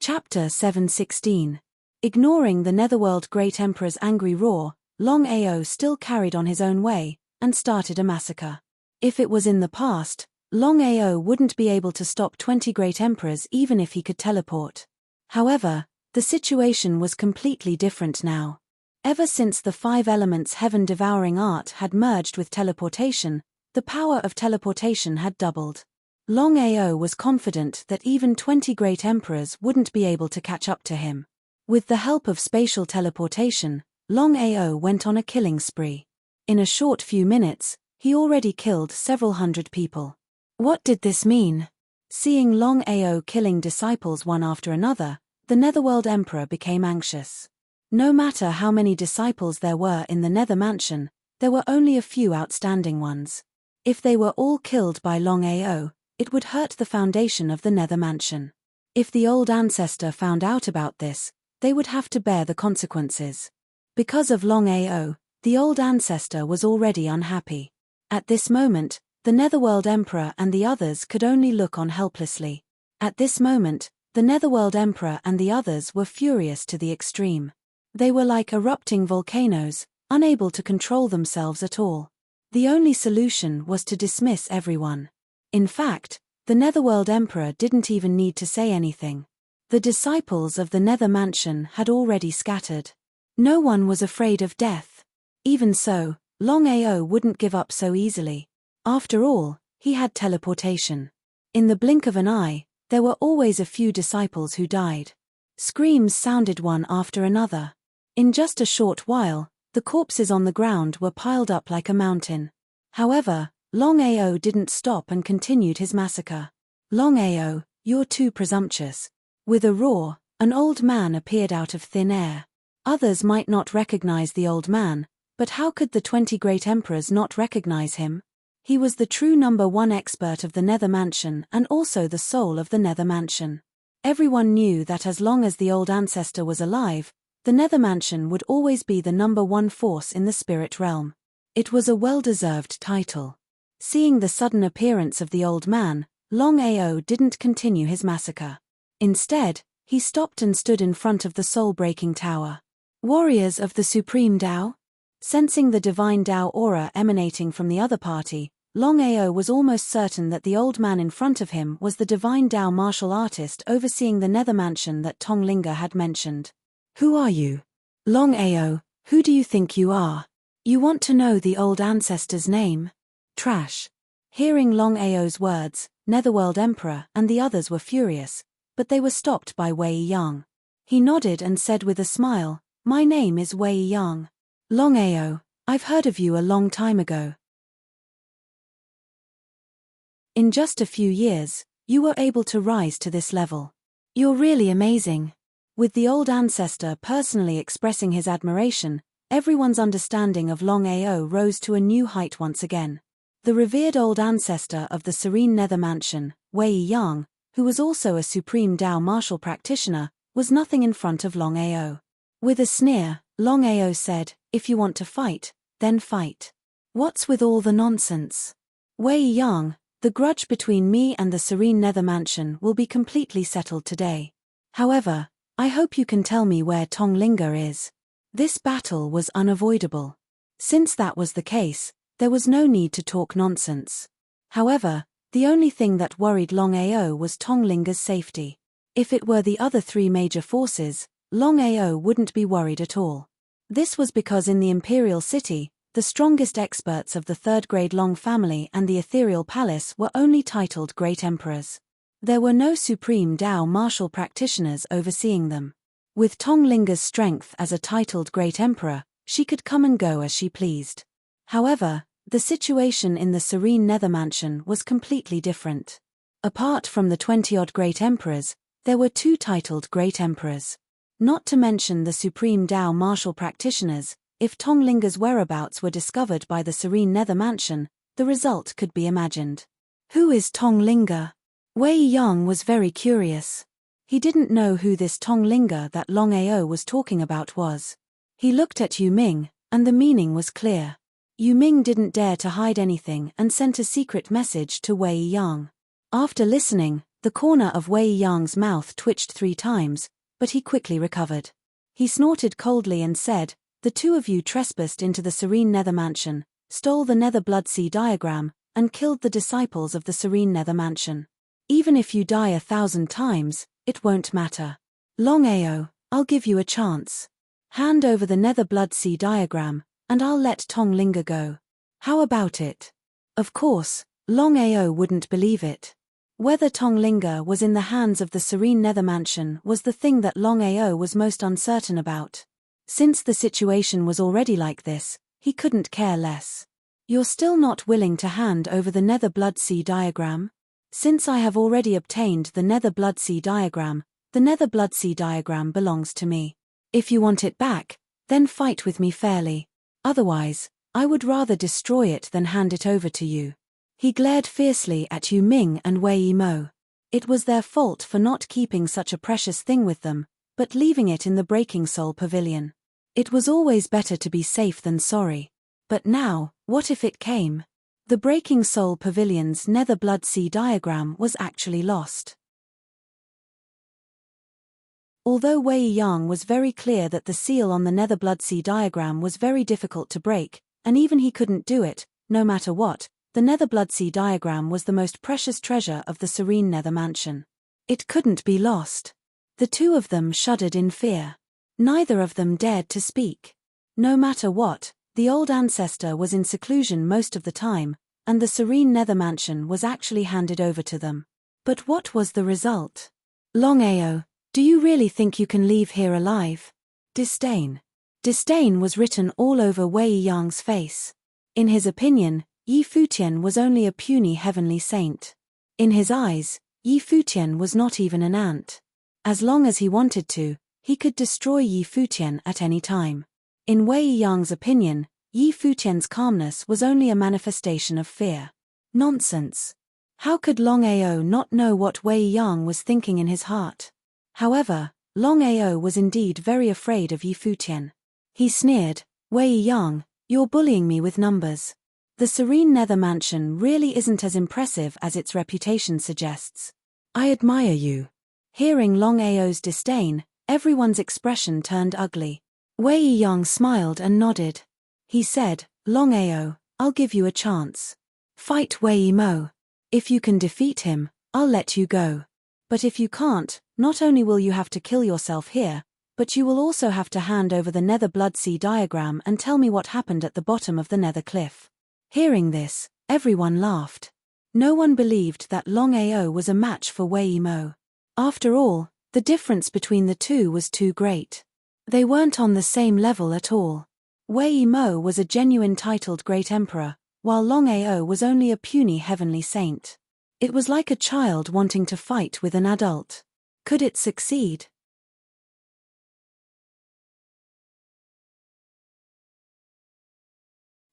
Chapter 7:16. Ignoring the Netherworld Great Emperor's angry roar, Longao still carried on his own way, and started a massacre. If it was in the past, Longao wouldn't be able to stop 20 great emperors even if he could teleport. However, The situation was completely different now. Ever since the 5 elements heaven-devouring art had merged with teleportation, the power of teleportation had doubled. Longao was confident that even 20 great emperors wouldn't be able to catch up to him. With the help of spatial teleportation, Longao went on a killing spree. In a short few minutes, he already killed several hundred people. What did this mean? Seeing Longao killing disciples one after another, the Netherworld Emperor became anxious. No matter how many disciples there were in the Nether Mansion, there were only a few outstanding ones. If they were all killed by Longao, it would hurt the foundation of the Nether Mansion. If the old ancestor found out about this, they would have to bear the consequences. Because of Longao, the old ancestor was already unhappy. At this moment, the Netherworld Emperor and the others could only look on helplessly. At this moment, the Netherworld Emperor and the others were furious to the extreme. They were like erupting volcanoes, unable to control themselves at all. The only solution was to dismiss everyone. In fact, the Netherworld Emperor didn't even need to say anything. The disciples of the Nether Mansion had already scattered. No one was afraid of death. Even so, Longao wouldn't give up so easily. After all, he had teleportation. In the blink of an eye, there were always a few disciples who died. Screams sounded one after another. In just a short while, the corpses on the ground were piled up like a mountain. However, Longao didn't stop and continued his massacre. Longao, you're too presumptuous. With a roar, an old man appeared out of thin air. Others might not recognize the old man, but how could the 20 great emperors not recognize him? He was the true #1 expert of the Nether Mansion and also the soul of the Nether Mansion. Everyone knew that as long as the old ancestor was alive, the Nether Mansion would always be the #1 force in the spirit realm. It was a well-deserved title. Seeing the sudden appearance of the old man, Longao didn't continue his massacre. Instead, he stopped and stood in front of the soul-breaking tower. Warriors of the Supreme Tao? Sensing the divine Tao aura emanating from the other party, Longao was almost certain that the old man in front of him was the divine Tao martial artist overseeing the Nether Mansion that Tonglinga had mentioned. Who are you? Longao, who do you think you are? You want to know the old ancestor's name? Trash. Hearing Longao's words, Netherworld Emperor and the others were furious, but they were stopped by Wei Yang. He nodded and said with a smile, "My name is Wei Yang. Longao, I've heard of you a long time ago. In just a few years, you were able to rise to this level. You're really amazing." With the old ancestor personally expressing his admiration, everyone's understanding of Longao rose to a new height once again. The revered old ancestor of the serene Nether Mansion, Wei Yang, who was also a supreme Tao martial practitioner, was nothing in front of Longao. With a sneer, Longao said, "If you want to fight, then fight. What's with all the nonsense? Wei Yang, the grudge between me and the serene Nether Mansion will be completely settled today. However, I hope you can tell me where Tonglinga is." This battle was unavoidable. Since that was the case, there was no need to talk nonsense. However, the only thing that worried Longao was Tonglinga's safety. If it were the other 3 major forces, Longao wouldn't be worried at all. This was because in the Imperial City, the strongest experts of the 3rd grade Long family and the Ethereal Palace were only titled Great Emperors. There were no supreme Tao martial practitioners overseeing them. With Tonglinga's strength as a titled Great Emperor, she could come and go as she pleased. However, the situation in the serene Nether Mansion was completely different. Apart from the 20-odd Great Emperors, there were 2 titled Great Emperors. Not to mention the supreme Tao martial practitioners, if Tonglinga's whereabouts were discovered by the serene Nether Mansion, the result could be imagined. Who is Tonglinga? Wei Yang was very curious. He didn't know who this Tonglinga that Longao was talking about was. He looked at Yu Ming, and the meaning was clear. Yu Ming didn't dare to hide anything and sent a secret message to Wei Yang. After listening, the corner of Wei Yang's mouth twitched 3 times, but he quickly recovered. He snorted coldly and said, "The 2 of you trespassed into the serene Nether Mansion, stole the Nether Blood Sea diagram, and killed the disciples of the serene Nether Mansion. Even if you die 1,000 times, it won't matter. Longao, I'll give you a chance. Hand over the Nether Blood Sea diagram, and I'll let Tonglinga go. How about it? Of course, Longao wouldn't believe it. Whether Tonglinga was in the hands of the serene Nether Mansion was the thing that Longao was most uncertain about. Since the situation was already like this, he couldn't care less. You're still not willing to hand over the Nether Blood Sea diagram? Since I have already obtained the Nether Blood Sea diagram, the Nether Blood Sea diagram belongs to me. If you want it back, then fight with me fairly. Otherwise, I would rather destroy it than hand it over to you. He glared fiercely at Yu Ming and Wei Mo. It was their fault for not keeping such a precious thing with them, but leaving it in the Breaking Soul Pavilion. It was always better to be safe than sorry. But now, what if it came? The Breaking Soul Pavilion's Nether Blood Sea diagram was actually lost. Although Wei Yang was very clear that the seal on the Nether Blood Sea diagram was very difficult to break, and even he couldn't do it, no matter what, the Nether Blood Sea diagram was the most precious treasure of the serene Nether Mansion. It couldn't be lost. The two of them shuddered in fear. Neither of them dared to speak. No matter what, the old ancestor was in seclusion most of the time, and the serene Nether Mansion was actually handed over to them. But what was the result? Longao, do you really think you can leave here alive? Disdain. Disdain was written all over Wei Yang's face. In his opinion, Yi Futian was only a puny heavenly saint. In his eyes, Yi Futian was not even an ant. As long as he wanted to, he could destroy Yi Futian at any time. In Wei Yang's opinion, Yi Futian's calmness was only a manifestation of fear. Nonsense. How could Longao not know what Wei Yang was thinking in his heart? However, Longao was indeed very afraid of Yi Futian. He sneered, Wei Yang, you're bullying me with numbers. The serene Nether Mansion really isn't as impressive as its reputation suggests. I admire you. Hearing Longao's disdain, everyone's expression turned ugly. Wei Yang smiled and nodded. He said, Longao, I'll give you a chance. Fight Wei Mo. If you can defeat him, I'll let you go. But if you can't, not only will you have to kill yourself here, but you will also have to hand over the Nether Blood Sea diagram and tell me what happened at the bottom of the Nether Cliff. Hearing this, everyone laughed. No one believed that Longao was a match for Wei Mo. After all, the difference between the two was too great. They weren't on the same level at all. Wei Mo was a genuine titled Great Emperor, while Longao was only a puny heavenly saint. It was like a child wanting to fight with an adult. Could it succeed?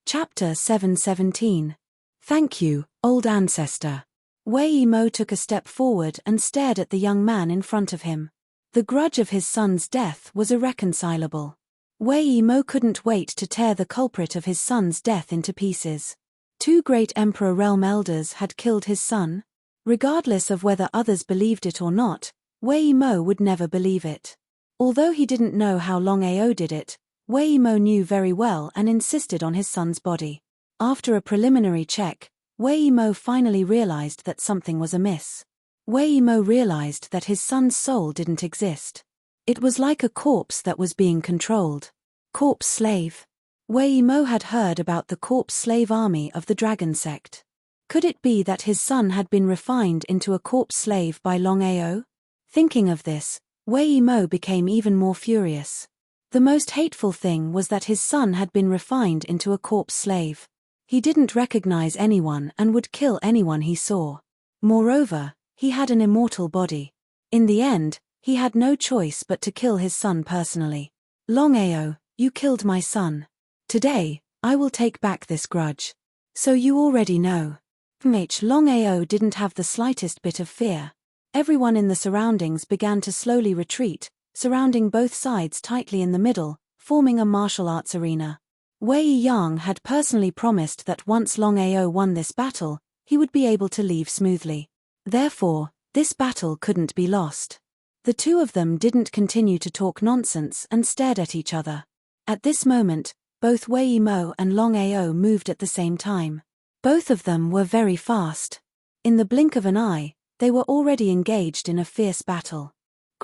Chapter 717. Thank you, old ancestor. Wei Mo took a step forward and stared at the young man in front of him. The grudge of his son's death was irreconcilable. Wei Mo couldn't wait to tear the culprit of his son's death into pieces. 2 great Emperor Realm Elders had killed his son. Regardless of whether others believed it or not, Wei Mo would never believe it. Although he didn't know how Longao did it, Wei Mo knew very well and insisted on his son's body. After a preliminary check, Wei Mo finally realized that something was amiss. Wei Mo realized that his son's soul didn't exist. It was like a corpse that was being controlled. Corpse slave. Wei Mo had heard about the corpse slave army of the Dragon Sect. Could it be that his son had been refined into a corpse slave by Longao? Thinking of this, Wei Mo became even more furious. The most hateful thing was that his son had been refined into a corpse slave. He didn't recognize anyone and would kill anyone he saw. Moreover, he had an immortal body. In the end, he had no choice but to kill his son personally. Longao, you killed my son. Today, I will take back this grudge. So you already know. Longao didn't have the slightest bit of fear. Everyone in the surroundings began to slowly retreat, surrounding both sides tightly in the middle, forming a martial arts arena. Wei Yang had personally promised that once Longao won this battle, he would be able to leave smoothly. Therefore, this battle couldn't be lost. The two of them didn't continue to talk nonsense and stared at each other. At this moment, both Wei Mo and Longao moved at the same time. Both of them were very fast. In the blink of an eye, they were already engaged in a fierce battle.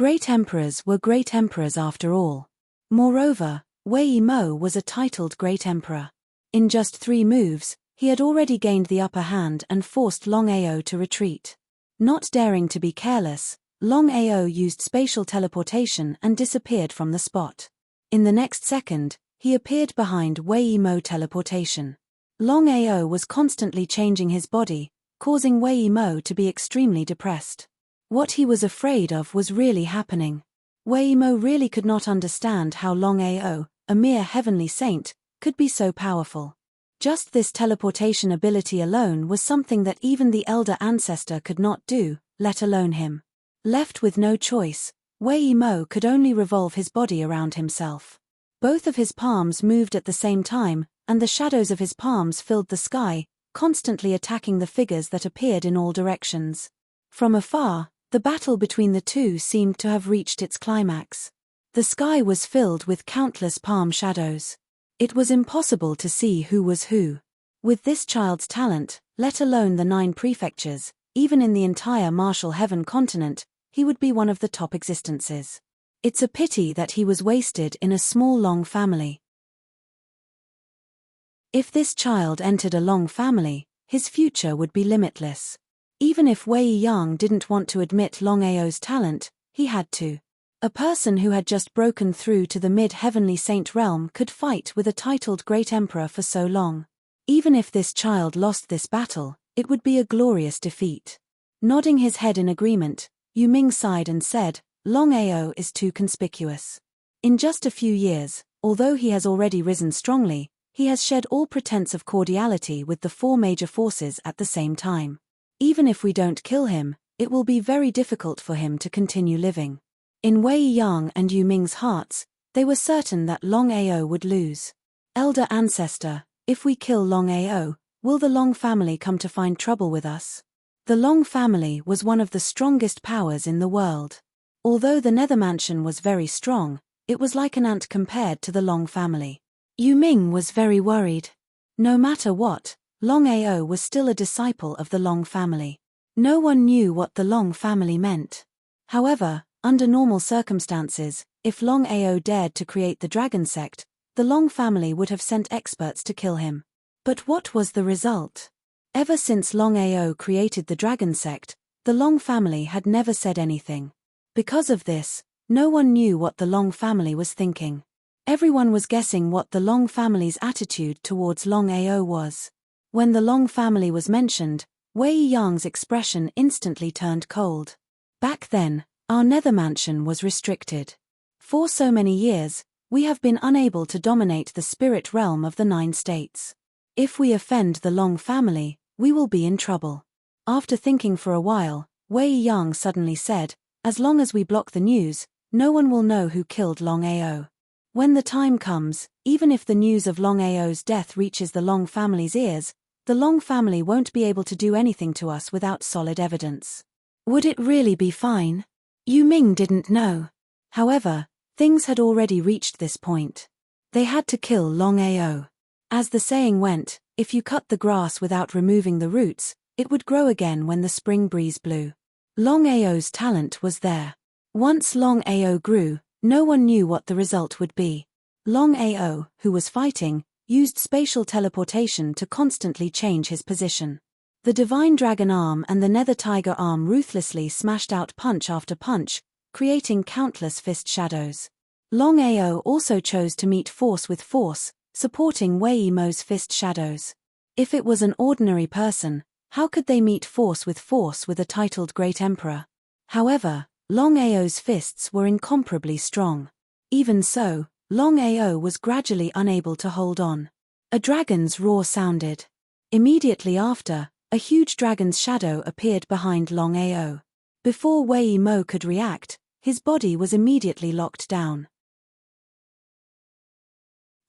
Great emperors were great emperors after all. Moreover, Wei Mo was a titled great emperor. In just 3 moves, he had already gained the upper hand and forced Longao to retreat. Not daring to be careless, Longao used spatial teleportation and disappeared from the spot. In the next second, he appeared behind Wei Mo teleportation. Longao was constantly changing his body, causing Wei Mo to be extremely depressed. What he was afraid of was really happening. Wei Mo really could not understand how Longao, a mere heavenly saint, could be so powerful. Just this teleportation ability alone was something that even the elder ancestor could not do, let alone him. Left with no choice, Wei Mo could only revolve his body around himself. Both of his palms moved at the same time, and the shadows of his palms filled the sky, constantly attacking the figures that appeared in all directions. From afar, the battle between the two seemed to have reached its climax. The sky was filled with countless palm shadows. It was impossible to see who was who. With this child's talent, let alone the 9 prefectures, even in the entire martial heaven continent, he would be one of the top existences. It's a pity that he was wasted in a small Long family. If this child entered a Long family, his future would be limitless. Even if Wei Yang didn't want to admit Longao's talent, he had to. A person who had just broken through to the mid-heavenly saint realm could fight with a titled great emperor for so long. Even if this child lost this battle, it would be a glorious defeat. Nodding his head in agreement, Yu Ming sighed and said, Longao is too conspicuous. In just a few years, although he has already risen strongly, he has shed all pretense of cordiality with the 4 major forces at the same time. Even if we don't kill him, it will be very difficult for him to continue living. In Wei Yang and Yu Ming's hearts, they were certain that Longao would lose. Elder ancestor, if we kill Longao, will the Long family come to find trouble with us? The Long family was one of the strongest powers in the world. Although the Nether Mansion was very strong, it was like an ant compared to the Long family. Yu Ming was very worried. No matter what, Longao was still a disciple of the Long family. No one knew what the Long family meant. However, under normal circumstances, if Longao dared to create the dragon sect, the Long family would have sent experts to kill him. But what was the result? Ever since Longao created the dragon sect, the Long family had never said anything. Because of this, no one knew what the Long family was thinking. Everyone was guessing what the Long family's attitude towards Longao was. When the Long family was mentioned, Wei Yang's expression instantly turned cold. Back then, our Nether Mansion was restricted. For so many years, we have been unable to dominate the spirit realm of the 9 states. If we offend the Long family, we will be in trouble. After thinking for a while, Wei Yang suddenly said, as long as we block the news, no one will know who killed Longao. When the time comes, even if the news of Longao's death reaches the Long family's ears, the Long family won't be able to do anything to us without solid evidence. Would it really be fine? Yu Ming didn't know. However, things had already reached this point. They had to kill Longao. As the saying went, if you cut the grass without removing the roots, it would grow again when the spring breeze blew. Longao's talent was there. Once Longao grew, no one knew what the result would be. Longao, who was fighting, used spatial teleportation to constantly change his position. The Divine Dragon Arm and the Nether Tiger Arm ruthlessly smashed out punch after punch, creating countless fist shadows. Longao also chose to meet force with force, supporting Wei Mo's fist shadows. If it was an ordinary person, how could they meet force with a titled Great Emperor? However, Longao's fists were incomparably strong. Even so, Longao was gradually unable to hold on. A dragon's roar sounded. Immediately after, a huge dragon's shadow appeared behind Longao. Before Wei Mo could react, his body was immediately locked down.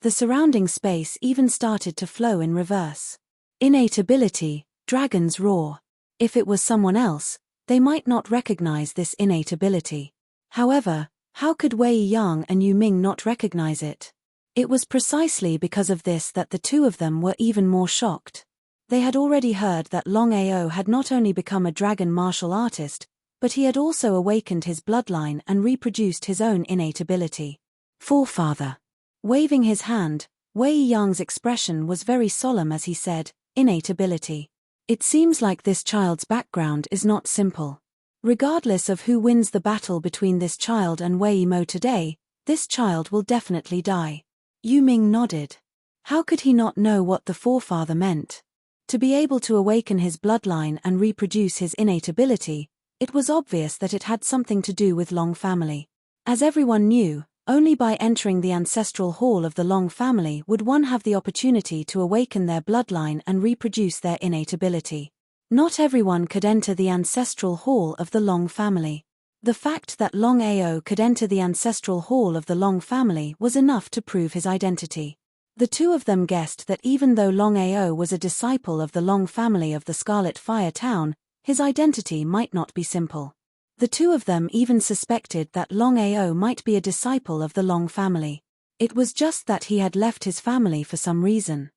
The surrounding space even started to flow in reverse. Innate ability, Dragon's Roar. If it was someone else, they might not recognize this innate ability. However, how could Wei Yang and Yu Ming not recognize it? It was precisely because of this that the two of them were even more shocked. They had already heard that Longao had not only become a dragon martial artist, but he had also awakened his bloodline and reproduced his own innate ability. Forefather. Waving his hand, Wei Yang's expression was very solemn as he said, innate ability. It seems like this child's background is not simple. Regardless of who wins the battle between this child and Wei Mo today, this child will definitely die. Yu Ming nodded. How could he not know what the forefather meant? To be able to awaken his bloodline and reproduce his innate ability, it was obvious that it had something to do with Long family. As everyone knew, only by entering the ancestral hall of the Long family would one have the opportunity to awaken their bloodline and reproduce their innate ability. Not everyone could enter the ancestral hall of the Long family. The fact that Longao could enter the ancestral hall of the Long family was enough to prove his identity. The two of them guessed that even though Longao was a disciple of the Long family of the Scarlet Fire Town, his identity might not be simple. The two of them even suspected that Longao might be a disciple of the Long family. It was just that he had left his family for some reason.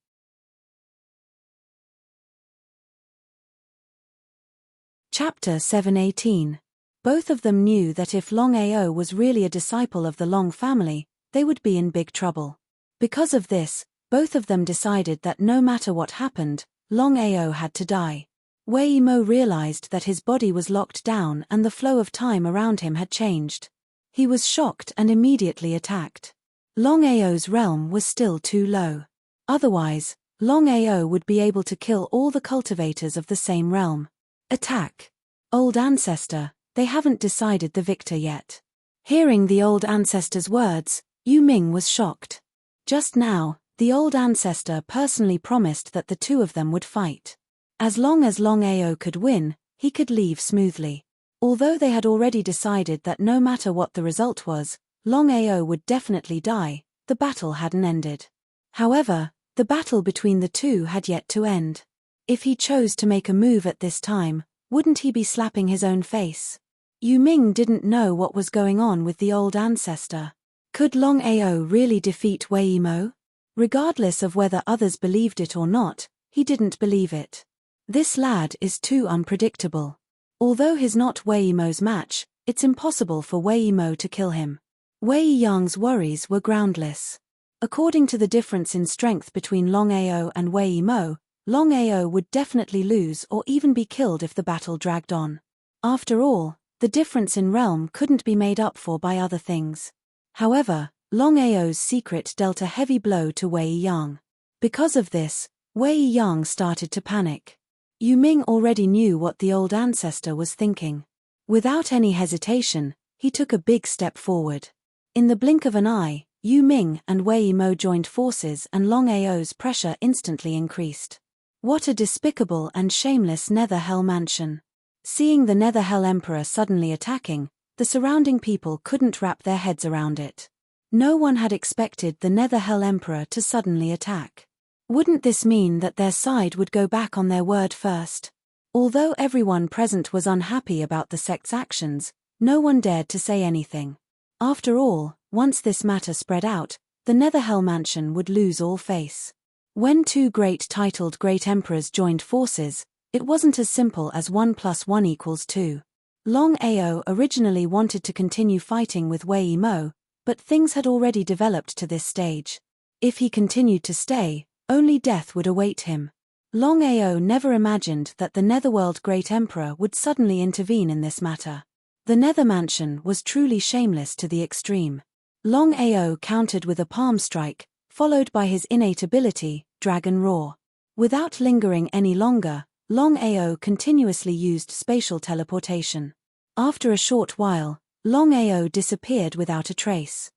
Chapter 718. Both of them knew that if Longao was really a disciple of the Long family, they would be in big trouble. Because of this, both of them decided that no matter what happened, Longao had to die. Wei Mo realized that his body was locked down and the flow of time around him had changed. He was shocked and immediately attacked. Longao's realm was still too low. Otherwise, Longao would be able to kill all the cultivators of the same realm. Attack. Old ancestor, they haven't decided the victor yet. Hearing the old ancestor's words, Yu Ming was shocked. Just now, the old ancestor personally promised that the two of them would fight. As long as Longao could win, he could leave smoothly. Although they had already decided that no matter what the result was, Longao would definitely die, the battle hadn't ended. However, the battle between the two had yet to end. If he chose to make a move at this time, wouldn't he be slapping his own face? Yu Ming didn't know what was going on with the old ancestor. Could Longao really defeat Wei Mo? Regardless of whether others believed it or not, he didn't believe it. This lad is too unpredictable. Although he's not Wei Mo's match, it's impossible for Wei Mo to kill him. Wei Yang's worries were groundless. According to the difference in strength between Longao and Wei Mo, Longao would definitely lose or even be killed if the battle dragged on. After all, the difference in realm couldn't be made up for by other things. However, Longao's secret dealt a heavy blow to Wei Yang. Because of this, Wei Yang started to panic. Yu Ming already knew what the old ancestor was thinking. Without any hesitation, he took a big step forward. In the blink of an eye, Yu Ming and Wei Mo joined forces and Longao's pressure instantly increased. What a despicable and shameless Nether Hell mansion. Seeing the Nether Hell Emperor suddenly attacking, the surrounding people couldn't wrap their heads around it. No one had expected the Nether Hell Emperor to suddenly attack. Wouldn't this mean that their side would go back on their word first? Although everyone present was unhappy about the sect's actions, no one dared to say anything. After all, once this matter spread out, the Netherhell mansion would lose all face. When two great titled Great Emperors joined forces, it wasn't as simple as 1 + 1 = 2. Longao originally wanted to continue fighting with Wei Mo, but things had already developed to this stage. If he continued to stay, only death would await him. Longao never imagined that the Netherworld Great Emperor would suddenly intervene in this matter. The Nether Mansion was truly shameless to the extreme. Longao countered with a palm strike, followed by his innate ability, Dragon Roar. Without lingering any longer, Longao continuously used spatial teleportation. After a short while, Longao disappeared without a trace.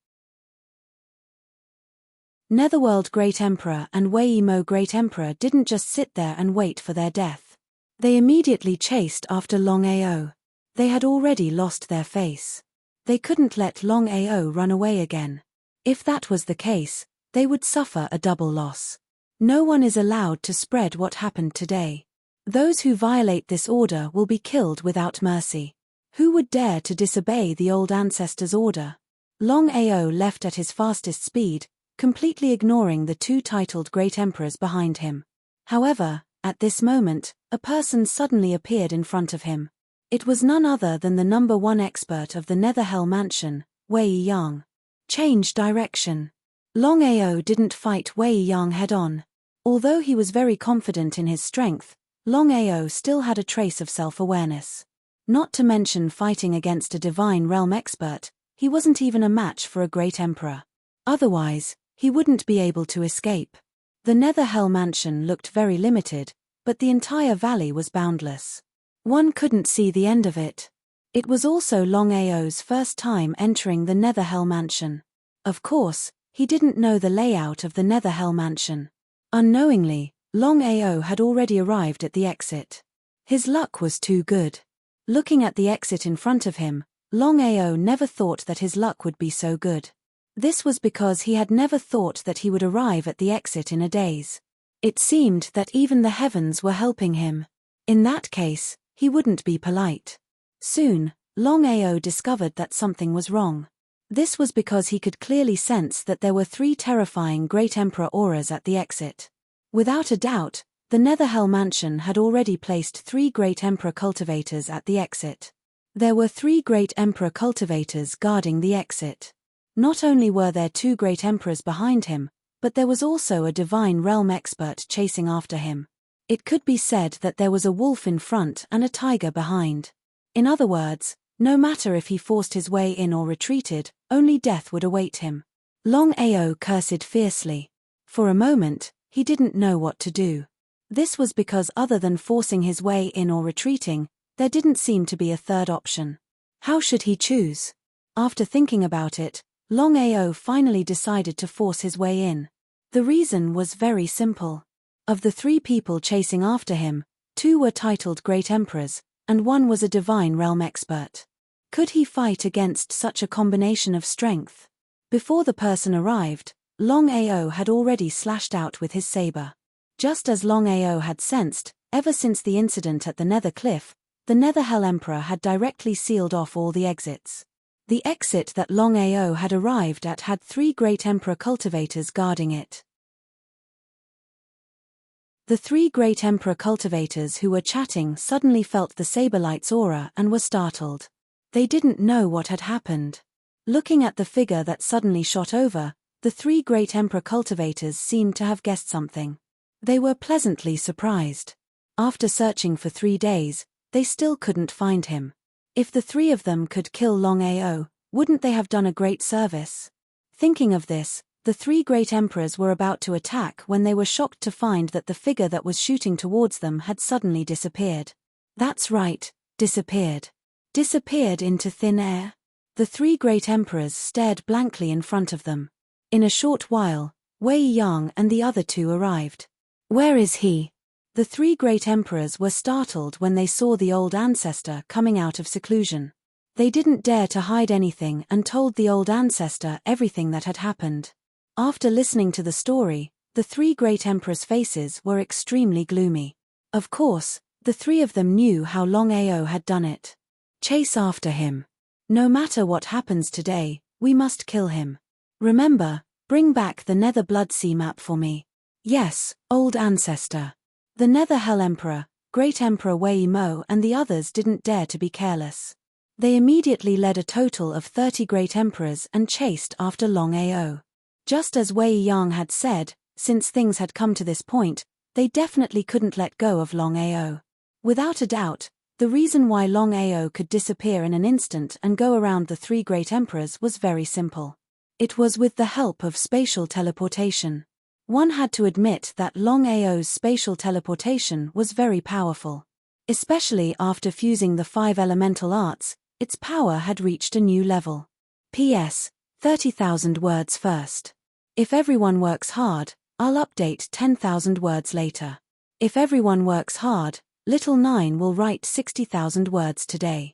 Netherworld Great Emperor and Wei Mo Great Emperor didn't just sit there and wait for their death. They immediately chased after Longao. They had already lost their face. They couldn't let Longao run away again. If that was the case, they would suffer a double loss. No one is allowed to spread what happened today. Those who violate this order will be killed without mercy. Who would dare to disobey the old ancestor's order? Longao left at his fastest speed, completely ignoring the two titled Great Emperors behind him. However, at this moment, a person suddenly appeared in front of him. It was none other than the #1 expert of the Netherhell Mansion, Wei Yang. Change direction. Longao didn't fight Wei Yang head-on. Although he was very confident in his strength, Longao still had a trace of self-awareness. Not to mention fighting against a divine realm expert, he wasn't even a match for a great emperor. Otherwise, he wouldn't be able to escape. The Netherhell Mansion looked very limited, but the entire valley was boundless. One couldn't see the end of it. It was also Longao's first time entering the Netherhell Mansion. Of course, he didn't know the layout of the Netherhell Mansion. Unknowingly, Longao had already arrived at the exit. His luck was too good. Looking at the exit in front of him, Longao never thought that his luck would be so good. This was because he had never thought that he would arrive at the exit in a daze. It seemed that even the heavens were helping him. In that case, he wouldn't be polite. Soon, Longao discovered that something was wrong. This was because he could clearly sense that there were 3 terrifying Great Emperor auras at the exit. Without a doubt, the Netherhell Mansion had already placed 3 Great Emperor cultivators at the exit. There were 3 Great Emperor cultivators guarding the exit. Not only were there 2 Great Emperors behind him, but there was also a divine realm expert chasing after him. It could be said that there was a wolf in front and a tiger behind. In other words, no matter if he forced his way in or retreated, only death would await him. Longao cursed fiercely. For a moment, he didn't know what to do. This was because other than forcing his way in or retreating, there didn't seem to be a third option. How should he choose? After thinking about it, Longao finally decided to force his way in. The reason was very simple. Of the 3 people chasing after him, 2 were titled Great Emperors, and 1 was a divine realm expert. Could he fight against such a combination of strength? Before the person arrived, Longao had already slashed out with his saber. Just as Longao had sensed, ever since the incident at the Nether Cliff, the Netherhell Emperor had directly sealed off all the exits. The exit that Longao had arrived at had 3 Great Emperor cultivators guarding it. The 3 Great Emperor cultivators who were chatting suddenly felt the Saberlight's aura and were startled. They didn't know what had happened. Looking at the figure that suddenly shot over, the 3 Great Emperor cultivators seemed to have guessed something. They were pleasantly surprised. After searching for 3 days, they still couldn't find him. If the 3 of them could kill Longao, wouldn't they have done a great service? Thinking of this, the 3 Great Emperors were about to attack when they were shocked to find that the figure that was shooting towards them had suddenly disappeared. That's right, disappeared. Disappeared into thin air. The 3 Great Emperors stared blankly in front of them. In a short while, Wei Yang and the other 2 arrived. Where is he? The 3 Great Emperors were startled when they saw the old ancestor coming out of seclusion. They didn't dare to hide anything and told the old ancestor everything that had happened. After listening to the story, the 3 Great Emperors' faces were extremely gloomy. Of course, the 3 of them knew how Longao had done it. Chase after him. No matter what happens today, we must kill him. Remember, bring back the Nether Bloodsea map for me. Yes, old ancestor. The Netherhell Emperor, Great Emperor Wei Mo and the others didn't dare to be careless. They immediately led a total of 30 Great Emperors and chased after Longao. Just as Wei Yang had said, since things had come to this point, they definitely couldn't let go of Longao. Without a doubt, the reason why Longao could disappear in an instant and go around the 3 Great Emperors was very simple. It was with the help of spatial teleportation. One had to admit that Longao's spatial teleportation was very powerful. Especially after fusing the 5 elemental arts, its power had reached a new level. P.S. 30,000 words first. If everyone works hard, I'll update 10,000 words later. If everyone works hard, Little 9 will write 60,000 words today.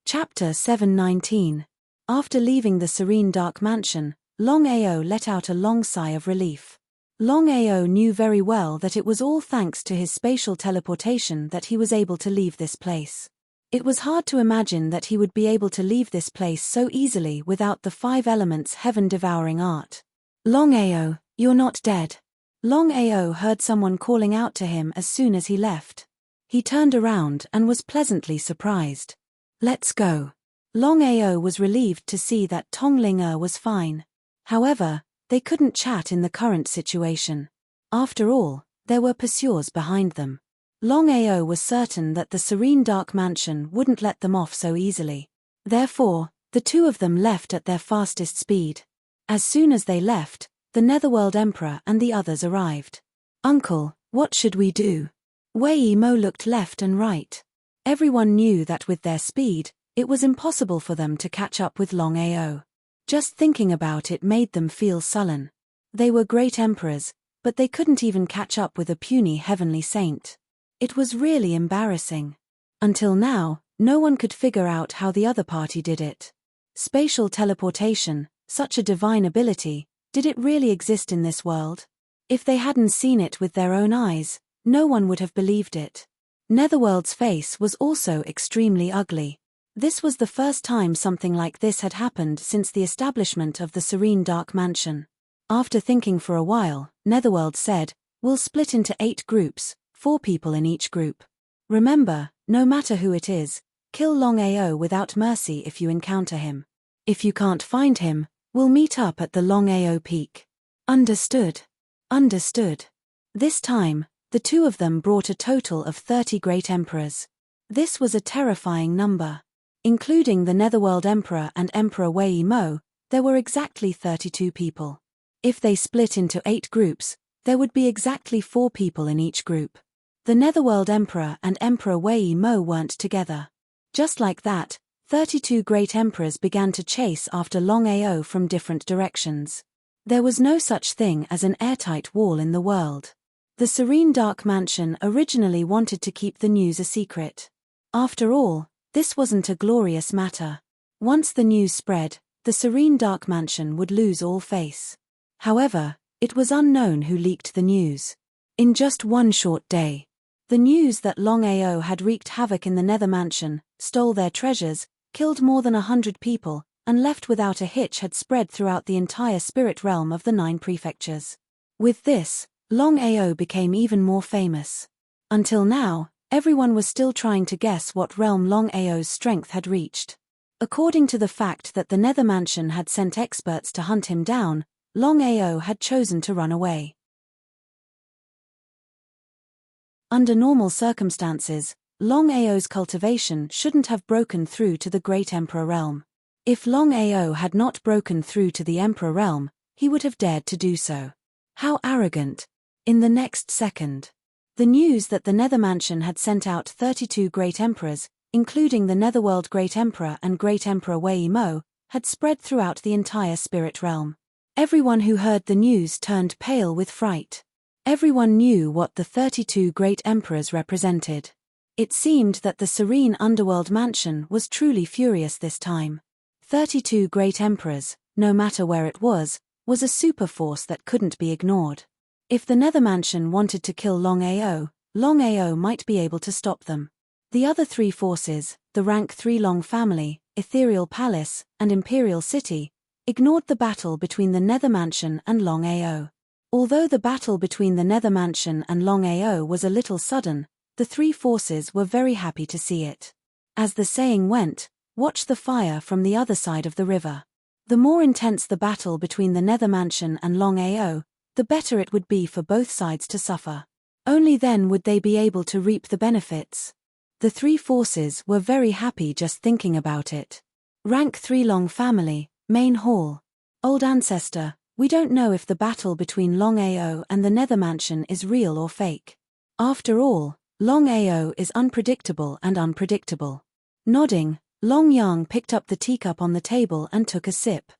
Chapter 719. After leaving the serene dark mansion, Longao let out a long sigh of relief. Longao knew very well that it was all thanks to his spatial teleportation that he was able to leave this place. It was hard to imagine that he would be able to leave this place so easily without the 5 elements heaven-devouring art. Longao, you're not dead. Longao heard someone calling out to him as soon as he left. He turned around and was pleasantly surprised. "Let's go." Longao was relieved to see that Tongling was fine. However, they couldn't chat in the current situation. After all, there were pursuers behind them. Longao was certain that the serene dark mansion wouldn't let them off so easily. Therefore, the two of them left at their fastest speed. As soon as they left, the Netherworld Emperor and the others arrived. "Uncle, what should we do?" Wei Mo looked left and right. Everyone knew that with their speed, it was impossible for them to catch up with Longao. Just thinking about it made them feel sullen. They were great emperors, but they couldn't even catch up with a puny heavenly saint. It was really embarrassing. Until now, no one could figure out how the other party did it. Spatial teleportation, such a divine ability, did it really exist in this world? If they hadn't seen it with their own eyes, no one would have believed it. Netherworld's face was also extremely ugly. This was the first time something like this had happened since the establishment of the Serene Dark Mansion. After thinking for a while, Netherworld said, "We'll split into 8 groups, 4 people in each group. Remember, no matter who it is, kill Longao without mercy if you encounter him. If you can't find him, we'll meet up at the Longao Peak." Understood. Understood. This time, the two of them brought a total of 30 great emperors. This was a terrifying number. Including the Netherworld Emperor and Emperor Wei Mo, there were exactly 32 people. If they split into 8 groups, there would be exactly 4 people in each group. The Netherworld Emperor and Emperor Wei Mo weren't together. Just like that, 32 great emperors began to chase after Longao from different directions. There was no such thing as an airtight wall in the world. The Serene Dark Mansion originally wanted to keep the news a secret. After all, this wasn't a glorious matter. Once the news spread, the Serene Dark Mansion would lose all face. However, it was unknown who leaked the news. In just one short day, the news that Longao had wreaked havoc in the Nether Mansion, stole their treasures, killed more than 100 people, and left without a hitch had spread throughout the entire spirit realm of the 9 prefectures. With this, Longao became even more famous. Until now, everyone was still trying to guess what realm Longao's strength had reached. According to the fact that the Nether Mansion had sent experts to hunt him down, Longao had chosen to run away. Under normal circumstances, Longao's cultivation shouldn't have broken through to the Great Emperor realm. If Longao had not broken through to the Emperor realm, he would have dared to do so. How arrogant! In the next second, the news that the Nether Mansion had sent out 32 great emperors, including the Netherworld Great Emperor and Great Emperor Wei Mo, had spread throughout the entire spirit realm. Everyone who heard the news turned pale with fright. Everyone knew what the 32 great emperors represented. It seemed that the serene underworld mansion was truly furious this time. 32 great emperors, no matter where it was a superforce that couldn't be ignored. If the Nether Mansion wanted to kill Longao, Longao might be able to stop them. The other 3 forces, the rank 3 Long family, Ethereal Palace, and Imperial City, ignored the battle between the Nether Mansion and Longao. Although the battle between the Nether Mansion and Longao was a little sudden, the 3 forces were very happy to see it. As the saying went, watch the fire from the other side of the river. The more intense the battle between the Nether Mansion and Longao, the better it would be for both sides to suffer. Only then would they be able to reap the benefits. The 3 forces were very happy just thinking about it. Rank 3 Long family, main hall. Old ancestor, we don't know if the battle between Longao and the Nether Mansion is real or fake. After all, Longao is unpredictable and unpredictable. Nodding, Longyang picked up the teacup on the table and took a sip.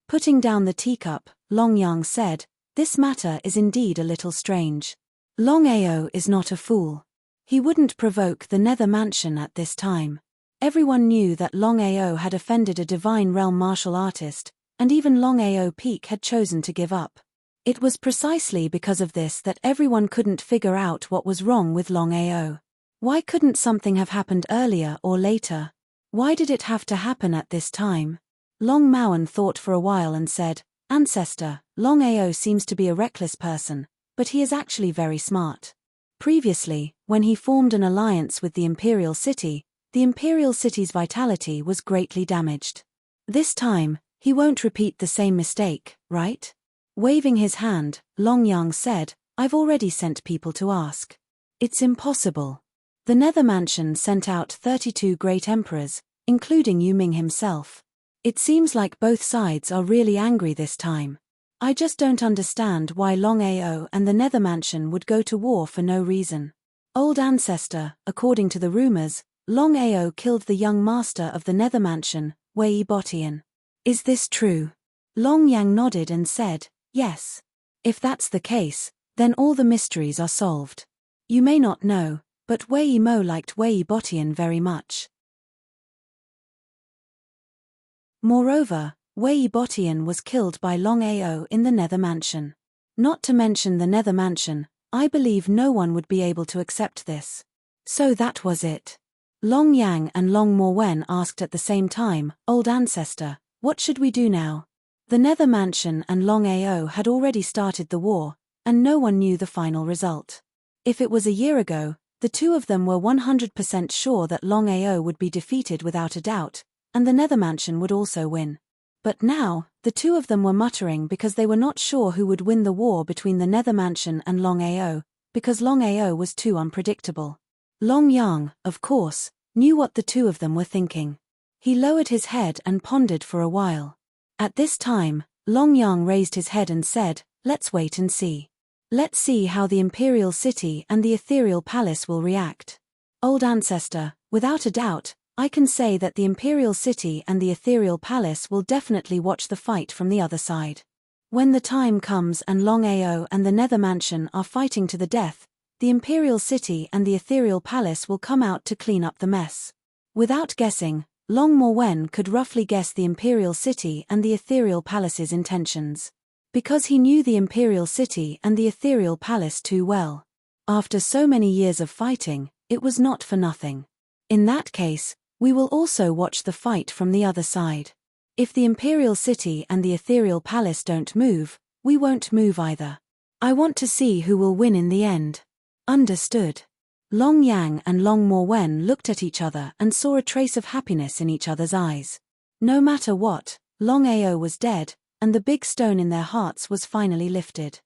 Putting down the teacup, Longyang said, "This matter is indeed a little strange. Longao is not a fool. He wouldn't provoke the Nether Mansion at this time." Everyone knew that Longao had offended a divine realm martial artist, and even Longao Peak had chosen to give up. It was precisely because of this that everyone couldn't figure out what was wrong with Longao. Why couldn't something have happened earlier or later? Why did it have to happen at this time? Long Maoan thought for a while and said, "Ancestor, Longao seems to be a reckless person. but he is actually very smart. Previously, when he formed an alliance with the Imperial City's vitality was greatly damaged. This time, he won't repeat the same mistake, right? Waving his hand, Longao said, I've already sent people to ask. It's impossible. The Nether Mansion sent out 32 great emperors, including Yu Ming himself. It seems like both sides are really angry this time. I just don't understand why Longao and the Nether Mansion would go to war for no reason. Old ancestor, according to the rumors, Longao killed the young master of the Nether Mansion, Wei Botian. Is this true? Longao nodded and said, yes. If that's the case, then all the mysteries are solved. You may not know, but Wei Mo liked Wei Botian very much. Moreover, Wei Botian was killed by Longao in the Nether Mansion. Not to mention the Nether Mansion, I believe no one would be able to accept this. So that was it. Longao and Long Morwen asked at the same time, Old Ancestor, what should we do now? The Nether Mansion and Longao had already started the war, and no one knew the final result. If it was a year ago, the two of them were 100% sure that Longao would be defeated without a doubt, and the Nether Mansion would also win. But now, the two of them were muttering because they were not sure who would win the war between the Nether Mansion and Longao, because Longao was too unpredictable. Longao, of course, knew what the two of them were thinking. He lowered his head and pondered for a while. At this time, Longao raised his head and said, let's wait and see. Let's see how the Imperial City and the Ethereal Palace will react. Old Ancestor, without a doubt, I can say that the Imperial City and the Ethereal Palace will definitely watch the fight from the other side. When the time comes and Longao and the Nether Mansion are fighting to the death, the Imperial City and the Ethereal Palace will come out to clean up the mess. Without guessing, Long Morwen could roughly guess the Imperial City and the Ethereal Palace's intentions. Because he knew the Imperial City and the Ethereal Palace too well. After so many years of fighting, it was not for nothing. In that case, we will also watch the fight from the other side. If the Imperial City and the Ethereal Palace don't move, we won't move either. I want to see who will win in the end. Understood. Longao and Long Morwen looked at each other and saw a trace of happiness in each other's eyes. No matter what, Longao was dead, and the big stone in their hearts was finally lifted.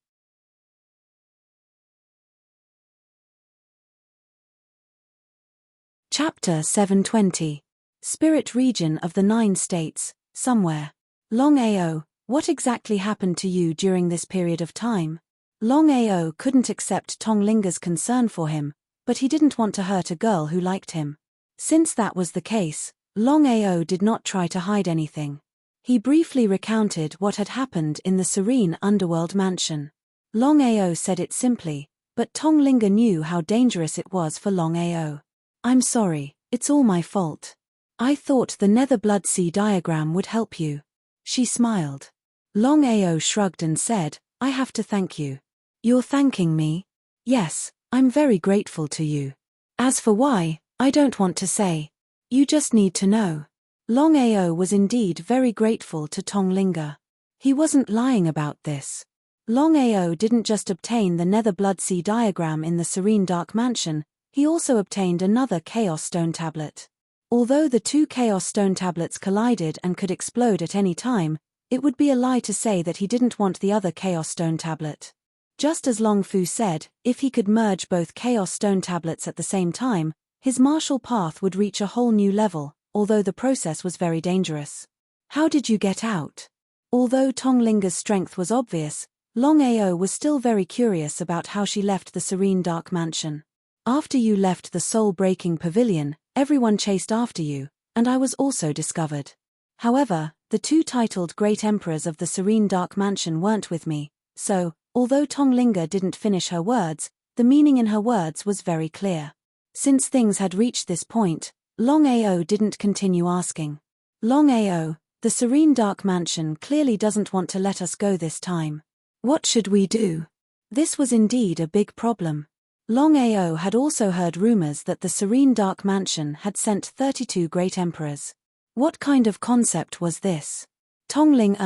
Chapter 720. Spirit Region of the 9 States, somewhere. Longao, what exactly happened to you during this period of time? Longao couldn't accept Tonglinga's concern for him, but he didn't want to hurt a girl who liked him. Since that was the case, Longao did not try to hide anything. He briefly recounted what had happened in the serene underworld mansion. Longao said it simply, but Tonglinga knew how dangerous it was for Longao. I'm sorry, it's all my fault. I thought the Nether Blood Sea diagram would help you. She smiled. Longao shrugged and said, I have to thank you. You're thanking me? Yes, I'm very grateful to you. As for why, I don't want to say. You just need to know. Longao was indeed very grateful to Tonglinga. He wasn't lying about this. Longao didn't just obtain the Nether Blood Sea diagram in the Serene Dark Mansion, he also obtained another Chaos Stone Tablet. Although the two Chaos Stone Tablets collided and could explode at any time, it would be a lie to say that he didn't want the other Chaos Stone Tablet. Just as Long Fu said, if he could merge both Chaos Stone Tablets at the same time, his martial path would reach a whole new level, although the process was very dangerous. How did you get out? Although Tonglinga's strength was obvious, Longao was still very curious about how she left the Serene Dark Mansion. After you left the soul-breaking pavilion, everyone chased after you, and I was also discovered. However, the two titled Great Emperors of the Serene Dark Mansion weren't with me, so, although Tonglinga didn't finish her words, the meaning in her words was very clear. Since things had reached this point, Longao didn't continue asking. Longao, the Serene Dark Mansion clearly doesn't want to let us go this time. What should we do? This was indeed a big problem. Longao had also heard rumors that the Serene Dark Mansion had sent 32 Great Emperors. What kind of concept was this? Tongling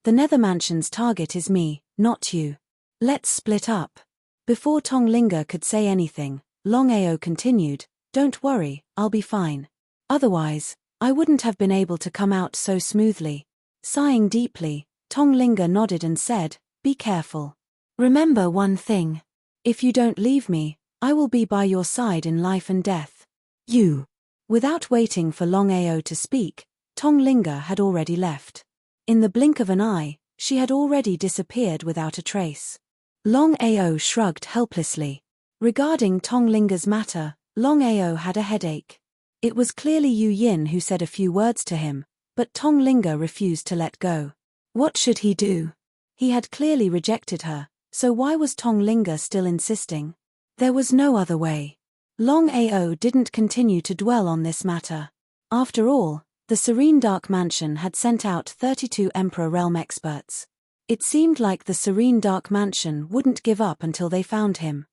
the Nether Mansion's target is me, not you. Let's split up. Before Tonglinga could say anything, Longao continued, "Don't worry, I'll be fine. Otherwise, I wouldn't have been able to come out so smoothly." Sighing deeply, Tonglinga nodded and said, "Be careful. Remember one thing. If you don't leave me, I will be by your side in life and death." You. Without waiting for Longao to speak, Tonglinga had already left. In the blink of an eye, she had already disappeared without a trace. Longao shrugged helplessly. Regarding Tonglinga's matter, Longao had a headache. It was clearly Yu Yin who said a few words to him, but Tonglinga refused to let go. What should he do? He had clearly rejected her, so why was Tonglinga still insisting? There was no other way. Longao didn't continue to dwell on this matter. After all, the Serene Dark Mansion had sent out 32 Emperor Realm experts. It seemed like the Serene Dark Mansion wouldn't give up until they found him.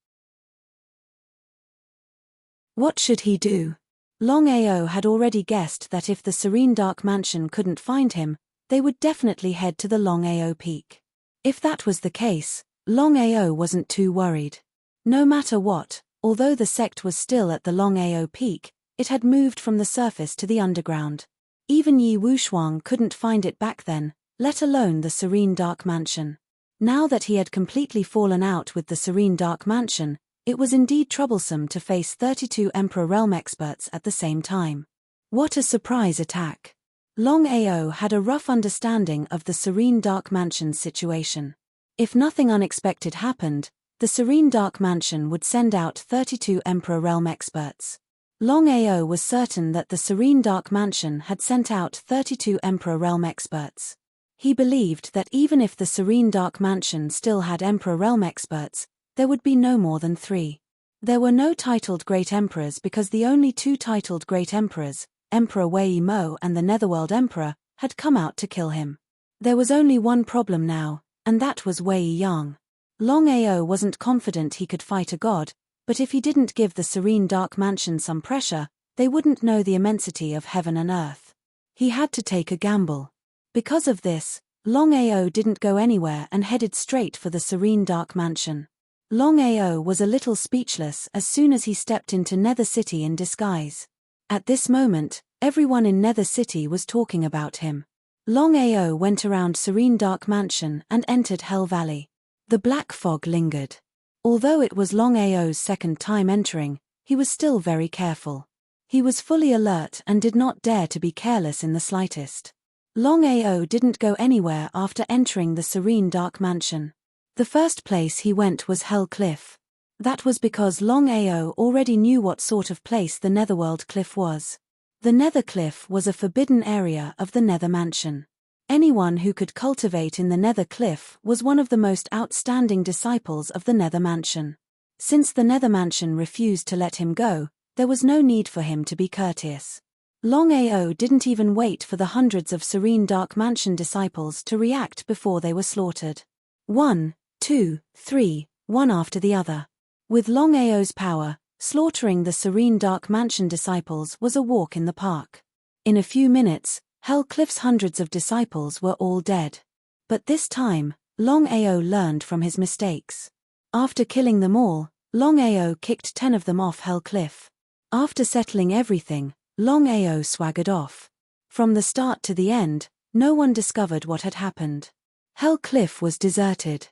What should he do? Longao had already guessed that if the Serene Dark Mansion couldn't find him, they would definitely head to the Longao Peak. If that was the case, Longao wasn't too worried. No matter what, although the sect was still at the Longao Peak, it had moved from the surface to the underground. Even Yi Wushuang couldn't find it back then, let alone the Serene Dark Mansion. Now that he had completely fallen out with the Serene Dark Mansion, it was indeed troublesome to face 32 Emperor Realm experts at the same time. What a surprise attack! Longao had a rough understanding of the Serene Dark Mansion's situation. If nothing unexpected happened, the Serene Dark Mansion would send out 32 Emperor Realm experts. Longao was certain that the Serene Dark Mansion had sent out 32 Emperor Realm experts. He believed that even if the Serene Dark Mansion still had Emperor Realm experts, there would be no more than 3. There were no titled Great Emperors because the only 2 titled Great Emperors, Emperor Wei Mo and the Netherworld Emperor, had come out to kill him. There was only one problem now, and that was Wei Yang. Longao wasn't confident he could fight a god, but if he didn't give the Serene Dark Mansion some pressure, they wouldn't know the immensity of heaven and earth. He had to take a gamble. Because of this, Longao didn't go anywhere and headed straight for the Serene Dark Mansion. Longao was a little speechless as soon as he stepped into Nether City in disguise. At this moment, everyone in Nether City was talking about him. Longao went around Serene Dark Mansion and entered Hell Valley. The black fog lingered. Although it was Longao's second time entering, he was still very careful. He was fully alert and did not dare to be careless in the slightest. Longao didn't go anywhere after entering the Serene Dark Mansion. The first place he went was Hell Cliff. That was because Longao already knew what sort of place the Netherworld Cliff was. The Nether Cliff was a forbidden area of the Nether Mansion. Anyone who could cultivate in the Nether Cliff was one of the most outstanding disciples of the Nether Mansion. Since the Nether Mansion refused to let him go, there was no need for him to be courteous. Longao didn't even wait for the hundreds of Serene Dark Mansion disciples to react before they were slaughtered. 1, 2, 3, one after the other. With Longao's power, slaughtering the Serene Dark Mansion disciples was a walk in the park. In a few minutes, Hell Cliff's hundreds of disciples were all dead. But this time, Longao learned from his mistakes. After killing them all, Longao kicked 10 of them off Hell Cliff. After settling everything, Longao swaggered off. From the start to the end, no one discovered what had happened. Hell Cliff was deserted.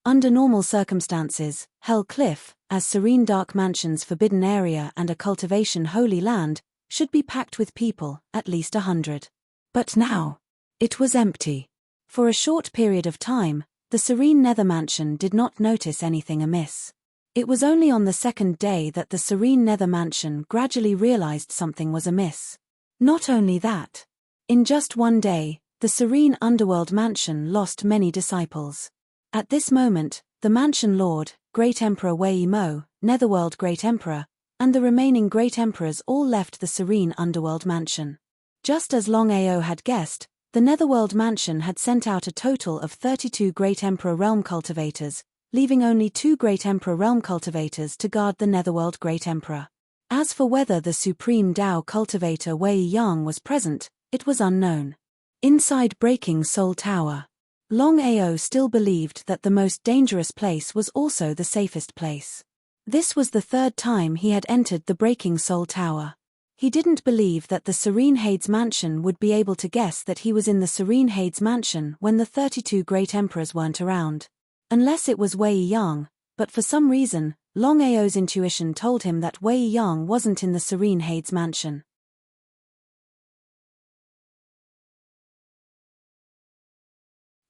Under normal circumstances, Hell Cliff, as Serene Dark Mansion's forbidden area and a cultivation holy land, should be packed with people, at least 100. But now, it was empty. For a short period of time, the Serene Nether Mansion did not notice anything amiss. It was only on the second day that the Serene Nether Mansion gradually realized something was amiss. Not only that, in just one day, the Serene Underworld Mansion lost many disciples. At this moment, the Mansion Lord, Great Emperor Wei Mo, Netherworld Great Emperor, and the remaining Great Emperors all left the Serene Underworld Mansion. Just as Longao had guessed, the Netherworld Mansion had sent out a total of 32 Great Emperor Realm Cultivators, leaving only 2 Great Emperor Realm Cultivators to guard the Netherworld Great Emperor. As for whether the Supreme Dao Cultivator Wei Yang was present, it was unknown. Inside Breaking Soul Tower, Longao still believed that the most dangerous place was also the safest place. This was the third time he had entered the Breaking Soul Tower. He didn't believe that the Serene Hades mansion would be able to guess that he was in the Serene Hades mansion when the 32 great emperors weren't around. Unless it was Wei Yang, but for some reason, Longao's intuition told him that Wei Yang wasn't in the Serene Hades mansion.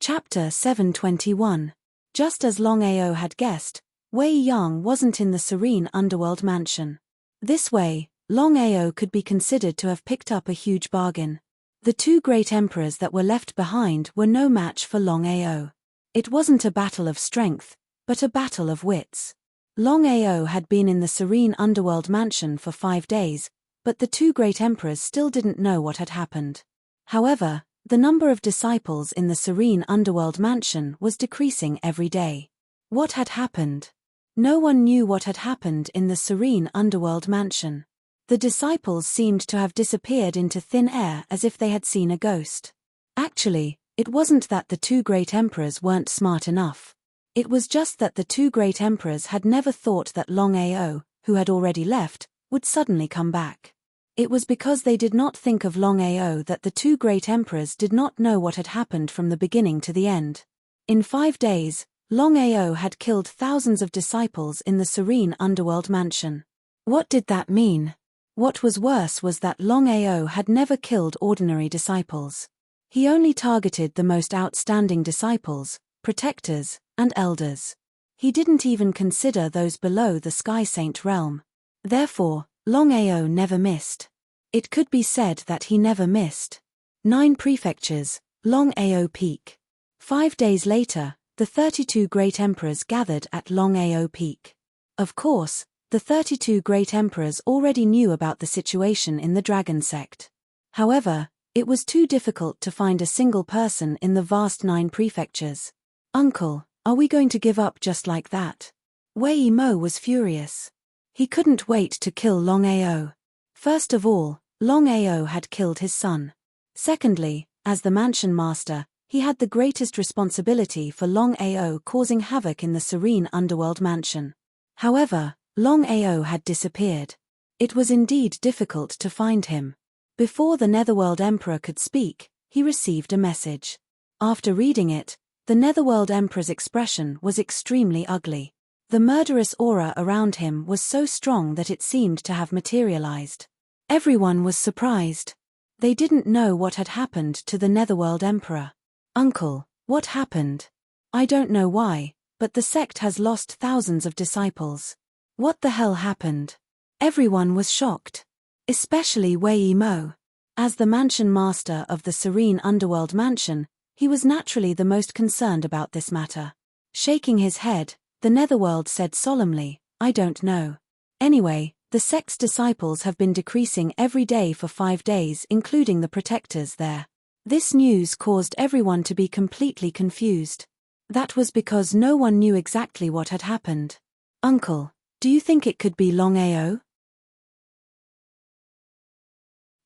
Chapter 721. Just as Longao had guessed, Wei Yang wasn't in the Serene Underworld mansion. This way, Longao could be considered to have picked up a huge bargain. The two great emperors that were left behind were no match for Longao. It wasn't a battle of strength, but a battle of wits. Longao had been in the Serene Underworld mansion for 5 days, but the two great emperors still didn't know what had happened. However, the number of disciples in the Serene Underworld mansion was decreasing every day. What had happened? No one knew what had happened in the Serene Underworld mansion. The disciples seemed to have disappeared into thin air as if they had seen a ghost. Actually, it wasn't that the two great emperors weren't smart enough. It was just that the two great emperors had never thought that Longao, who had already left, would suddenly come back. It was because they did not think of Longao that the two great emperors did not know what had happened from the beginning to the end. In 5 days, Longao had killed thousands of disciples in the Serene Underworld mansion. What did that mean? What was worse was that Longao had never killed ordinary disciples. He only targeted the most outstanding disciples, protectors, and elders. He didn't even consider those below the Sky Saint realm. Therefore, Longao never missed. It could be said that he never missed. 9 prefectures, Longao Peak. 5 days later, the 32 great emperors gathered at Longao Peak. Of course, the 32 great emperors already knew about the situation in the Dragon Sect. However, it was too difficult to find a single person in the vast 9 prefectures. "Uncle, are we going to give up just like that?" Wei Mo was furious. He couldn't wait to kill Longao. First of all, Longao had killed his son. Secondly, as the mansion master, he had the greatest responsibility for Longao causing havoc in the Serene Underworld mansion. However, Longao had disappeared. It was indeed difficult to find him. Before the Netherworld Emperor could speak, he received a message. After reading it, the Netherworld Emperor's expression was extremely ugly. The murderous aura around him was so strong that it seemed to have materialized. Everyone was surprised. They didn't know what had happened to the Netherworld Emperor. "Uncle, what happened?" "I don't know why, but the sect has lost thousands of disciples." "What the hell happened?" Everyone was shocked. Especially Wei Mo. As the mansion master of the Serene Underworld mansion, he was naturally the most concerned about this matter. Shaking his head, the Netherworld said solemnly, "I don't know. Anyway, the sect's disciples have been decreasing every day for 5 days, including the protectors there." This news caused everyone to be completely confused. That was because no one knew exactly what had happened. "Uncle, do you think it could be Longao?"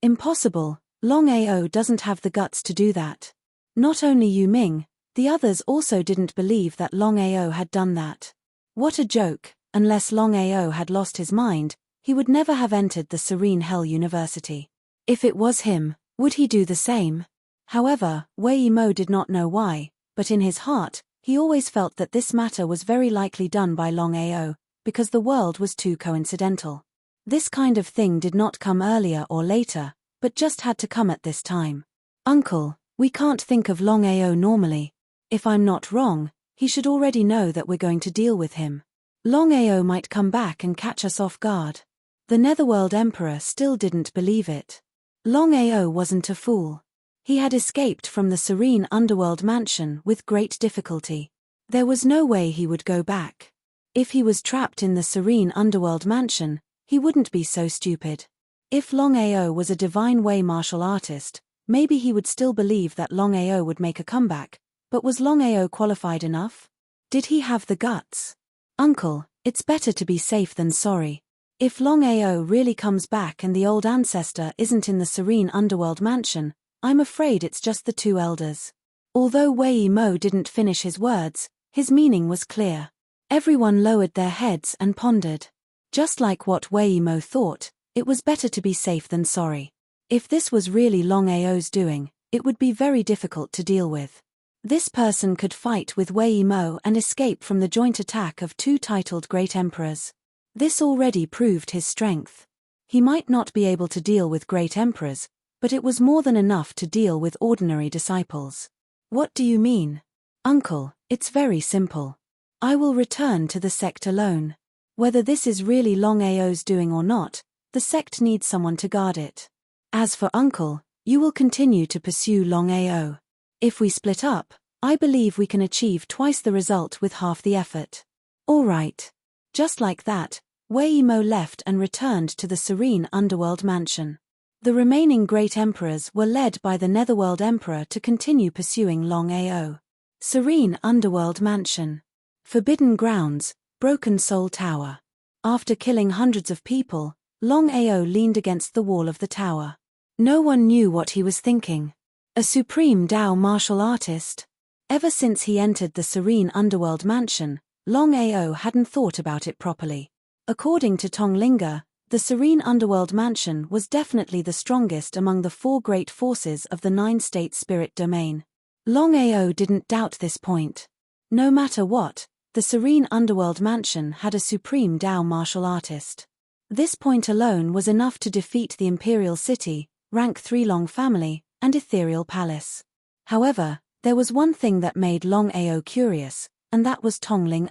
"Impossible, Longao doesn't have the guts to do that." Not only Yu Ming, the others also didn't believe that Longao had done that. What a joke, unless Longao had lost his mind, he would never have entered the Serene Hell University. If it was him, would he do the same? However, Wei Mo did not know why, but in his heart, he always felt that this matter was very likely done by Longao, because the world was too coincidental. This kind of thing did not come earlier or later, but just had to come at this time. "Uncle, we can't think of Longao normally. If I'm not wrong, he should already know that we're going to deal with him. Longao might come back and catch us off guard." The Netherworld Emperor still didn't believe it. Longao wasn't a fool. He had escaped from the Serene Underworld mansion with great difficulty. There was no way he would go back. If he was trapped in the Serene Underworld mansion, he wouldn't be so stupid. If Longao was a divine way martial artist, maybe he would still believe that Longao would make a comeback, but was Longao qualified enough? Did he have the guts? "Uncle, it's better to be safe than sorry. If Longao really comes back and the old ancestor isn't in the Serene Underworld mansion, I'm afraid it's just the 2 elders. Although Wei Mo didn't finish his words, his meaning was clear. Everyone lowered their heads and pondered. Just like what Wei Mo thought, it was better to be safe than sorry. If this was really Longao's doing, it would be very difficult to deal with. This person could fight with Wei Mo and escape from the joint attack of two titled Great Emperors. This already proved his strength. He might not be able to deal with Great Emperors, but it was more than enough to deal with ordinary disciples. What do you mean? Uncle, it's very simple. I will return to the sect alone. Whether this is really Longao's doing or not, the sect needs someone to guard it. As for Uncle, you will continue to pursue Longao. If we split up, I believe we can achieve twice the result with half the effort. All right. Just like that, Wei Mo left and returned to the serene underworld mansion. The remaining Great Emperors were led by the Netherworld Emperor to continue pursuing Longao. Serene Underworld Mansion. Forbidden Grounds, Broken Soul Tower. After killing hundreds of people, Longao leaned against the wall of the tower. No one knew what he was thinking. A supreme Dao martial artist? Ever since he entered the Serene Underworld Mansion, Longao hadn't thought about it properly. According to Tonglinga, the Serene Underworld Mansion was definitely the strongest among the four great forces of the nine-state spirit domain. Longao didn't doubt this point. No matter what, the Serene Underworld Mansion had a supreme Dao martial artist. This point alone was enough to defeat the Imperial City, Rank 3 Long Family, and Ethereal Palace. However, there was one thing that made Longao curious, and that was Tongling.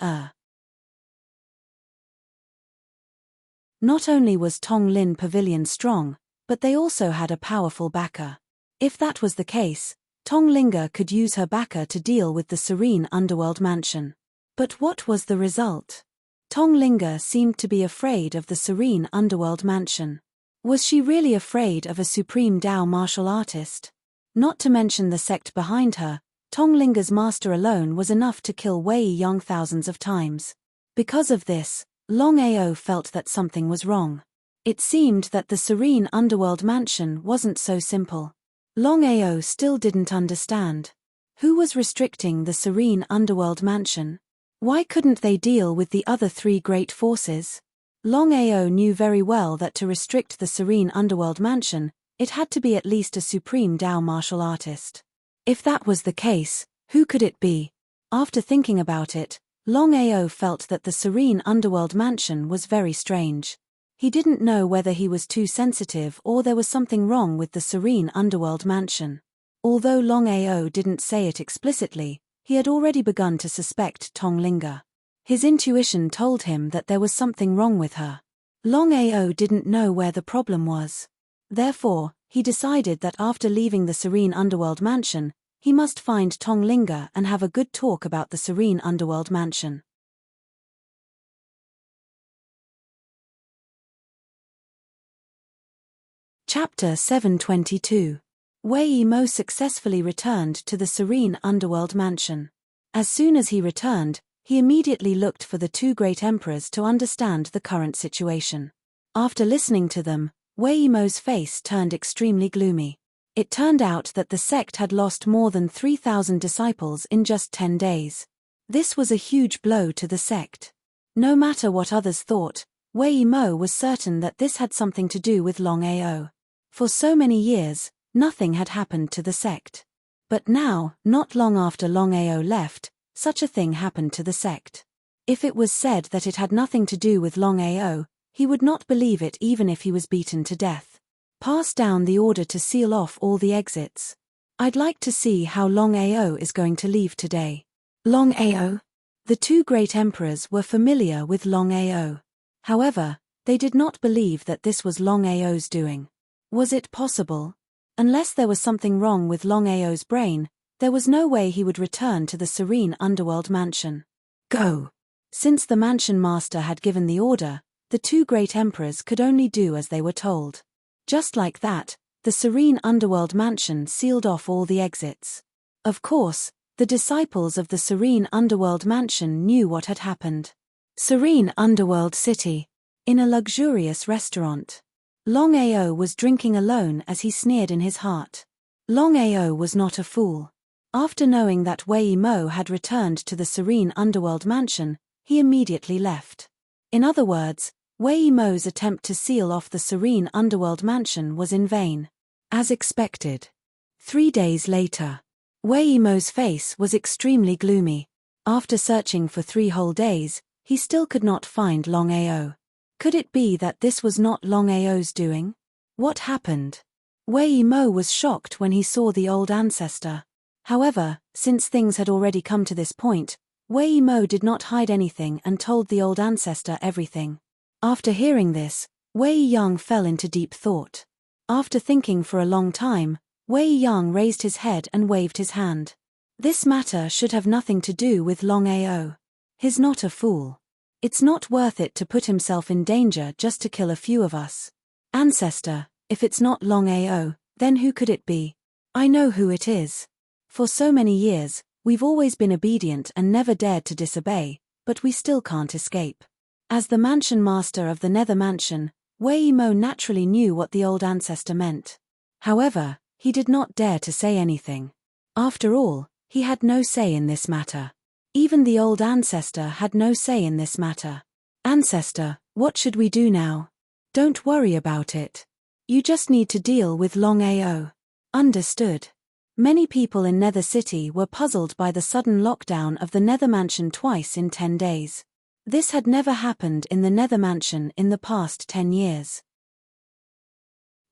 Not only was Tonglin Pavilion strong, but they also had a powerful backer. If that was the case, Tonglinga could use her backer to deal with the Serene Underworld Mansion. But what was the result? Tonglinga seemed to be afraid of the Serene Underworld Mansion. Was she really afraid of a supreme Dao martial artist? Not to mention the sect behind her, Tonglinga's master alone was enough to kill Wei Yong thousands of times. Because of this, Longao felt that something was wrong. It seemed that the Serene Underworld Mansion wasn't so simple. Longao still didn't understand. Who was restricting the Serene Underworld Mansion? Why couldn't they deal with the other three great forces? Longao knew very well that to restrict the Serene Underworld Mansion, it had to be at least a supreme Dao martial artist. If that was the case, who could it be? After thinking about it, Longao felt that the Serene Underworld Mansion was very strange. He didn't know whether he was too sensitive or there was something wrong with the Serene Underworld Mansion. Although Longao didn't say it explicitly, he had already begun to suspect Tonglinga. His intuition told him that there was something wrong with her. Longao didn't know where the problem was. Therefore, he decided that after leaving the Serene Underworld Mansion, he must find Tonglinga and have a good talk about the Serene Underworld Mansion. Chapter 722. Wei Mo successfully returned to the Serene Underworld Mansion. As soon as he returned, he immediately looked for the two great emperors to understand the current situation. After listening to them, Wei Mo's face turned extremely gloomy. It turned out that the sect had lost more than 3,000 disciples in just 10 days. This was a huge blow to the sect. No matter what others thought, Wei Mo was certain that this had something to do with Longao. For so many years, nothing had happened to the sect. But now, not long after Longao left, such a thing happened to the sect. If it was said that it had nothing to do with Longao, he would not believe it even if he was beaten to death. Pass down the order to seal off all the exits. I'd like to see how Longao is going to leave today. Longao? The two great emperors were familiar with Longao. However, they did not believe that this was Longao's doing. Was it possible? Unless there was something wrong with Longao's brain, there was no way he would return to the Serene Underworld Mansion. Go! Since the mansion master had given the order, the two great emperors could only do as they were told. Just like that, the Serene Underworld Mansion sealed off all the exits. Of course, the disciples of the Serene Underworld Mansion knew what had happened. Serene Underworld City. In a luxurious restaurant. Longao was drinking alone as he sneered in his heart. Longao was not a fool. After knowing that Wei Mo had returned to the serene underworld mansion, he immediately left. In other words, Wei Mo's attempt to seal off the serene underworld mansion was in vain. As expected. 3 days later. Wei Mo's face was extremely gloomy. After searching for 3 whole days, he still could not find Longao. Could it be that this was not Longao's doing? What happened? Wei Mo was shocked when he saw the old ancestor. However, since things had already come to this point, Wei Mo did not hide anything and told the old ancestor everything. After hearing this, Wei Yang fell into deep thought. After thinking for a long time, Wei Yang raised his head and waved his hand. This matter should have nothing to do with Longao. He's not a fool. It's not worth it to put himself in danger just to kill a few of us. Ancestor, if it's not Longao, then who could it be? I know who it is. For so many years, we've always been obedient and never dared to disobey, but we still can't escape. As the mansion master of the Nether Mansion, Wei Mo naturally knew what the old ancestor meant. However, he did not dare to say anything. After all, he had no say in this matter. Even the old ancestor had no say in this matter. Ancestor, what should we do now? Don't worry about it. You just need to deal with Longao. Understood. Many people in Nether City were puzzled by the sudden lockdown of the Nether Mansion twice in 10 days. This had never happened in the Nether Mansion in the past 10 years.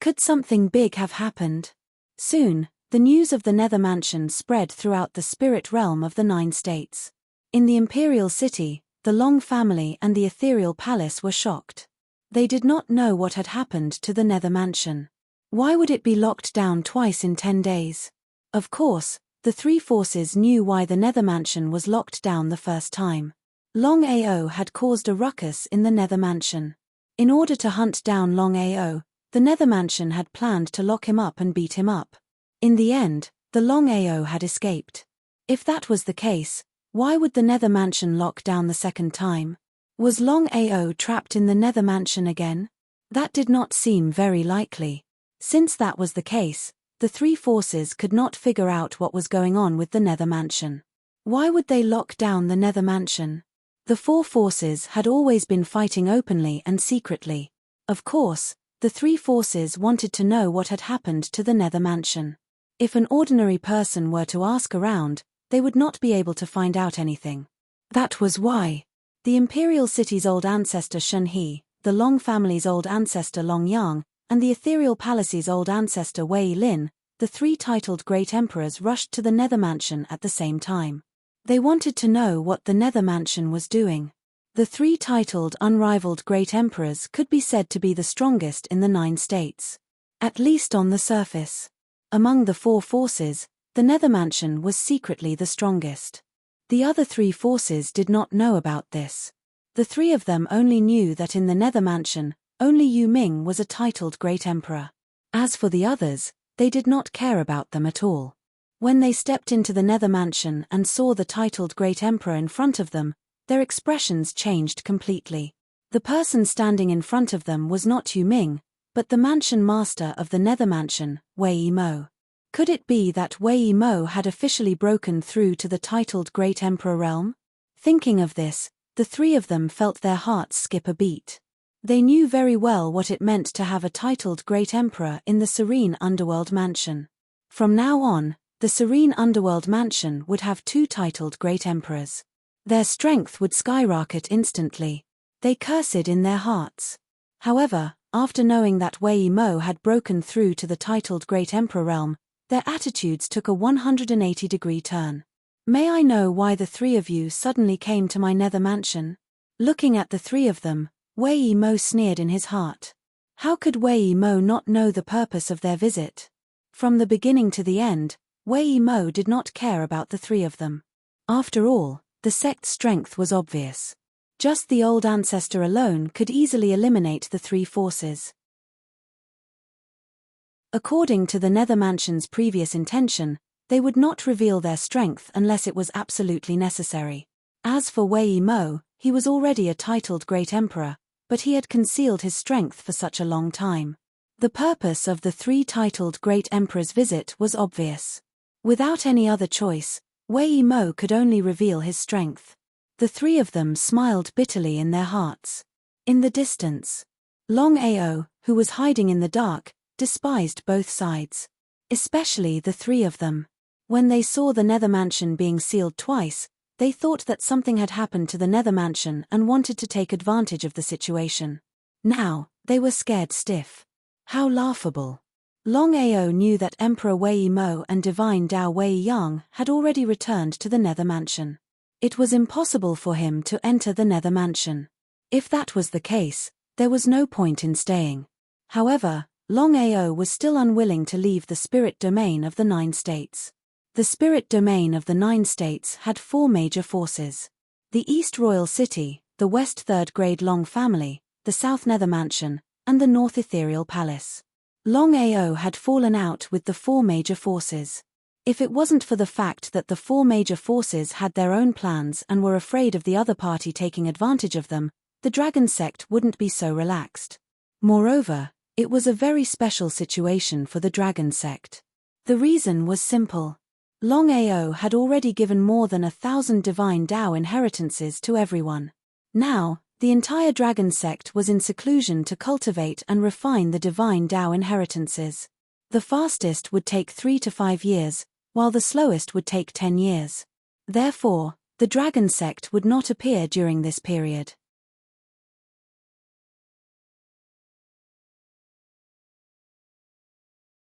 Could something big have happened? Soon, the news of the Nether Mansion spread throughout the spirit realm of the 9 states. In the Imperial City, the Long family and the Ethereal Palace were shocked. They did not know what had happened to the Nether Mansion. Why would it be locked down twice in 10 days? Of course, the 3 forces knew why the Nether Mansion was locked down the first time. Longao had caused a ruckus in the Nether Mansion. In order to hunt down Longao, the Nether Mansion had planned to lock him up and beat him up. In the end, the Longao had escaped. If that was the case, why would the Nether Mansion lock down the second time? Was Longao trapped in the Nether Mansion again? That did not seem very likely. Since that was the case, the 3 forces could not figure out what was going on with the Nether Mansion. Why would they lock down the Nether Mansion? The 4 forces had always been fighting openly and secretly. Of course, the 3 forces wanted to know what had happened to the Nether Mansion. If an ordinary person were to ask around, they would not be able to find out anything. That was why. The Imperial City's old ancestor Shen He, the Long family's old ancestor Long Yang, and the Ethereal Palace's old ancestor Wei Lin, the 3 titled Great Emperors rushed to the Nether Mansion at the same time. They wanted to know what the Nether Mansion was doing. The 3 titled unrivaled Great Emperors could be said to be the strongest in the 9 states. At least on the surface. Among the 4 forces, the Nether Mansion was secretly the strongest. The other 3 forces did not know about this. The 3 of them only knew that in the Nether Mansion, only Yu Ming was a titled Great Emperor. As for the others, they did not care about them at all. When they stepped into the Nether Mansion and saw the titled Great Emperor in front of them, their expressions changed completely. The person standing in front of them was not Yu Ming, but the mansion master of the Nether Mansion, Wei Mo. Could it be that Wei Mo had officially broken through to the titled Great Emperor realm? Thinking of this, the 3 of them felt their hearts skip a beat. They knew very well what it meant to have a titled Great Emperor in the serene Underworld Mansion. From now on, the serene Underworld Mansion would have 2 titled Great Emperors. Their strength would skyrocket instantly. They cursed in their hearts. However, after knowing that Wei Mo had broken through to the titled Great Emperor realm, their attitudes took a 180-degree turn. May I know why the 3 of you suddenly came to my Nether Mansion? Looking at the 3 of them, Wei Mo sneered in his heart. How could Wei Mo not know the purpose of their visit? From the beginning to the end, Wei Mo did not care about the 3 of them. After all, the sect's strength was obvious. Just the old ancestor alone could easily eliminate the 3 forces. According to the Nether Mansion's previous intention, they would not reveal their strength unless it was absolutely necessary. As for Wei Mo, he was already a titled Great Emperor, but he had concealed his strength for such a long time. The purpose of the 3 titled Great Emperors' visit was obvious. Without any other choice, Wei Mo could only reveal his strength. The three of them smiled bitterly in their hearts. In the distance, Longao, who was hiding in the dark, despised both sides. Especially the three of them. When they saw the Nether Mansion being sealed twice, they thought that something had happened to the Nether Mansion and wanted to take advantage of the situation. Now, they were scared stiff. How laughable. Longao knew that Emperor Wei Mo and Divine Dao Wei Yang had already returned to the Nether Mansion. It was impossible for him to enter the Nether Mansion. If that was the case, there was no point in staying. However, Longao was still unwilling to leave the spirit domain of the 9 states. The spirit domain of the 9 states had 4 major forces. The East Royal City, the West 3rd Grade Long Family, the South Nether Mansion, and the North Ethereal Palace. Longao had fallen out with the 4 major forces. If it wasn't for the fact that the 4 major forces had their own plans and were afraid of the other party taking advantage of them, the Dragon Sect wouldn't be so relaxed. Moreover, it was a very special situation for the Dragon Sect. The reason was simple. Longao had already given more than 1,000 Divine Dao inheritances to everyone. Now, the entire Dragon Sect was in seclusion to cultivate and refine the Divine Dao inheritances. The fastest would take 3 to 5 years, while the slowest would take 10 years. Therefore, the Dragon Sect would not appear during this period.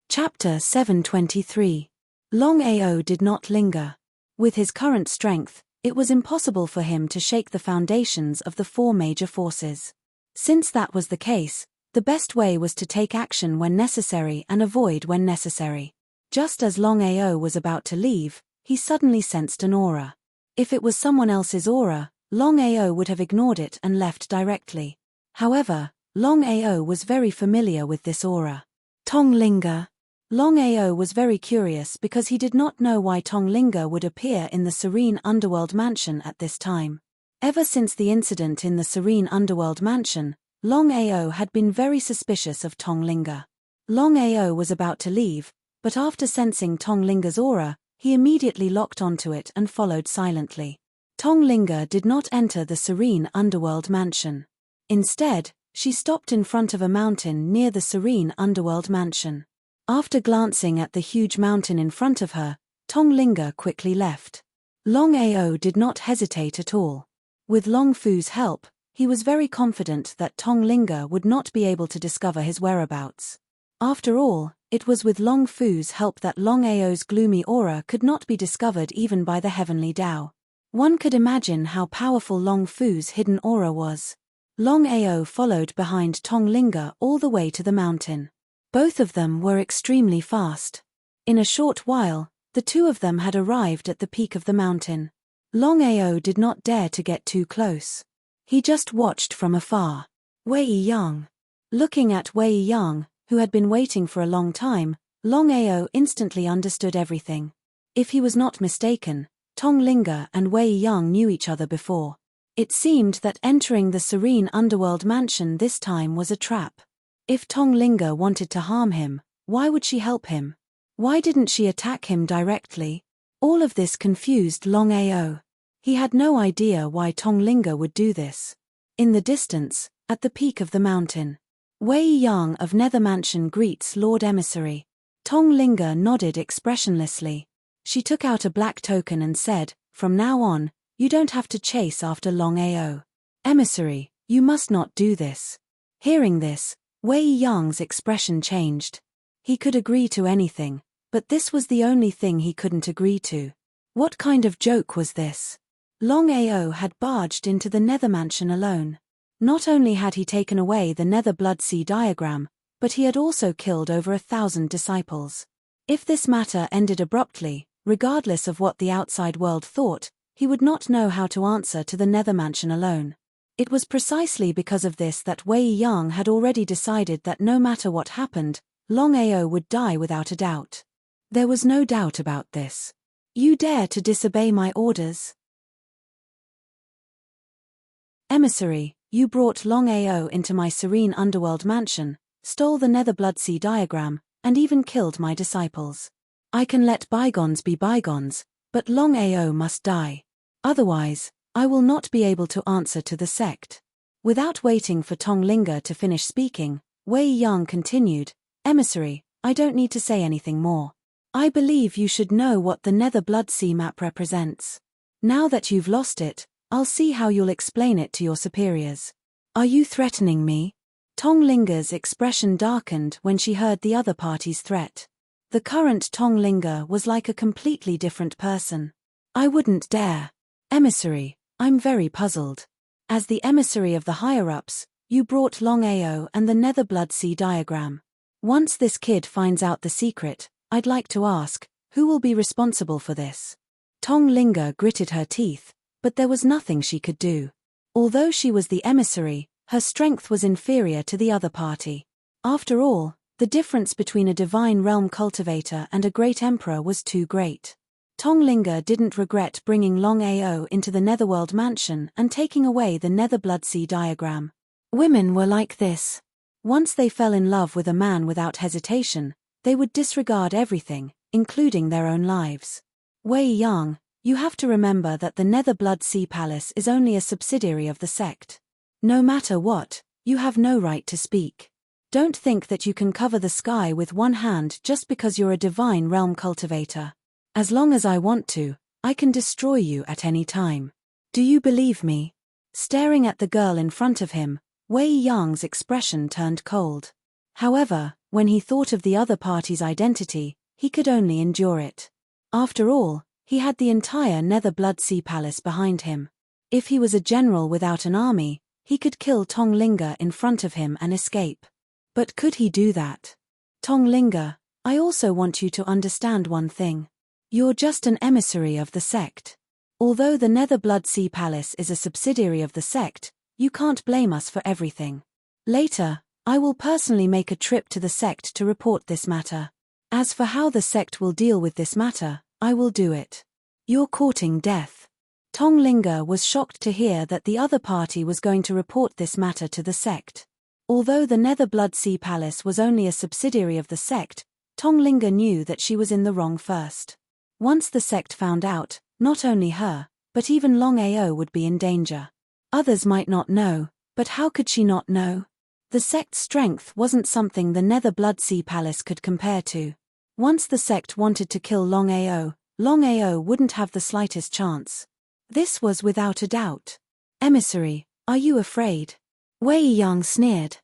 Chapter 723. Longao did not linger. With his current strength, it was impossible for him to shake the foundations of the 4 major forces. Since that was the case, the best way was to take action when necessary and avoid when necessary. Just as Longao was about to leave, he suddenly sensed an aura. If it was someone else's aura, Longao would have ignored it and left directly. However, Longao was very familiar with this aura. Tonglinga. Longao was very curious because he did not know why Tonglinga would appear in the Serene Underworld Mansion at this time. Ever since the incident in the Serene Underworld Mansion, Longao had been very suspicious of Tonglinga. Longao was about to leave, but after sensing Tonglinga's aura, he immediately locked onto it and followed silently. Tonglinga did not enter the Serene Underworld Mansion. Instead, she stopped in front of a mountain near the Serene Underworld Mansion. After glancing at the huge mountain in front of her, Tonglinga quickly left. Longao did not hesitate at all. With Long Fu's help, he was very confident that Tonglinga would not be able to discover his whereabouts. After all, it was with Long Fu's help that Longao's gloomy aura could not be discovered even by the Heavenly Dao. One could imagine how powerful Long Fu's hidden aura was. Longao followed behind Tonglinga all the way to the mountain. Both of them were extremely fast. In a short while, the two of them had arrived at the peak of the mountain. Longao did not dare to get too close. He just watched from afar. Wei Yang. Looking at Wei Yang, who had been waiting for a long time, Longao instantly understood everything. If he was not mistaken, Tonglinga and Wei Yang knew each other before. It seemed that entering the Serene Underworld Mansion this time was a trap. If Tonglinga wanted to harm him, why would she help him? Why didn't she attack him directly? All of this confused Longao. He had no idea why Tonglinga would do this. In the distance, at the peak of the mountain, Wei Yang of Nether Mansion greets Lord Emissary. Tonglinga nodded expressionlessly. She took out a black token and said, "From now on, you don't have to chase after Longao. Emissary, you must not do this." Hearing this, Wei Yang's expression changed. He could agree to anything, but this was the only thing he couldn't agree to. What kind of joke was this? Longao had barged into the Nether Mansion alone. Not only had he taken away the Nether Blood Sea diagram, but he had also killed over 1,000 disciples. If this matter ended abruptly, regardless of what the outside world thought, he would not know how to answer to the Nether Mansion alone. It was precisely because of this that Wei Yang had already decided that no matter what happened, Longao would die without a doubt. There was no doubt about this. "You dare to disobey my orders?" "Emissary, you brought Longao into my Serene Underworld Mansion, stole the Nether Blood Sea diagram, and even killed my disciples. I can let bygones be bygones, but Longao must die. Otherwise, I will not be able to answer to the sect. Without waiting for Tonglinga to finish speaking, Wei Yang continued, Emissary, I don't need to say anything more. I believe you should know what the Nether Blood Sea map represents. Now that you've lost it, I'll see how you'll explain it to your superiors. Are you threatening me? Tonglinga's expression darkened when she heard the other party's threat. The current Tonglinga was like a completely different person. I wouldn't dare. Emissary, I'm very puzzled. As the emissary of the higher-ups, you brought Longao and the Nether Blood Sea diagram. Once this kid finds out the secret, I'd like to ask, who will be responsible for this? Tonglinga gritted her teeth, but there was nothing she could do. Although she was the emissary, her strength was inferior to the other party. After all, the difference between a divine realm cultivator and a great emperor was too great. Tonglinga didn't regret bringing Longao into the Netherworld mansion and taking away the Nether Blood Sea diagram. Women were like this. Once they fell in love with a man without hesitation, they would disregard everything, including their own lives. Wei Yang, you have to remember that the Nether Blood Sea Palace is only a subsidiary of the sect. No matter what, you have no right to speak. Don't think that you can cover the sky with one hand just because you're a divine realm cultivator. As long as I want to, I can destroy you at any time. Do you believe me? Staring at the girl in front of him, Wei Yang's expression turned cold. However, when he thought of the other party's identity, he could only endure it. After all, he had the entire Nether Blood Sea Palace behind him. If he was a general without an army, he could kill Tonglinga in front of him and escape. But could he do that? Tonglinga, I also want you to understand one thing. You're just an emissary of the sect. Although the Nether Blood Sea Palace is a subsidiary of the sect, you can't blame us for everything. Later, I will personally make a trip to the sect to report this matter. As for how the sect will deal with this matter, I will do it. You're courting death. Tonglinga was shocked to hear that the other party was going to report this matter to the sect. Although the Nether Blood Sea Palace was only a subsidiary of the sect, Tonglinga knew that she was in the wrong first. Once the sect found out, not only her, but even Longao would be in danger. Others might not know, but how could she not know? The sect's strength wasn't something the Nether Blood Sea Palace could compare to. Once the sect wanted to kill Longao, Longao wouldn't have the slightest chance. This was without a doubt. Emissary, are you afraid? Wei Yang sneered.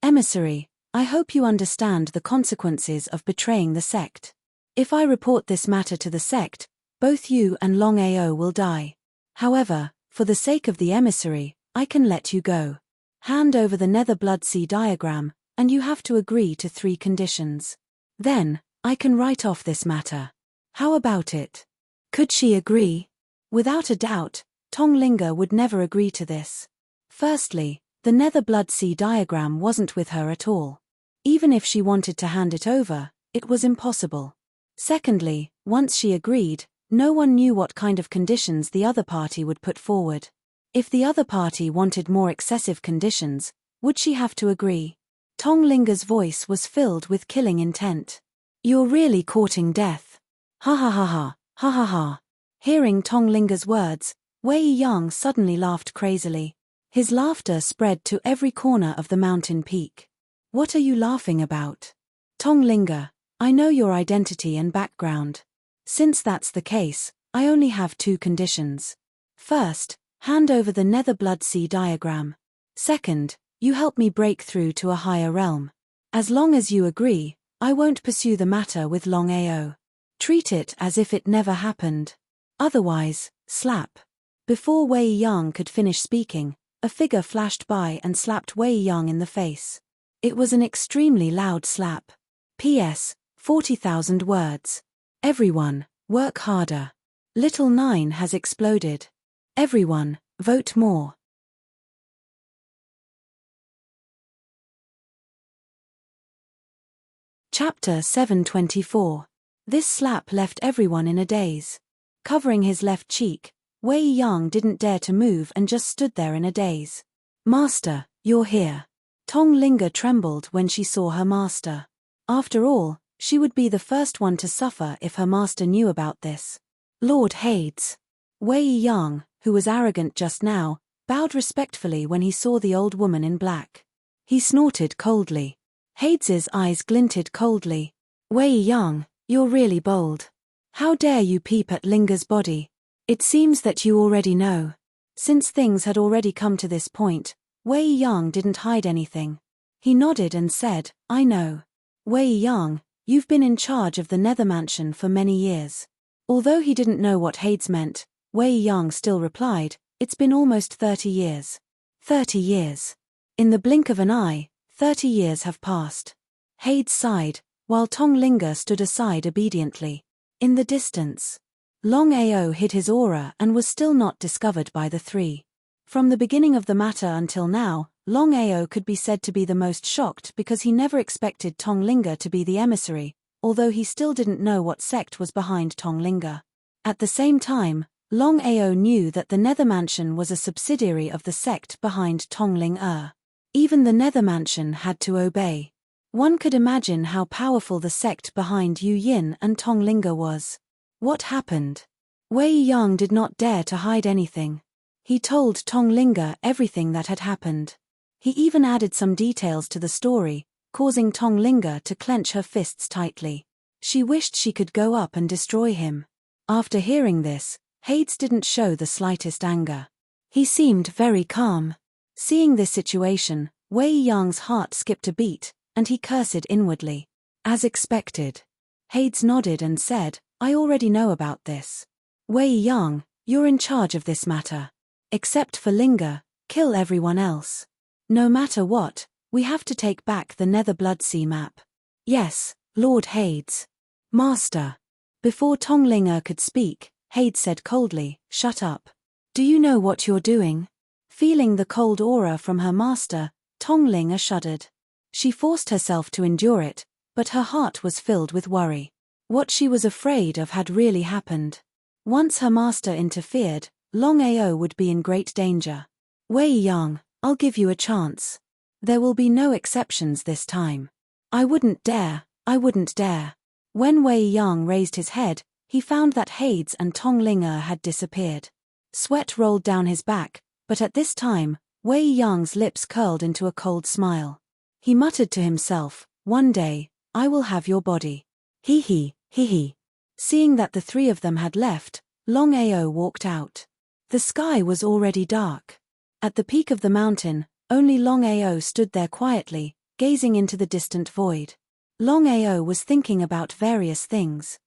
Emissary, I hope you understand the consequences of betraying the sect. If I report this matter to the sect, both you and Longao will die. However, for the sake of the emissary, I can let you go. Hand over the Nether Blood Sea diagram, and you have to agree to 3 conditions. Then, I can write off this matter. How about it? Could she agree? Without a doubt, Tonglinga would never agree to this. Firstly, the Nether Blood Sea diagram wasn't with her at all. Even if she wanted to hand it over, it was impossible. Secondly, once she agreed, no one knew what kind of conditions the other party would put forward. If the other party wanted more excessive conditions, would she have to agree? Tonglinga's voice was filled with killing intent. You're really courting death. Ha ha ha ha, ha ha ha. Hearing Tonglinga's words, Wei Yang suddenly laughed crazily. His laughter spread to every corner of the mountain peak. What are you laughing about? Tonglinga, I know your identity and background. Since that's the case, I only have 2 conditions. First, hand over the Nether Blood Sea diagram. Second, you help me break through to a higher realm. As long as you agree, I won't pursue the matter with Longao. Treat it as if it never happened. Otherwise, slap. Before Wei Yang could finish speaking, a figure flashed by and slapped Wei Yang in the face. It was an extremely loud slap. P.S. 40,000 words. Everyone, work harder. Little 9 has exploded. Everyone, vote more. Chapter 724. This slap left everyone in a daze. Covering his left cheek, Wei Yang didn't dare to move and just stood there in a daze. Master, you're here. Tonglinga trembled when she saw her master. After all, she would be the first one to suffer if her master knew about this. Lord Hades. Wei Yang, who was arrogant just now, bowed respectfully when he saw the old woman in black. He snorted coldly. Hades's eyes glinted coldly. Wei Yang, you're really bold. How dare you peep at Linga's body? It seems that you already know. Since things had already come to this point, Wei Yang didn't hide anything. He nodded and said, I know. Wei Yang, you've been in charge of the Nether Mansion for many years. Although he didn't know what Hades meant, Wei Yang still replied, it's been almost 30 years. 30 years. In the blink of an eye, 30 years have passed. Hades sighed, while Tong Linga stood aside obediently. In the distance, Longao hid his aura and was still not discovered by the three. From the beginning of the matter until now, Longao could be said to be the most shocked because he never expected Tong Linga to be the emissary, although he still didn't know what sect was behind Tong Linga. At the same time, Longao knew that the Nether Mansion was a subsidiary of the sect behind Tong Ling. Even the Nether Mansion had to obey. One could imagine how powerful the sect behind Yu Yin and Tong Linga was. What happened? Wei Yang did not dare to hide anything. He told Tong Linga everything that had happened. He even added some details to the story, causing Tong Linga to clench her fists tightly. She wished she could go up and destroy him. After hearing this, Hades didn't show the slightest anger. He seemed very calm. Seeing this situation, Wei Yang's heart skipped a beat, and he cursed inwardly. As expected. Hades nodded and said, I already know about this. Wei Yang, you're in charge of this matter. Except for Linga, kill everyone else. No matter what, we have to take back the Nether Bloodsea map. Yes, Lord Hades. Master. Before Tong Linga could speak, Hades said coldly, shut up. Do you know what you're doing? Feeling the cold aura from her master, Tong Linga shuddered. She forced herself to endure it, but her heart was filled with worry. What she was afraid of had really happened. Once her master interfered, Longao would be in great danger. Wei Yang, I'll give you a chance. There will be no exceptions this time. I wouldn't dare. When Wei Yang raised his head, he found that Hades and Tong Linga had disappeared. Sweat rolled down his back, but at this time, Wei Yang's lips curled into a cold smile. He muttered to himself, one day, I will have your body. Hee hee. Seeing that the three of them had left, Longao walked out. The sky was already dark. At the peak of the mountain, only Longao stood there quietly, gazing into the distant void. Longao was thinking about various things.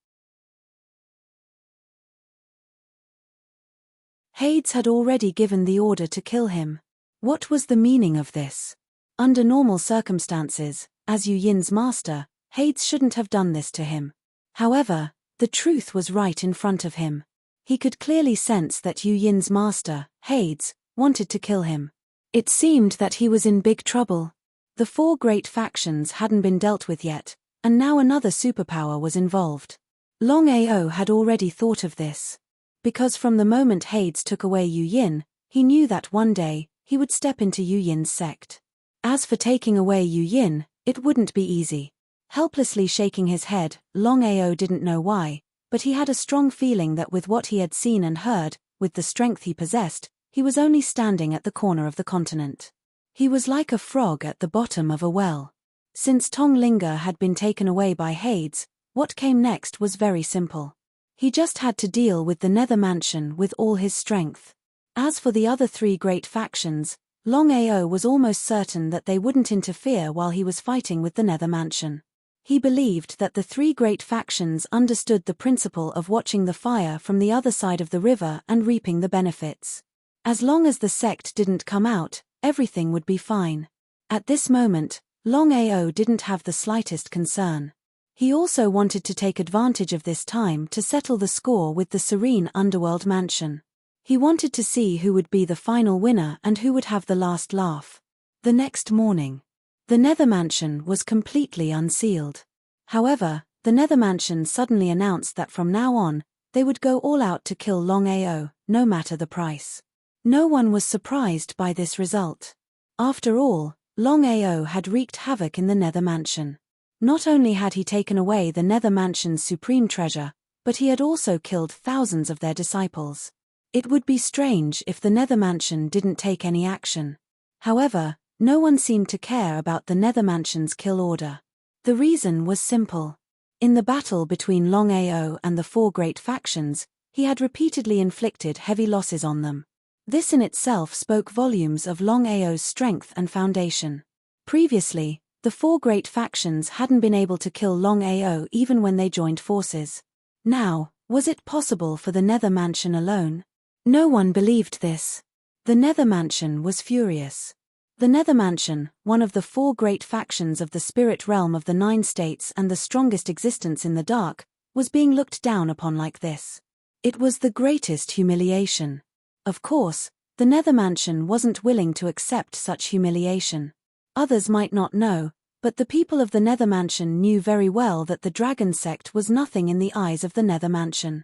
Hades had already given the order to kill him. What was the meaning of this? Under normal circumstances, as Yu Yin's master, Hades shouldn't have done this to him. However, the truth was right in front of him. He could clearly sense that Yu Yin's master, Hades, wanted to kill him. It seemed that he was in big trouble. The four great factions hadn't been dealt with yet, and now another superpower was involved. Longao had already thought of this. Because from the moment Hades took away Yu Yin, he knew that one day, he would step into Yu Yin's sect. As for taking away Yu Yin, it wouldn't be easy. Helplessly shaking his head, Longao didn't know why, but he had a strong feeling that with what he had seen and heard, with the strength he possessed, he was only standing at the corner of the continent. He was like a frog at the bottom of a well. Since Tong Linga had been taken away by Hades, what came next was very simple. He just had to deal with the Nether Mansion with all his strength. As for the other three great factions, Longao was almost certain that they wouldn't interfere while he was fighting with the Nether Mansion. He believed that the three great factions understood the principle of watching the fire from the other side of the river and reaping the benefits. As long as the sect didn't come out, everything would be fine. At this moment, Longao didn't have the slightest concern. He also wanted to take advantage of this time to settle the score with the serene underworld mansion. He wanted to see who would be the final winner and who would have the last laugh. The next morning, the Nether Mansion was completely unsealed. However, the Nether Mansion suddenly announced that from now on, they would go all out to kill Longao, no matter the price. No one was surprised by this result. After all, Longao had wreaked havoc in the Nether Mansion. Not only had he taken away the Nether Mansion's supreme treasure, but he had also killed thousands of their disciples. It would be strange if the Nether Mansion didn't take any action. However, no one seemed to care about the Nether Mansion's kill order. The reason was simple. In the battle between Longao and the four great factions, he had repeatedly inflicted heavy losses on them. This in itself spoke volumes of Longao's strength and foundation. Previously, the four great factions hadn't been able to kill Longao even when they joined forces. Now, was it possible for the Nether Mansion alone? No one believed this. The Nether Mansion was furious. The Nether Mansion, one of the four great factions of the spirit realm of the 9 states and the strongest existence in the dark, was being looked down upon like this. It was the greatest humiliation. Of course, the Nether Mansion wasn't willing to accept such humiliation. Others might not know, but the people of the Nether Mansion knew very well that the Dragon Sect was nothing in the eyes of the Nether Mansion.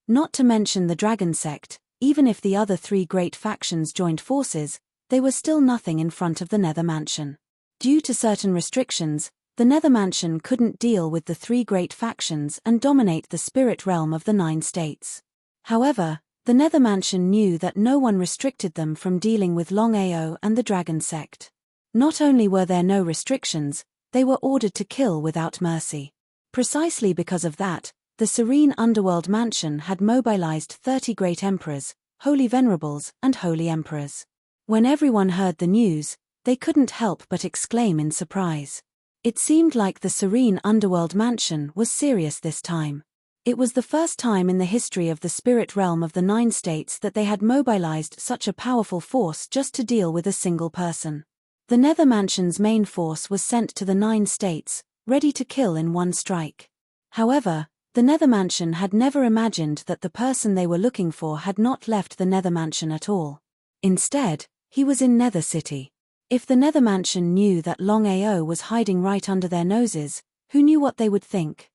Not to mention the Dragon Sect, even if the other 3 great factions joined forces, they were still nothing in front of the Nether Mansion. Due to certain restrictions, the Nether Mansion couldn't deal with the 3 great factions and dominate the spirit realm of the 9 states. However, the Nether Mansion knew that no one restricted them from dealing with Longao and the Dragon Sect. Not only were there no restrictions, they were ordered to kill without mercy. Precisely because of that, the Serene Underworld Mansion had mobilized 30 great emperors, holy venerables, and holy emperors. When everyone heard the news, they couldn't help but exclaim in surprise. It seemed like the Serene Underworld Mansion was serious this time. It was the first time in the history of the spirit realm of the 9 states that they had mobilized such a powerful force just to deal with a single person. The Nether Mansion's main force was sent to the 9 states, ready to kill in one strike. However, the Nether Mansion had never imagined that the person they were looking for had not left the Nether Mansion at all. Instead, he was in Nether City. If the Nether Mansion knew that Longao was hiding right under their noses, who knew what they would think?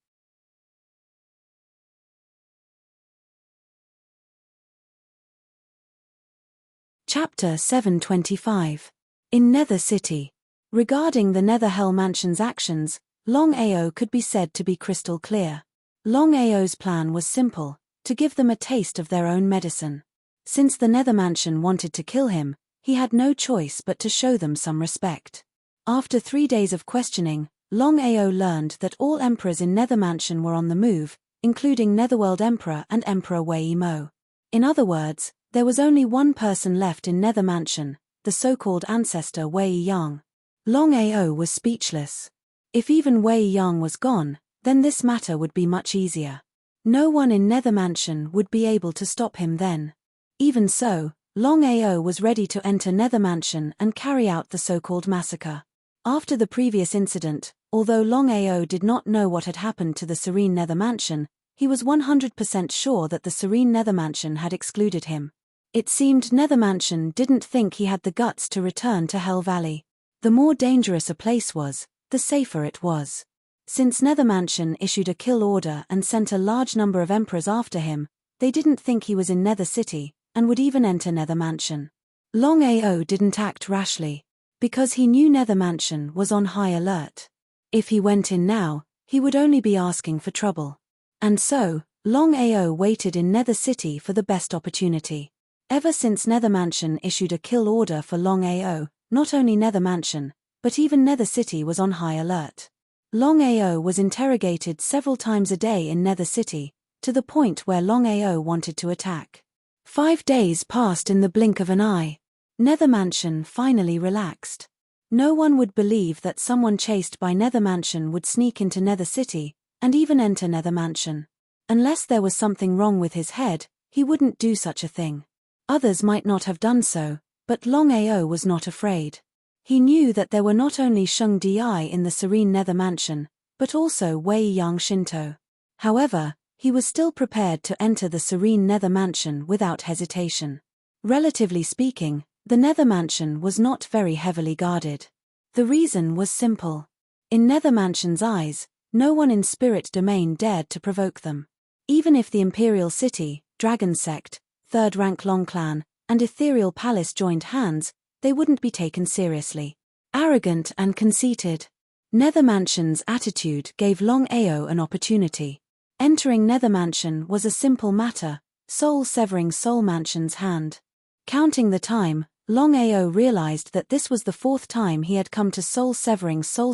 Chapter 725. In Nether City. Regarding the Netherhell Mansion's actions, Longao could be said to be crystal clear. Longao's plan was simple, to give them a taste of their own medicine. Since the Nether Mansion wanted to kill him, he had no choice but to show them some respect. After 3 days of questioning, Longao learned that all emperors in Nether Mansion were on the move, including Netherworld Emperor and Emperor Wei Mo. In other words, there was only one person left in Nether Mansion, the so-called ancestor Wei Yang. Longao was speechless. If even Wei Yang was gone, then this matter would be much easier. No one in Nether Mansion would be able to stop him then. Even so, Longao was ready to enter Nether Mansion and carry out the so-called massacre. After the previous incident, although Longao did not know what had happened to the Serene Nether Mansion, he was 100% sure that the Serene Nether Mansion had excluded him. It seemed Nether Mansion didn't think he had the guts to return to Hell Valley. The more dangerous a place was, the safer it was. Since Nether Mansion issued a kill order and sent a large number of emperors after him, they didn't think he was in Nether City, and would even enter Nether Mansion. Longao didn't act rashly, because he knew Nether Mansion was on high alert. If he went in now, he would only be asking for trouble. And so, Longao waited in Nether City for the best opportunity. Ever since Nether Mansion issued a kill order for Longao, not only Nether Mansion, but even Nether City was on high alert. Longao was interrogated several times a day in Nether City, to the point where Longao wanted to attack. 5 days passed in the blink of an eye. Nether Mansion finally relaxed. No one would believe that someone chased by Nether Mansion would sneak into Nether City, and even enter Nether Mansion. Unless there was something wrong with his head, he wouldn't do such a thing. Others might not have done so, but Longao was not afraid. He knew that there were not only Sheng Di in the Serene Nether Mansion, but also Wei Yang Shinto. However, he was still prepared to enter the Serene Nether Mansion without hesitation. Relatively speaking, the Nether Mansion was not very heavily guarded. The reason was simple. In Nether Mansion's eyes, no one in Spirit Domain dared to provoke them. Even if the Imperial City, Dragon Sect, Third Rank Long Clan, and Ethereal Palace joined hands, they wouldn't be taken seriously. arrogant and conceited. Nether Mansion's attitude gave Longao an opportunity. Entering Nether Mansion was a simple matter, soul severing Soul Mansion's hand. Counting the time, Longao realized that this was the 4th time he had come to soul severing Soul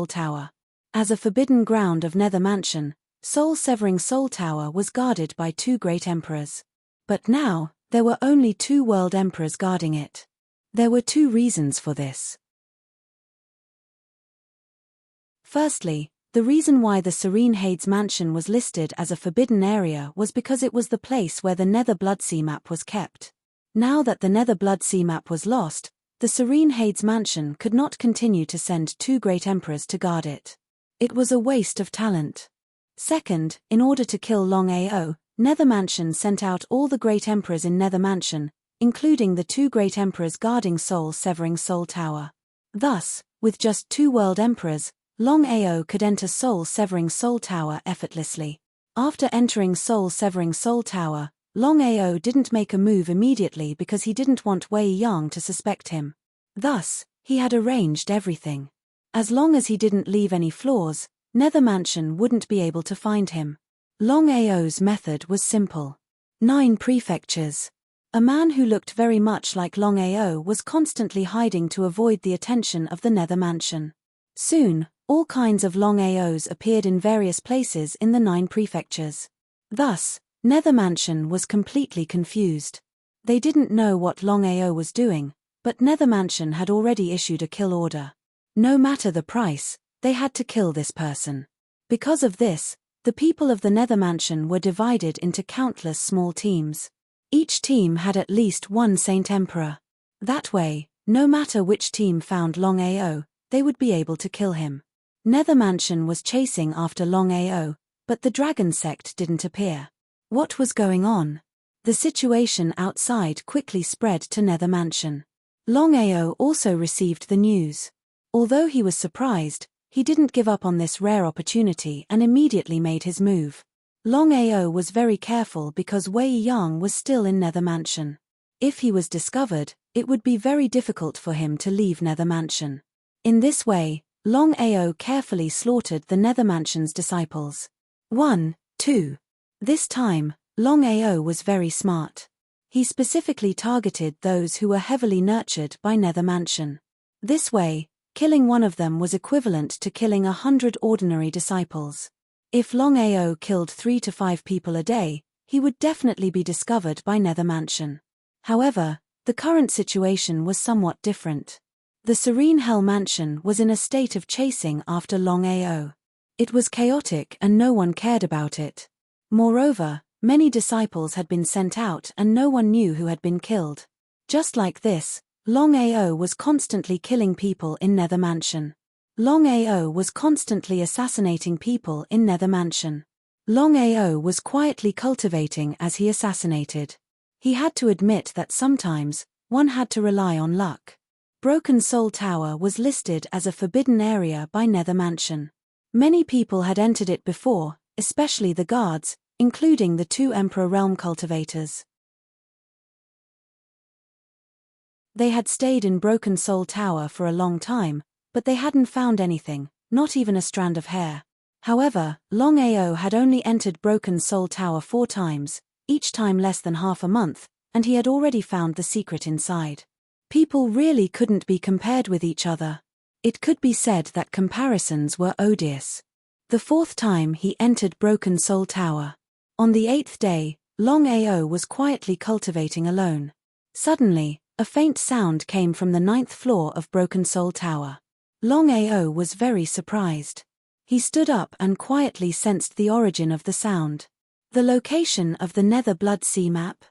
Tower. As a forbidden ground of Nether Mansion, Soul Tower was guarded by 2 great emperors. But now, there were only 2 world emperors guarding it. There were 2 reasons for this. Firstly, the reason why the Serene Hades Mansion was listed as a forbidden area was because it was the place where the Nether Bloodsea map was kept. Now that the Nether Bloodsea map was lost, the Serene Hades Mansion could not continue to send 2 great emperors to guard it. It was a waste of talent. Second, in order to kill Longao, Nether Mansion sent out all the great emperors in Nether Mansion, including the 2 great emperors guarding Soul Tower. Thus, with just 2 world emperors, Longao could enter Soul Tower effortlessly. After entering Soul Tower, Longao didn't make a move immediately because he didn't want Wei Yang to suspect him. Thus, he had arranged everything. As long as he didn't leave any flaws, Nether Mansion wouldn't be able to find him. Longao's method was simple. 9 prefectures. A man who looked very much like Longao was constantly hiding to avoid the attention of the Nether Mansion. Soon, all kinds of Longaos appeared in various places in the 9 prefectures. Thus, Nether Mansion was completely confused. They didn't know what Longao was doing, but Nether Mansion had already issued a kill order. No matter the price, they had to kill this person. Because of this, the people of the Nether Mansion were divided into countless small teams. Each team had at least 1 Saint Emperor. That way, no matter which team found Longao, they would be able to kill him. Nether Mansion was chasing after Longao, but the dragon sect didn't appear. What was going on? The situation outside quickly spread to Nether Mansion. Longao also received the news. Although he was surprised, he didn't give up on this rare opportunity and immediately made his move. Longao was very careful because Wei Yang was still in Nether Mansion. If he was discovered, it would be very difficult for him to leave Nether Mansion. In this way, Longao carefully slaughtered the Nether Mansion's disciples. 1, 2. This time, Longao was very smart. He specifically targeted those who were heavily nurtured by Nether Mansion. This way, killing one of them was equivalent to killing 100 ordinary disciples. If Longao killed 3 to 5 people a day, he would definitely be discovered by Nether Mansion. However, the current situation was somewhat different. The Serene Hell Mansion was in a state of chasing after Longao. It was chaotic and no one cared about it. Moreover, many disciples had been sent out and no one knew who had been killed. Just like this, Longao was constantly killing people in Nether Mansion. Longao was constantly assassinating people in Nether Mansion. Longao was quietly cultivating as he assassinated. He had to admit that sometimes, one had to rely on luck. Broken Soul Tower was listed as a forbidden area by Nether Mansion. Many people had entered it before, especially the guards, including the 2 Emperor Realm cultivators. They had stayed in Broken Soul Tower for a long time, but they hadn't found anything, not even a strand of hair. However, Longao had only entered Broken Soul Tower 4 times, each time less than half a month, and he had already found the secret inside. People really couldn't be compared with each other. It could be said that comparisons were odious. The 4th time he entered Broken Soul Tower. On the 8th day, Longao was quietly cultivating alone. Suddenly, a faint sound came from the 9th floor of Broken Soul Tower. Longao was very surprised. He stood up and quietly sensed the origin of the sound. The location of the Nether Bloodsea map.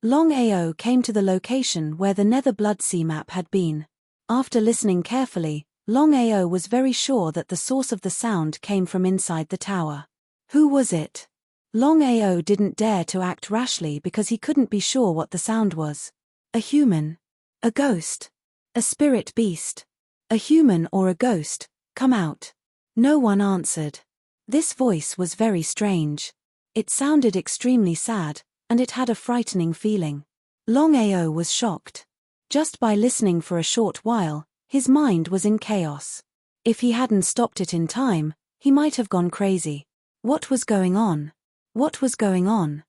Longao came to the location where the Nether Bloodsea map had been. After listening carefully, Longao was very sure that the source of the sound came from inside the tower. Who was it? Longao didn't dare to act rashly because he couldn't be sure what the sound was. A human? A ghost? A spirit beast? A human or a ghost? Come out. No one answered. This voice was very strange. It sounded extremely sad, and it had a frightening feeling. Longao was shocked. Just by listening for a short while, His mind was in chaos. If he hadn't stopped it in time, he might have gone crazy. What was going on? What was going on?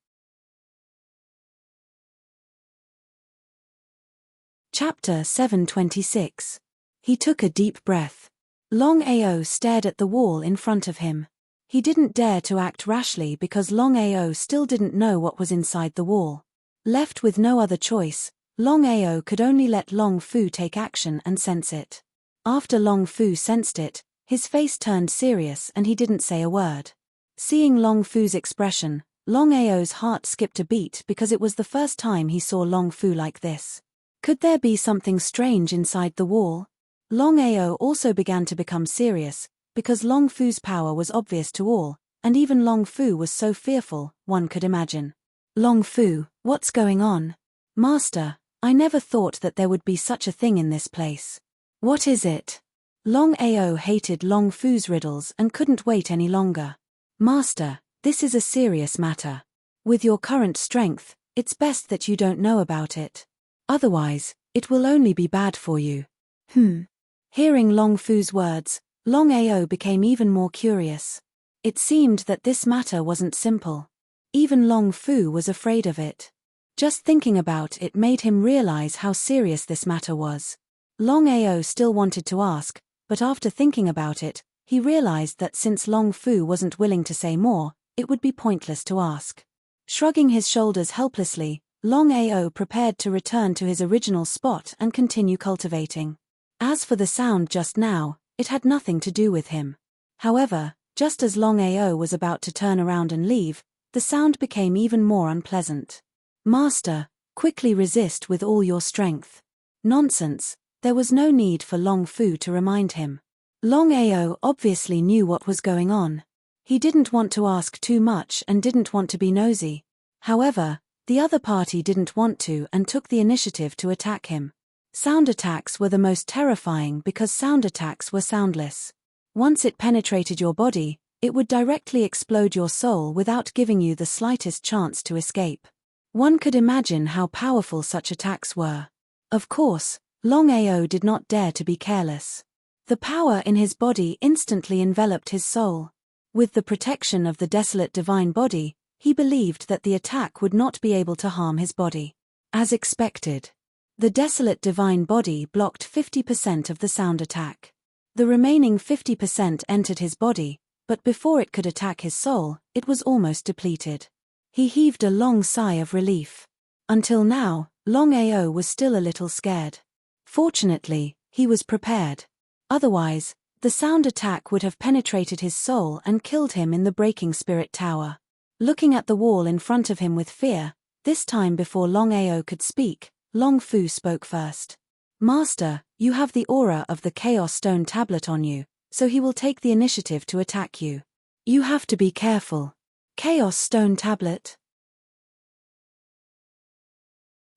Chapter 726. He took a deep breath. Longao stared at the wall in front of him. He didn't dare to act rashly because Longao still didn't know what was inside the wall. Left with no other choice, Longao could only let Long Fu take action and sense it. After Long Fu sensed it, his face turned serious and he didn't say a word. Seeing Long Fu's expression, Longao's heart skipped a beat because it was the first time he saw Long Fu like this. Could there be something strange inside the wall? Longao also began to become serious, because Long Fu's power was obvious to all, and even Long Fu was so fearful, one could imagine. Long Fu, what's going on? Master, I never thought that there would be such a thing in this place. What is it? Longao hated Long Fu's riddles and couldn't wait any longer. Master, this is a serious matter. With your current strength, it's best that you don't know about it. Otherwise, it will only be bad for you. Hearing Long Fu's words, Longao became even more curious. It seemed that this matter wasn't simple. Even Long Fu was afraid of it. Just thinking about it made him realize how serious this matter was. Longao still wanted to ask, but after thinking about it, he realized that since Long Fu wasn't willing to say more, it would be pointless to ask. Shrugging his shoulders helplessly, Longao prepared to return to his original spot and continue cultivating. As for the sound just now, it had nothing to do with him. However, just as Longao was about to turn around and leave, the sound became even more unpleasant. Master, quickly resist with all your strength. Nonsense, there was no need for Long Fu to remind him. Longao obviously knew what was going on. He didn't want to ask too much and didn't want to be nosy. However, the other party didn't want to and took the initiative to attack him. Sound attacks were the most terrifying because sound attacks were soundless. Once it penetrated your body, it would directly explode your soul without giving you the slightest chance to escape. One could imagine how powerful such attacks were. Of course, Longao did not dare to be careless. The power in his body instantly enveloped his soul. With the protection of the desolate divine body, he believed that the attack would not be able to harm his body. As expected, the desolate divine body blocked 50% of the sound attack. The remaining 50% entered his body, but before it could attack his soul, it was almost depleted. He heaved a long sigh of relief. Until now, Longao was still a little scared. Fortunately, he was prepared. Otherwise, the sound attack would have penetrated his soul and killed him in the breaking spirit tower. Looking at the wall in front of him with fear, this time before Longao could speak, Long Fu spoke first. Master, you have the aura of the Chaos Stone Tablet on you, so he will take the initiative to attack you. You have to be careful. Chaos Stone Tablet.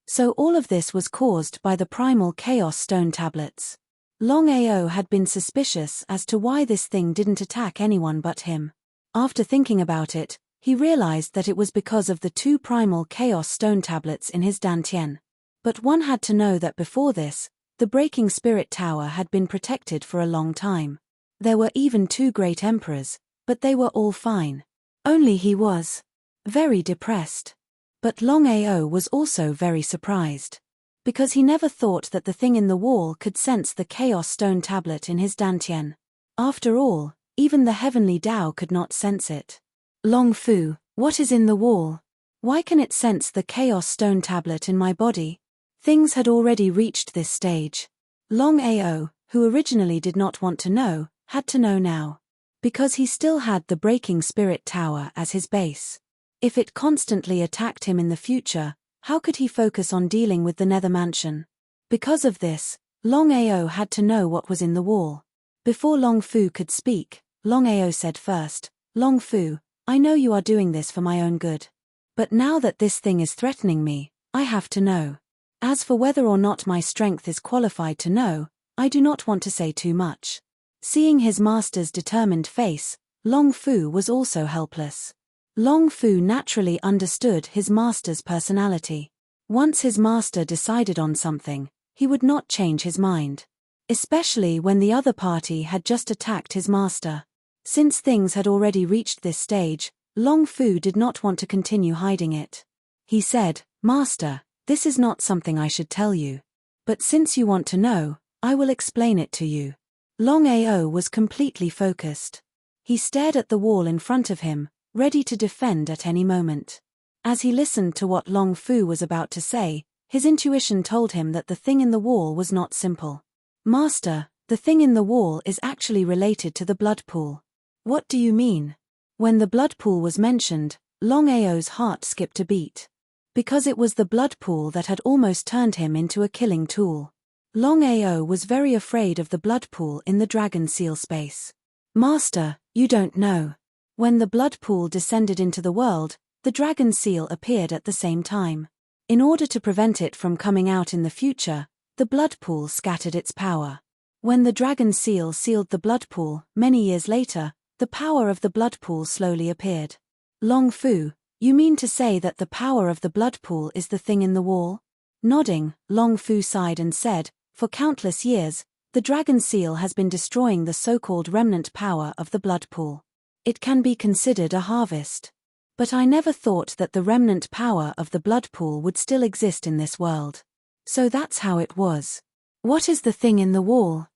So all of this was caused by the primal Chaos Stone Tablets. Longao had been suspicious as to why this thing didn't attack anyone but him. After thinking about it, he realized that it was because of the two primal Chaos Stone Tablets in his dantian. But one had to know that before this, the Breaking Spirit Tower had been protected for a long time. There were even two great emperors, but they were all fine. Only he was very depressed. But Longao was also very surprised. Because he never thought that the thing in the wall could sense the Chaos Stone Tablet in his dantian. After all, even the Heavenly Tao could not sense it. Long Fu, what is in the wall? Why can it sense the Chaos Stone Tablet in my body? Things had already reached this stage. Longao, who originally did not want to know, had to know now. Because he still had the Breaking Spirit Tower as his base. If it constantly attacked him in the future, how could he focus on dealing with the Nether Mansion? Because of this, Longao had to know what was in the wall. Before Long Fu could speak, Longao said first, Long Fu, I know you are doing this for my own good. But now that this thing is threatening me, I have to know. As for whether or not my strength is qualified to know, I do not want to say too much. Seeing his master's determined face, Long Fu was also helpless. Long Fu naturally understood his master's personality. Once his master decided on something, he would not change his mind. especially when the other party had just attacked his master. Since things had already reached this stage, Long Fu did not want to continue hiding it. He said, "Master, this is not something I should tell you. But since you want to know, I will explain it to you." Longao was completely focused. He stared at the wall in front of him, ready to defend at any moment. As he listened to what Long Fu was about to say, his intuition told him that the thing in the wall was not simple. "Master, the thing in the wall is actually related to the blood pool." "What do you mean?" When the blood pool was mentioned, Longao's heart skipped a beat. Because it was the blood pool that had almost turned him into a killing tool. Longao was very afraid of the blood pool in the dragon seal space. "Master, you don't know. When the blood pool descended into the world, the dragon seal appeared at the same time. In order to prevent it from coming out in the future, the blood pool scattered its power. When the dragon seal sealed the blood pool, many years later, the power of the blood pool slowly appeared." "Long Fu, you mean to say that the power of the blood pool is the thing in the wall?" Nodding, Long Fu sighed and said, "For countless years, the dragon seal has been destroying the so-called remnant power of the blood pool. It can be considered a harvest. But I never thought that the remnant power of the blood pool would still exist in this world. So that's how it was. What is the thing in the wall?"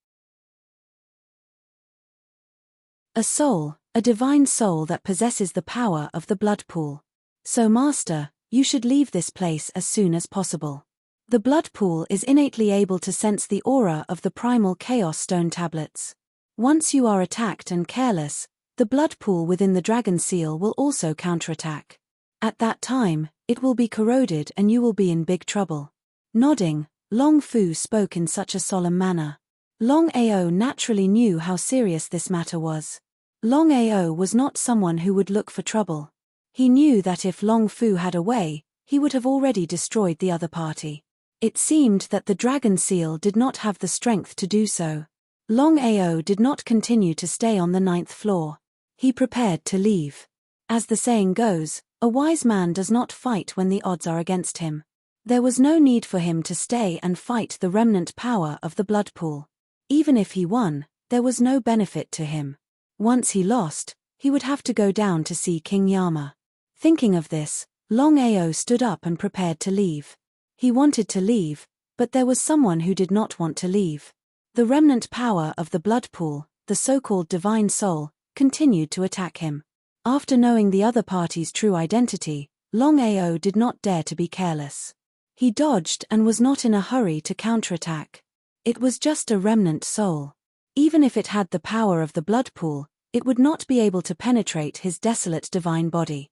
"A soul, a divine soul that possesses the power of the blood pool. So Master, you should leave this place as soon as possible. The blood pool is innately able to sense the aura of the primal chaos stone tablets. Once you are attacked and careless, the blood pool within the dragon seal will also counterattack. At that time, it will be corroded and you will be in big trouble." Nodding, Long Fu spoke in such a solemn manner. Long Ao naturally knew how serious this matter was. Long Ao was not someone who would look for trouble. He knew that if Long Fu had a way, he would have already destroyed the other party. It seemed that the dragon seal did not have the strength to do so. Long Ao did not continue to stay on the 9th floor. He prepared to leave. As the saying goes, a wise man does not fight when the odds are against him. There was no need for him to stay and fight the remnant power of the blood pool. Even if he won, there was no benefit to him. Once he lost, he would have to go down to see King Yama. Thinking of this, Long Ao stood up and prepared to leave. He wanted to leave, but there was someone who did not want to leave. The remnant power of the blood pool, the so-called divine soul, continued to attack him. After knowing the other party's true identity, Long Ao did not dare to be careless. He dodged and was not in a hurry to counterattack. It was just a remnant soul. Even if it had the power of the blood pool, it would not be able to penetrate his desolate divine body.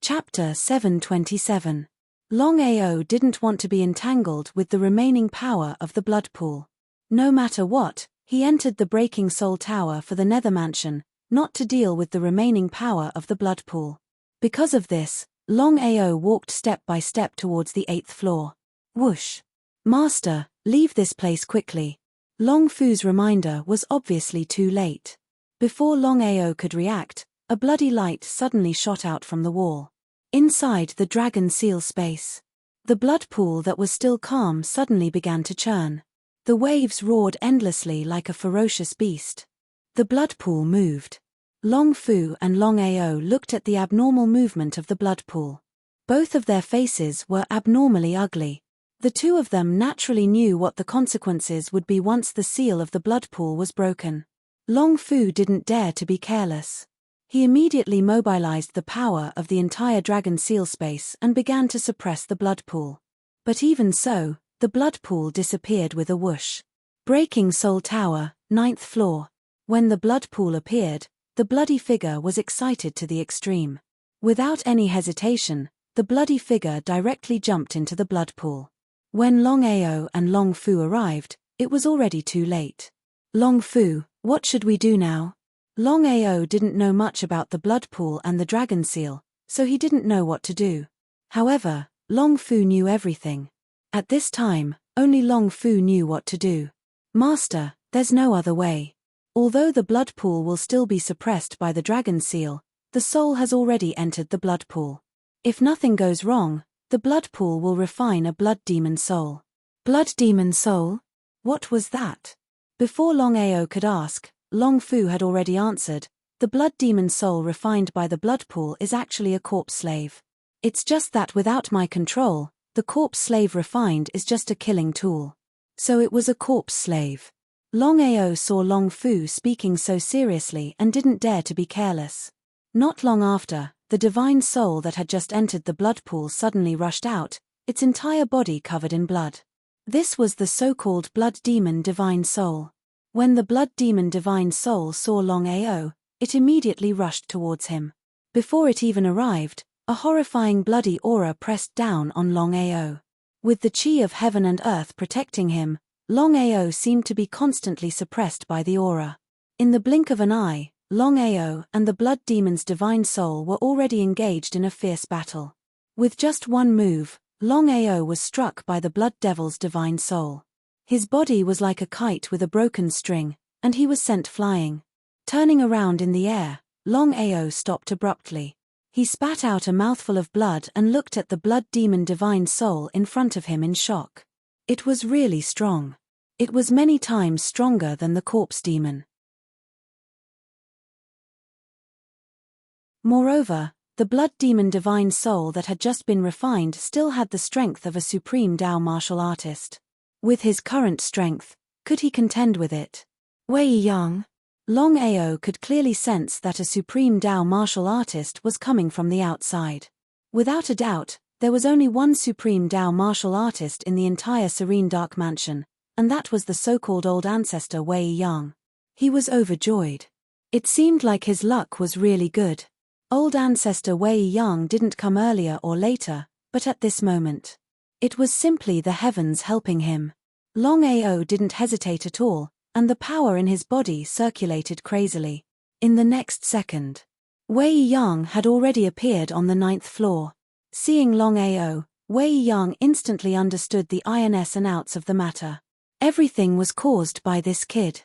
Chapter 727. Long Ao didn't want to be entangled with the remaining power of the blood pool. No matter what, he entered the Breaking Soul Tower for the Nether Mansion, not to deal with the remaining power of the blood pool. Because of this, Long Ao walked step by step towards the 8th floor. Whoosh! "Master, leave this place quickly." Long Fu's reminder was obviously too late. Before Long Ao could react, a bloody light suddenly shot out from the wall. Inside the dragon seal space, the blood pool that was still calm suddenly began to churn. The waves roared endlessly like a ferocious beast. The blood pool moved. Long Fu and Long Ao looked at the abnormal movement of the blood pool. Both of their faces were abnormally ugly. The two of them naturally knew what the consequences would be once the seal of the blood pool was broken. Long Fu didn't dare to be careless. He immediately mobilized the power of the entire dragon seal space and began to suppress the blood pool. But even so, the blood pool disappeared with a whoosh. Breaking Soul Tower, 9th floor. When the blood pool appeared, the bloody figure was excited to the extreme. Without any hesitation, the bloody figure directly jumped into the blood pool. When Long Ao and Long Fu arrived, it was already too late. "Long Fu, what should we do now?" Long Ao didn't know much about the blood pool and the dragon seal, so he didn't know what to do. However, Long Fu knew everything. At this time, only Long Fu knew what to do. "Master, there's no other way. Although the blood pool will still be suppressed by the dragon seal, the soul has already entered the blood pool. If nothing goes wrong, The blood pool will refine a blood demon soul. Blood demon soul? What was that? Before Longao could ask, Long Fu had already answered. The blood demon soul refined by the blood pool is actually a corpse slave. It's just that without my control, the corpse slave refined is just a killing tool. So it was a corpse slave. Longao saw Long Fu speaking so seriously and didn't dare to be careless. Not long after, the divine soul that had just entered the blood pool suddenly rushed out, its entire body covered in blood. This was the so-called blood demon divine soul. When the blood demon divine soul saw Longao, it immediately rushed towards him. Before it even arrived, a horrifying bloody aura pressed down on Longao. With the chi of heaven and earth protecting him, Longao seemed to be constantly suppressed by the aura. In the blink of an eye, Longao and the blood demon's divine soul were already engaged in a fierce battle. With just one move, Longao was struck by the blood devil's divine soul. His body was like a kite with a broken string, and he was sent flying. Turning around in the air, Longao stopped abruptly. He spat out a mouthful of blood and looked at the blood demon divine soul in front of him in shock. It was really strong. It was many times stronger than the corpse demon. Moreover, the blood demon divine soul that had just been refined still had the strength of a supreme Dao martial artist. With his current strength, could he contend with it? Wei Yang? Longao could clearly sense that a supreme Dao martial artist was coming from the outside. Without a doubt, there was only one supreme Dao martial artist in the entire Serene Dark Mansion, and that was the so-called old ancestor Wei Yang. He was overjoyed. It seemed like his luck was really good. Old ancestor Wei Yang didn't come earlier or later, but at this moment. It was simply the heavens helping him. Longao didn't hesitate at all, and the power in his body circulated crazily. In the next second, Wei Yang had already appeared on the 9th floor. Seeing Longao, Wei Yang instantly understood the ins and outs of the matter. Everything was caused by this kid.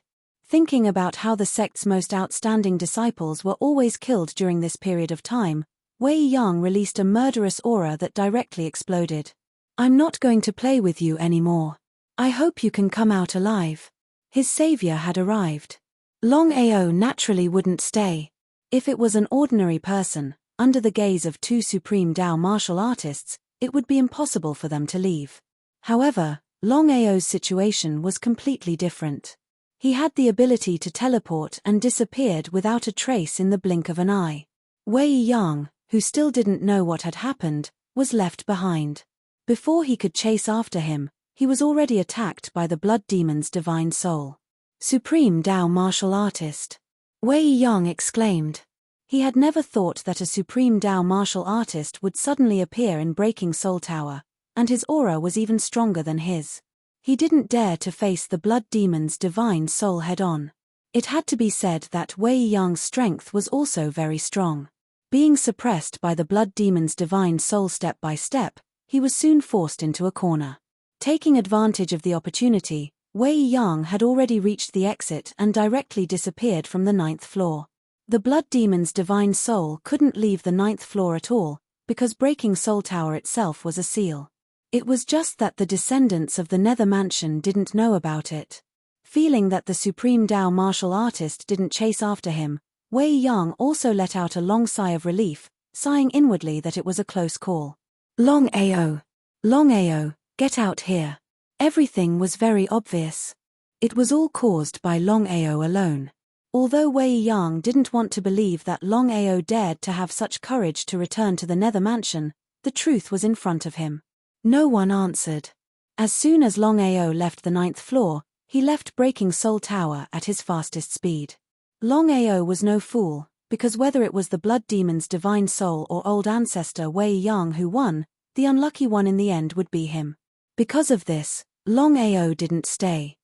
Thinking about how the sect's most outstanding disciples were always killed during this period of time, Wei Yang released a murderous aura that directly exploded. I'm not going to play with you anymore. I hope you can come out alive. His savior had arrived. Longao naturally wouldn't stay. If it was an ordinary person, under the gaze of two supreme Dao martial artists, it would be impossible for them to leave. However, Longao's situation was completely different. He had the ability to teleport and disappeared without a trace in the blink of an eye. Wei Yang, who still didn't know what had happened, was left behind. Before he could chase after him, he was already attacked by the blood demon's divine soul. Supreme Dao martial artist. Wei Yang exclaimed. He had never thought that a supreme Dao martial artist would suddenly appear in Breaking Soul Tower, and his aura was even stronger than his. He didn't dare to face the blood demon's divine soul head-on. It had to be said that Wei Yang's strength was also very strong. Being suppressed by the blood demon's divine soul step by step, he was soon forced into a corner. Taking advantage of the opportunity, Wei Yang had already reached the exit and directly disappeared from the 9th floor. The blood demon's divine soul couldn't leave the 9th floor at all, because Breaking Soul Tower itself was a seal. It was just that the descendants of the Nether Mansion didn't know about it. Feeling that the Supreme Dao martial artist didn't chase after him, Wei Yang also let out a long sigh of relief, sighing inwardly that it was a close call. Longao! Longao, get out here. Everything was very obvious. It was all caused by Longao alone. Although Wei Yang didn't want to believe that Longao dared to have such courage to return to the Nether Mansion, the truth was in front of him. No one answered. As soon as Longao left the 9th floor, he left Breaking Soul Tower at his fastest speed. Longao was no fool, because whether it was the blood demon's divine soul or old ancestor Wei Yang who won, the unlucky one in the end would be him. Because of this, Longao didn't stay.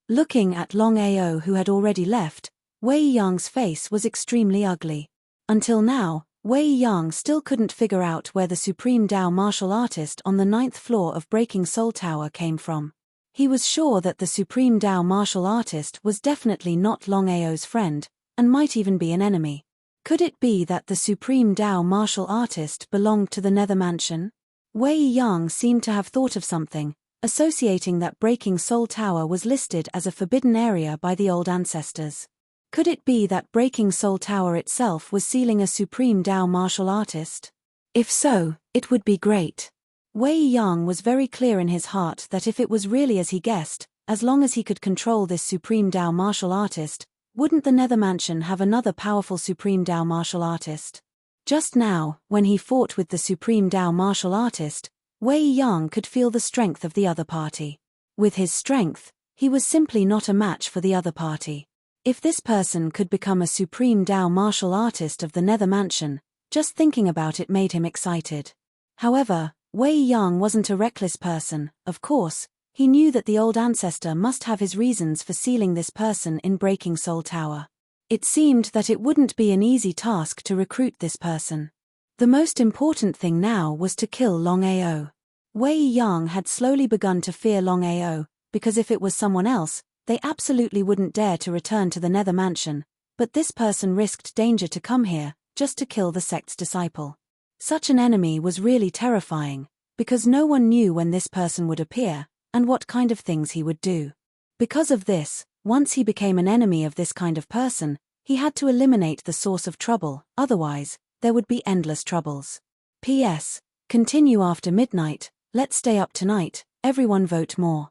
Looking at Longao who had already left, Wei Yang's face was extremely ugly. Until now, Wei Yang still couldn't figure out where the Supreme Dao martial artist on the 9th floor of Breaking Soul Tower came from. He was sure that the Supreme Dao martial artist was definitely not Longao's friend, and might even be an enemy. Could it be that the supreme Dao martial artist belonged to the Nether Mansion? Wei Yang seemed to have thought of something, associating that Breaking Soul Tower was listed as a forbidden area by the old ancestors. Could it be that Breaking Soul Tower itself was sealing a supreme Dao martial artist? If so, it would be great. Wei Yang was very clear in his heart that if it was really as he guessed, as long as he could control this supreme Dao martial artist, wouldn't the Nether Mansion have another powerful supreme Dao martial artist? Just now, when he fought with the supreme Dao martial artist, Wei Yang could feel the strength of the other party. With his strength, he was simply not a match for the other party. If this person could become a supreme Dao martial artist of the Nether Mansion, just thinking about it made him excited. However, Wei Yang wasn't a reckless person, of course. He knew that the old ancestor must have his reasons for sealing this person in Breaking Soul Tower. It seemed that it wouldn't be an easy task to recruit this person. The most important thing now was to kill Longao. Wei Yang had slowly begun to fear Longao, because if it was someone else, they absolutely wouldn't dare to return to the Nether Mansion, but this person risked danger to come here, just to kill the sect's disciple. Such an enemy was really terrifying, because no one knew when this person would appear, and what kind of things he would do. Because of this, once he became an enemy of this kind of person, he had to eliminate the source of trouble, otherwise, there would be endless troubles. P.S. Continue after midnight, let's stay up tonight, everyone vote more.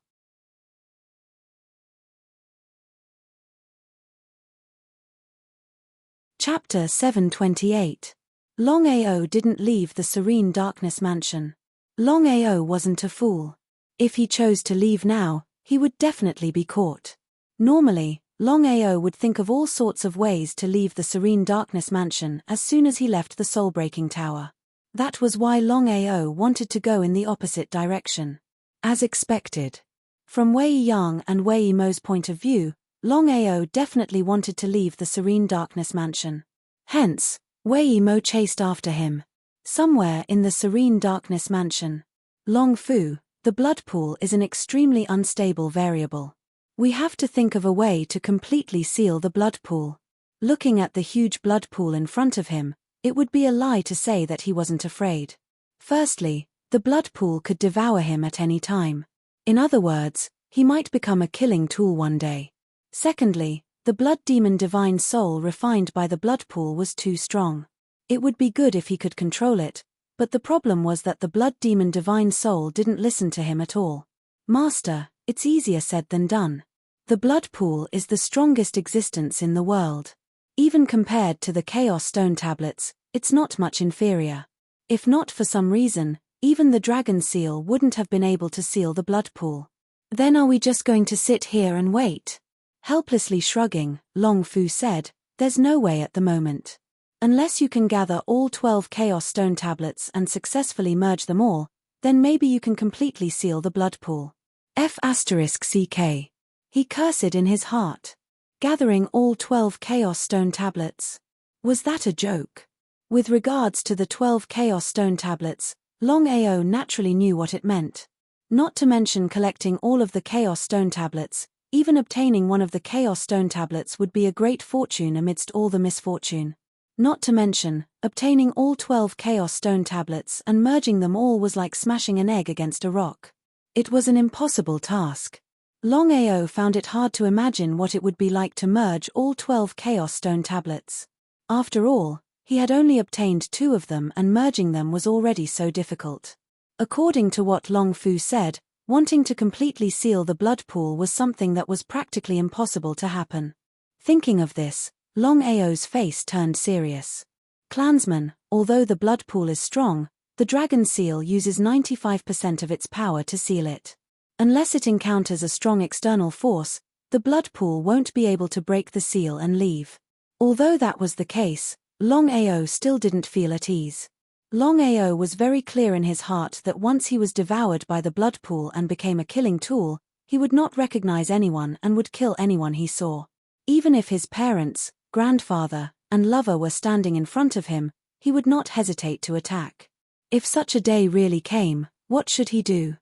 Chapter 728. Longao didn't leave the Serene Darkness Mansion. Longao wasn't a fool. If he chose to leave now, he would definitely be caught. Normally, Longao would think of all sorts of ways to leave the Serene Darkness Mansion as soon as he left the Soul-Breaking Tower. That was why Longao wanted to go in the opposite direction. As expected. From Wei Yang and Wei Mo's point of view, Longao definitely wanted to leave the Serene Darkness Mansion. Hence, Wei Mo chased after him. Somewhere in the Serene Darkness Mansion. Long Fu, the blood pool is an extremely unstable variable. We have to think of a way to completely seal the blood pool. Looking at the huge blood pool in front of him, it would be a lie to say that he wasn't afraid. Firstly, the blood pool could devour him at any time. In other words, he might become a killing tool one day. Secondly, the blood demon divine soul refined by the blood pool was too strong. It would be good if he could control it, but the problem was that the blood demon divine soul didn't listen to him at all. Master, it's easier said than done. The blood pool is the strongest existence in the world. Even compared to the Chaos Stone tablets, it's not much inferior. If not for some reason, even the dragon seal wouldn't have been able to seal the blood pool. Then are we just going to sit here and wait? Helplessly shrugging, Long Fu said, there's no way at the moment. Unless you can gather all 12 Chaos Stone tablets and successfully merge them all, then maybe you can completely seal the blood pool. F***CK. He cursed in his heart. Gathering all 12 Chaos Stone tablets. Was that a joke? With regards to the 12 Chaos Stone tablets, Longao naturally knew what it meant. Not to mention collecting all of the Chaos Stone tablets, even obtaining one of the Chaos Stone tablets would be a great fortune amidst all the misfortune. Not to mention, obtaining all 12 Chaos Stone tablets and merging them all was like smashing an egg against a rock. It was an impossible task. Longao found it hard to imagine what it would be like to merge all 12 Chaos Stone tablets. After all, he had only obtained 2 of them and merging them was already so difficult. According to what Long Fu said, wanting to completely seal the blood pool was something that was practically impossible to happen. Thinking of this, Longao's face turned serious. Clansman, although the blood pool is strong, the dragon seal uses 95% of its power to seal it. Unless it encounters a strong external force, the blood pool won't be able to break the seal and leave. Although that was the case, Longao still didn't feel at ease. Longao was very clear in his heart that once he was devoured by the blood pool and became a killing tool, he would not recognize anyone and would kill anyone he saw. Even if his parents, grandfather, and lover were standing in front of him, he would not hesitate to attack. If such a day really came, what should he do?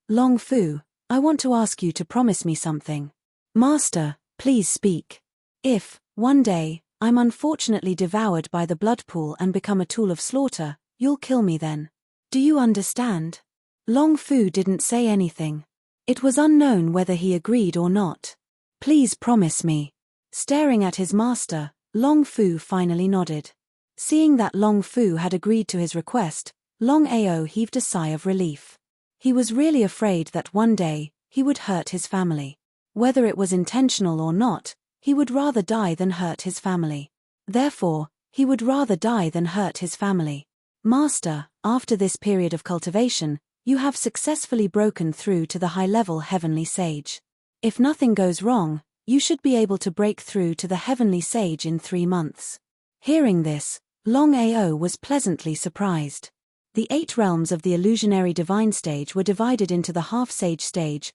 Long Fu, I want to ask you to promise me something. Master, please speak. If, one day, I'm unfortunately devoured by the blood pool and become a tool of slaughter, you'll kill me then. Do you understand? Long Fu didn't say anything. It was unknown whether he agreed or not. Please promise me. Staring at his master, Long Fu finally nodded. Seeing that Long Fu had agreed to his request, Longao heaved a sigh of relief. He was really afraid that one day, he would hurt his family. Whether it was intentional or not, he would rather die than hurt his family. Therefore, he would rather die than hurt his family. Master, after this period of cultivation, you have successfully broken through to the high-level heavenly sage. If nothing goes wrong, you should be able to break through to the heavenly sage in 3 months. Hearing this, Longao was pleasantly surprised. The 8 realms of the illusionary divine stage were divided into the half-sage stage,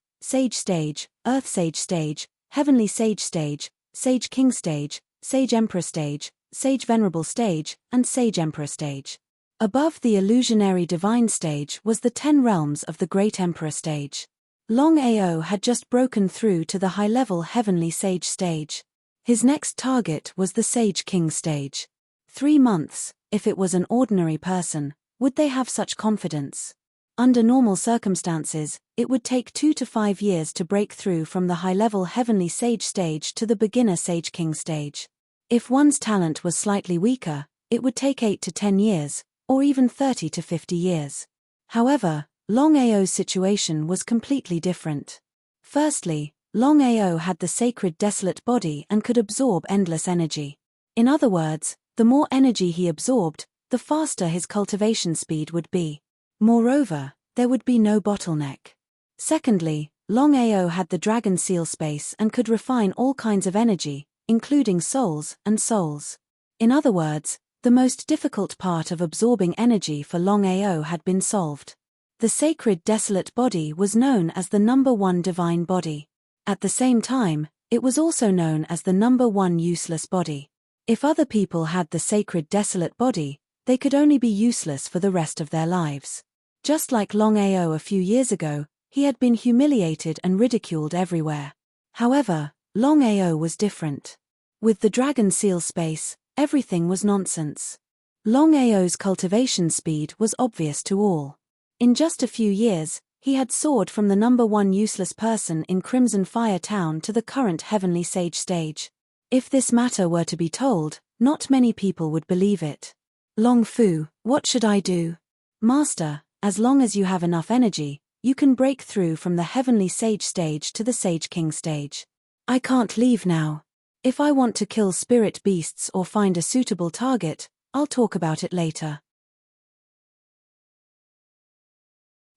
earth sage stage, heavenly sage stage, sage king stage, sage emperor stage, sage venerable stage, and sage emperor stage. Above the illusionary divine stage was the 10 realms of the great emperor stage. Longao had just broken through to the high-level heavenly sage stage. His next target was the sage king stage. 3 months, if it was an ordinary person, would they have such confidence? Under normal circumstances, it would take 2 to 5 years to break through from the high-level heavenly sage stage to the beginner sage king stage. If one's talent was slightly weaker, it would take 8 to 10 years, or even 30 to 50 years. However, Longao's situation was completely different. Firstly, Longao had the sacred desolate body and could absorb endless energy. In other words, the more energy he absorbed, the faster his cultivation speed would be. Moreover, there would be no bottleneck. Secondly, Longao had the dragon seal space and could refine all kinds of energy, including souls and souls. In other words, the most difficult part of absorbing energy for Longao had been solved. The sacred desolate body was known as the number 1 divine body. At the same time, it was also known as the number 1 useless body. If other people had the sacred desolate body, they could only be useless for the rest of their lives. Just like Longao a few years ago, he had been humiliated and ridiculed everywhere. However, Longao was different. With the dragon seal space, everything was nonsense. Longao's cultivation speed was obvious to all. In just a few years, he had soared from the number 1 useless person in Crimson Fire Town to the current heavenly sage stage. If this matter were to be told, not many people would believe it. Long Fu, what should I do? Master, as long as you have enough energy, you can break through from the heavenly sage stage to the sage king stage. I can't leave now. If I want to kill spirit beasts or find a suitable target, I'll talk about it later.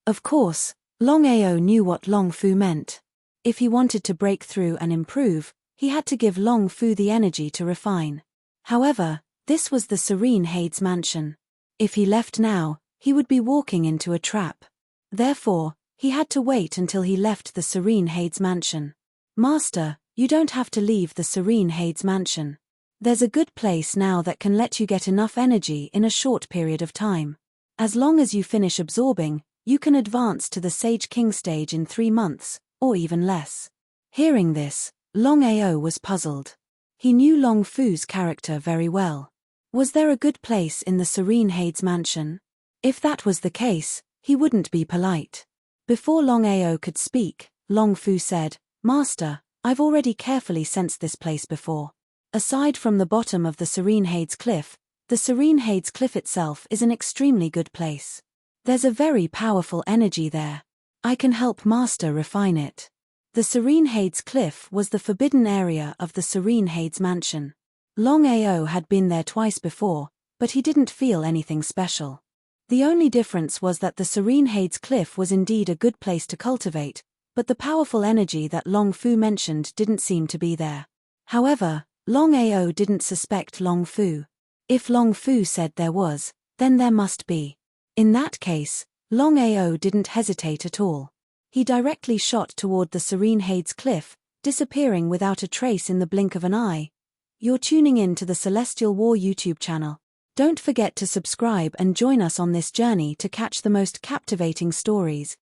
Of course, Longao knew what Long Fu meant. If he wanted to break through and improve, he had to give Long Fu the energy to refine. However, this was the Serene Hades mansion. If he left now, he would be walking into a trap. Therefore, he had to wait until he left the Serene Hades mansion. Master, you don't have to leave the Serene Hades mansion. There's a good place now that can let you get enough energy in a short period of time. As long as you finish absorbing, you can advance to the Sage King stage in 3 months, or even less. Hearing this, Longao was puzzled. He knew Long Fu's character very well. Was there a good place in the Serene Hades mansion? If that was the case, he wouldn't be polite. Before Longao could speak, Long Fu said, Master, I've already carefully sensed this place before. Aside from the bottom of the Serene Hades cliff, the Serene Hades cliff itself is an extremely good place. There's a very powerful energy there. I can help Master refine it. The Serene Hades cliff was the forbidden area of the Serene Hades mansion. Longao had been there twice before, but he didn't feel anything special. The only difference was that the Serene Hades cliff was indeed a good place to cultivate, but the powerful energy that Long Fu mentioned didn't seem to be there. However, Longao didn't suspect Long Fu. If Long Fu said there was, then there must be. In that case, Longao didn't hesitate at all. He directly shot toward the Serene Hades cliff, disappearing without a trace in the blink of an eye. You're tuning in to the Celestial War YouTube channel. Don't forget to subscribe and join us on this journey to catch the most captivating stories.